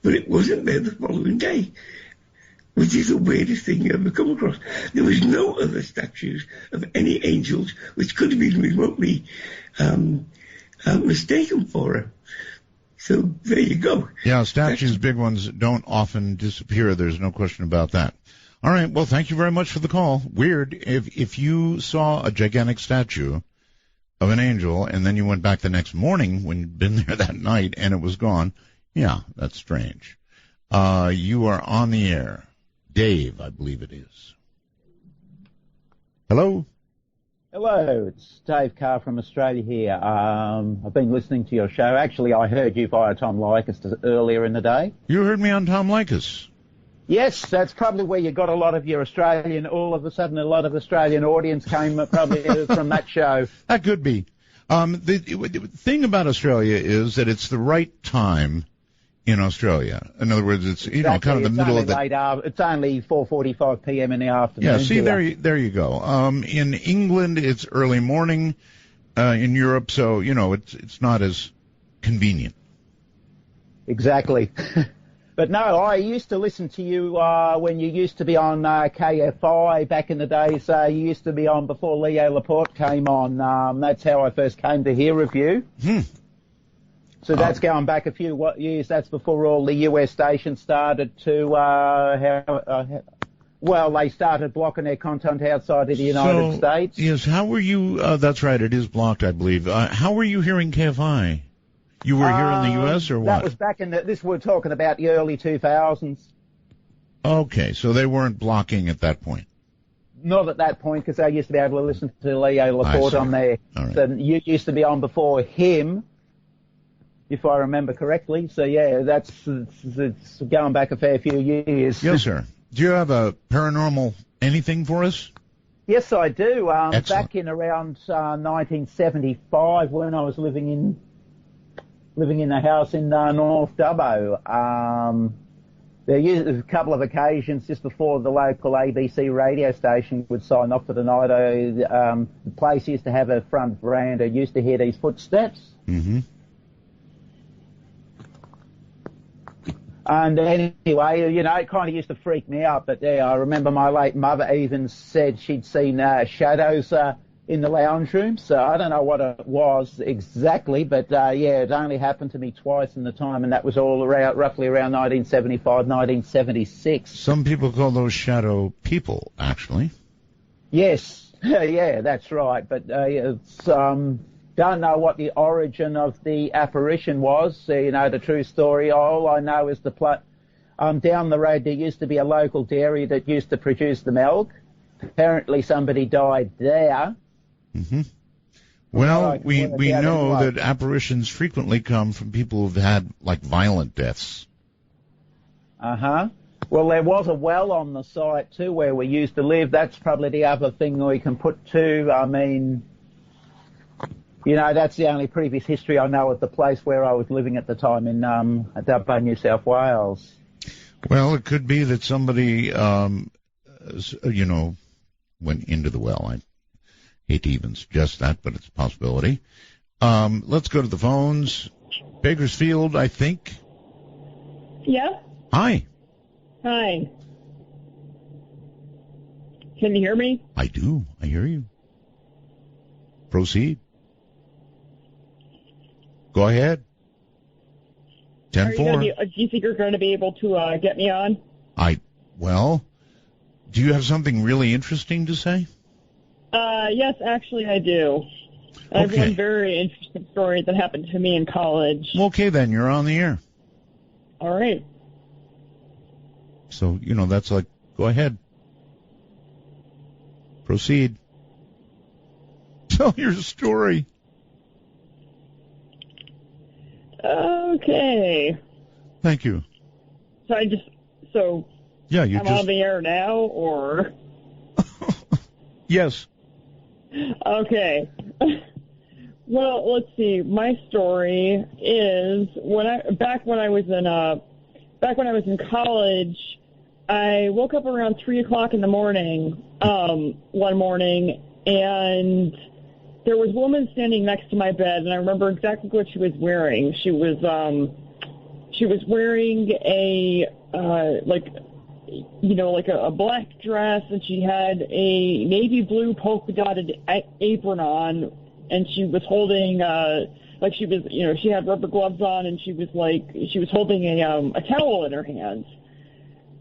but it wasn't there the following day, which is the weirdest thing you ever come across. There was no other statues of any angels which could have been remotely mistaken for her. So there you go. Yeah, statues, big ones, don't often disappear. There's no question about that. All right, well, thank you very much for the call. Weird, if you saw a gigantic statue of an angel, and then you went back the next morning when you'd been there that night and it was gone, yeah, that's strange. You are on the air. Dave, I believe it is. Hello? Hello, it's Dave Carr from Australia here. I've been listening to your show. Actually, I heard you via Tom Likas earlier in the day. You heard me on Tom Likas? Yes, that's probably where you got a lot of your Australian, all of a sudden a lot of Australian audience came probably from that show. That could be. The thing about Australia is that it's the right time in Australia. In other words, it's, kind of the middle of the... It's only 4:45 p.m. in the afternoon. Yeah, see, there you go. In England, it's early morning. In Europe, so, it's not as convenient. Exactly. But no, I used to listen to you when you used to be on KFI back in the days. You used to be on before Leo Laporte came on. That's how I first came to hear of you. So that's going back a few years. That's before all the US stations started to, they started blocking their content outside of the United States. Yes, how were you, that's right, it is blocked, I believe. How were you hearing KFI? You were here in the U.S. or what? That was back in we're talking about the early 2000s. Okay, so they weren't blocking at that point. Not at that point, because I used to be able to listen to Leo Laporte on there. Right. So you used to be on before him, if I remember correctly. So yeah, it's going back a fair few years. Yes, sir. Do you have a paranormal anything for us? Yes, I do. Excellent. Back in around 1975, when I was living in a house in North Dubbo, there was a couple of occasions just before the local ABC radio station would sign off for the night. The place used to have a front veranda. Used to hear these footsteps. Mm-hmm. And anyway, you know, it kind of used to freak me out. But I remember my late mother even said she'd seen shadows in the lounge room. So I don't know what it was exactly, but yeah, it only happened to me twice in the time, and that was all roughly around 1975, 1976. Some people call those shadow people, actually. Yes, yeah, that's right. But it's don't know what the origin of the apparition was. You know, the true story. All I know is down the road there used to be a local dairy that used to produce the milk. Apparently somebody died there. Mm-hmm. Well, we know that apparitions frequently come from people who've had, like, violent deaths. Uh-huh. Well, there was a well on the site, too, where we used to live. That's probably the other thing we can put to. I mean, you know, that's the only previous history I know of the place where I was living at the time in Dubbo, New South Wales. Well, it could be that somebody, you know, went into the well. I hate to even suggest that, but it's a possibility. Let's go to the phones. Bakersfield, I think. Yeah? Hi. Hi. Can you hear me? I do. I hear you. Proceed. Go ahead. 10-4. Do you think you're going to be able to get me on? Well, do you have something really interesting to say? Yes, actually I do. I have one very interesting story that happened to me in college. Okay, then, you're on the air. All right. So, you know, that's like, go ahead. Proceed. Tell your story. Okay. Thank you. So yeah, I'm on the air now, or? Yes. Okay. Well, let's see. My story is back when I was in college, I woke up around 3:00 in the morning, one morning, and there was a woman standing next to my bed, and I remember exactly what she was wearing. She was wearing a a black dress, and she had a navy blue polka dotted apron on, and she was holding she had rubber gloves on, and she was holding a towel in her hands.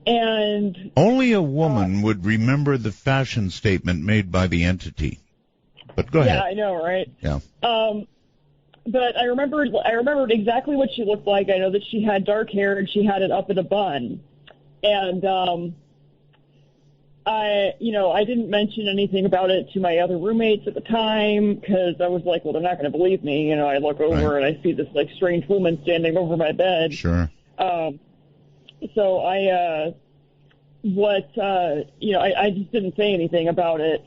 And only a woman would remember the fashion statement made by the entity. But go ahead. Yeah, I know, right? Yeah. But I remembered exactly what she looked like. I know that she had dark hair and she had it up in a bun. And I didn't mention anything about it to my other roommates at the time because I was like, well, they're not going to believe me. You know, I look over and I see this like strange woman standing over my bed. Sure. So I just didn't say anything about it.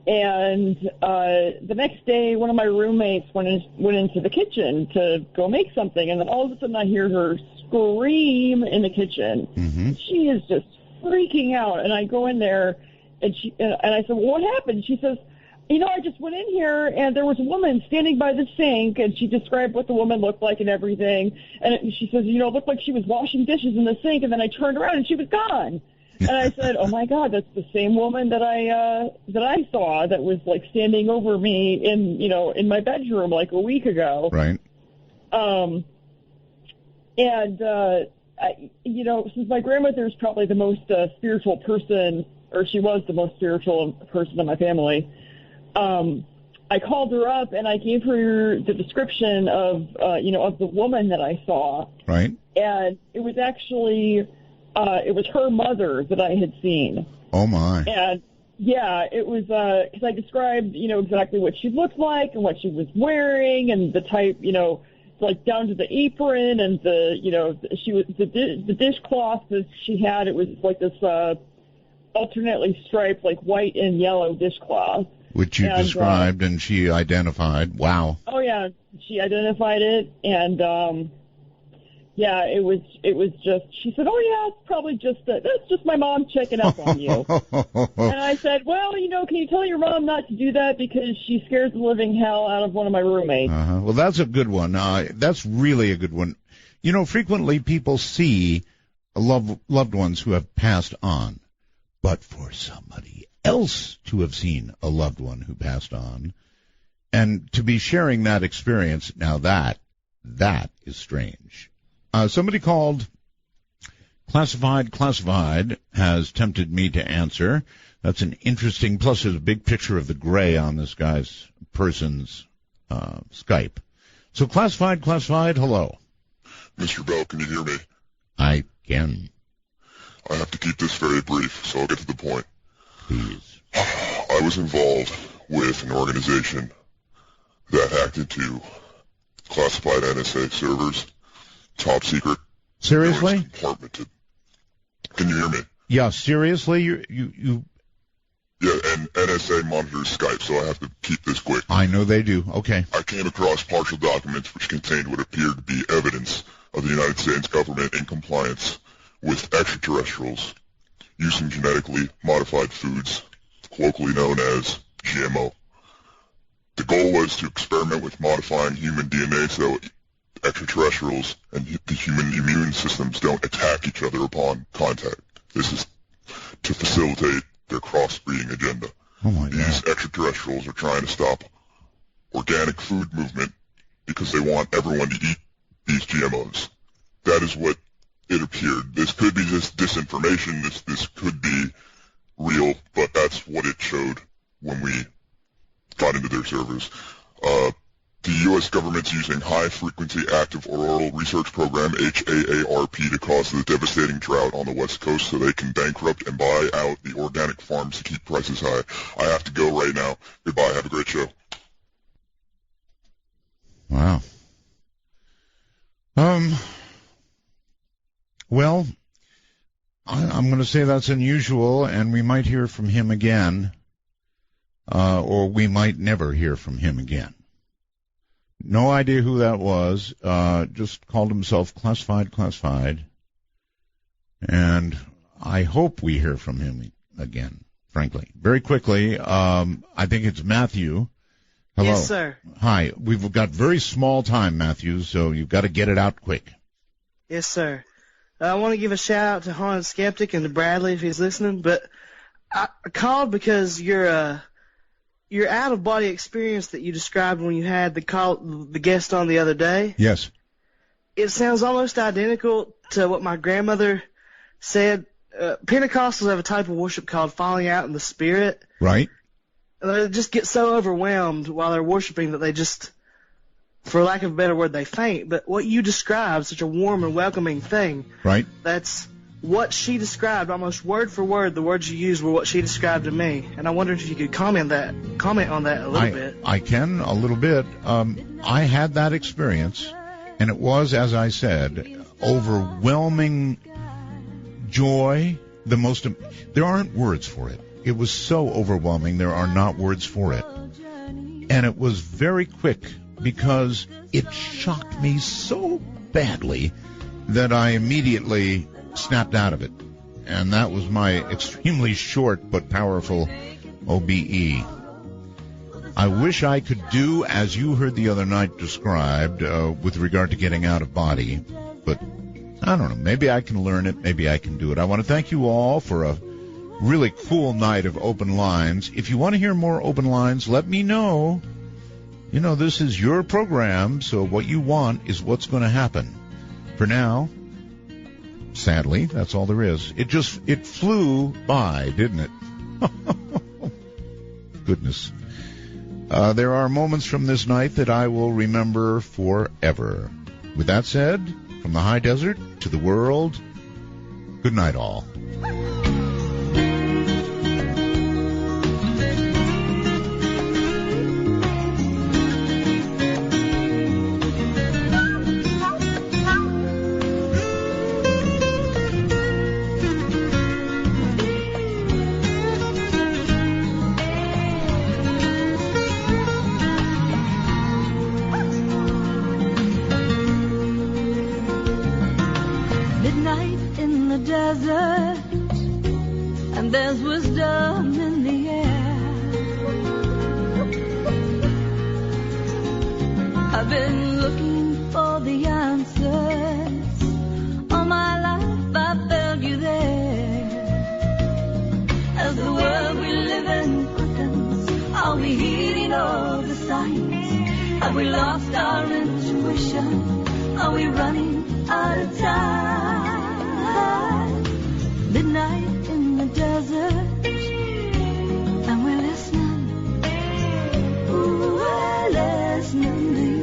And the next day, one of my roommates went into the kitchen to go make something, and then all of a sudden I hear her scream in the kitchen. Mm-hmm. She is just freaking out, and I go in there, and I said, well, what happened? She says, I just went in here, and there was a woman standing by the sink, and she described what the woman looked like and everything. And she says, it looked like she was washing dishes in the sink, and then I turned around, and she was gone. And I said, oh, my God, that's the same woman that I saw that was, like, standing over me in my bedroom, like, a week ago. Right. Since my grandmother is probably the most spiritual person, or she was the most spiritual person in my family, I called her up and I gave her the description of the woman that I saw. Right. And it was actually, it was her mother that I had seen. Oh, my. And, yeah, it was, because I described, exactly what she looked like and what she was wearing and the type, like down to the apron and the dishcloth that she had. It was like this, alternately striped, like white and yellow dishcloth. Which you described and she identified. Wow. Oh yeah, she identified it, and yeah, it was just. She said, "Oh yeah, it's probably just that's just my mom checking up on you." And I said, "Well, can you tell your mom not to do that because she scares the living hell out of one of my roommates." Well, that's a good one. That's really a good one. Frequently people see loved ones who have passed on, but for somebody else to have seen a loved one who passed on, and to be sharing that experience, now that is strange. Somebody called Classified has tempted me to answer. That's an interesting, plus there's a big picture of the gray on this person's Skype. So Classified, hello. Mr. Bell, can you hear me? I can. I have to keep this very brief, so I'll get to the point. Please. I was involved with an organization that hacked into classified NSA servers, top secret. Seriously? Can you hear me? Yeah, seriously? You Yeah, and NSA monitors Skype, so I have to keep this quick. I know they do. Okay. I came across partial documents which contained what appeared to be evidence of the United States government in compliance with extraterrestrials using genetically modified foods, colloquially known as GMO. The goal was to experiment with modifying human DNA so extraterrestrials and the human immune systems don't attack each other upon contact. This is to facilitate their crossbreeding agenda. Oh my God. These extraterrestrials are trying to stop organic food movement because they want everyone to eat these GMOs. That is what it appeared. This could be just disinformation. This could be real, but that's what it showed when we got into their servers. The U.S. government's using high-frequency active auroral research program, HAARP, to cause the devastating drought on the West Coast so they can bankrupt and buy out the organic farms to keep prices high. I have to go right now. Goodbye. Have a great show. Wow. Well, I'm going to say that's unusual, and we might hear from him again, or we might never hear from him again. No idea who that was. Just called himself Classified. And I hope we hear from him again, frankly. Very quickly, I think it's Matthew. Hello. Yes, sir. Hi. We've got very small time, Matthew, so you've got to get it out quick. Yes, sir. I want to give a shout-out to Haunted Skeptic and to Bradley if he's listening, but I called because your out-of-body experience that you described when you had the guest on the other day. Yes. It sounds almost identical to what my grandmother said. Pentecostals have a type of worship called falling out in the spirit. Right. And they just get so overwhelmed while they're worshiping that they just, for lack of a better word, they faint. But what you described, such a warm and welcoming thing. Right. That's what she described, almost word for word, the words you used were what she described to me. And I wondered if you could comment on that a little bit. I can, a little bit. I had that experience, and it was, as I said, overwhelming joy. There aren't words for it. It was so overwhelming, there are not words for it. And it was very quick because it shocked me so badly that I immediately snapped out of it. And that was my extremely short but powerful OBE. I wish I could do as you heard the other night described with regard to getting out of body, but I don't know. Maybe I can learn it. Maybe I can do it. I want to thank you all for a really cool night of open lines. If you want to hear more open lines, let me know. You know, this is your program, so what you want is what's going to happen. For now, sadly, that's all there is. It flew by, didn't it? Goodness. There are moments from this night that I will remember forever. With that said, from the high desert to the world, good night all. desert, and there's wisdom in the air. I've been looking for the answers. All my life I felt you there. As the world we live in quickens, are we heeding all the signs? Have we lost our intuition? Are we running out of time? Midnight in the desert, and we're listening. Ooh, we're listening to you.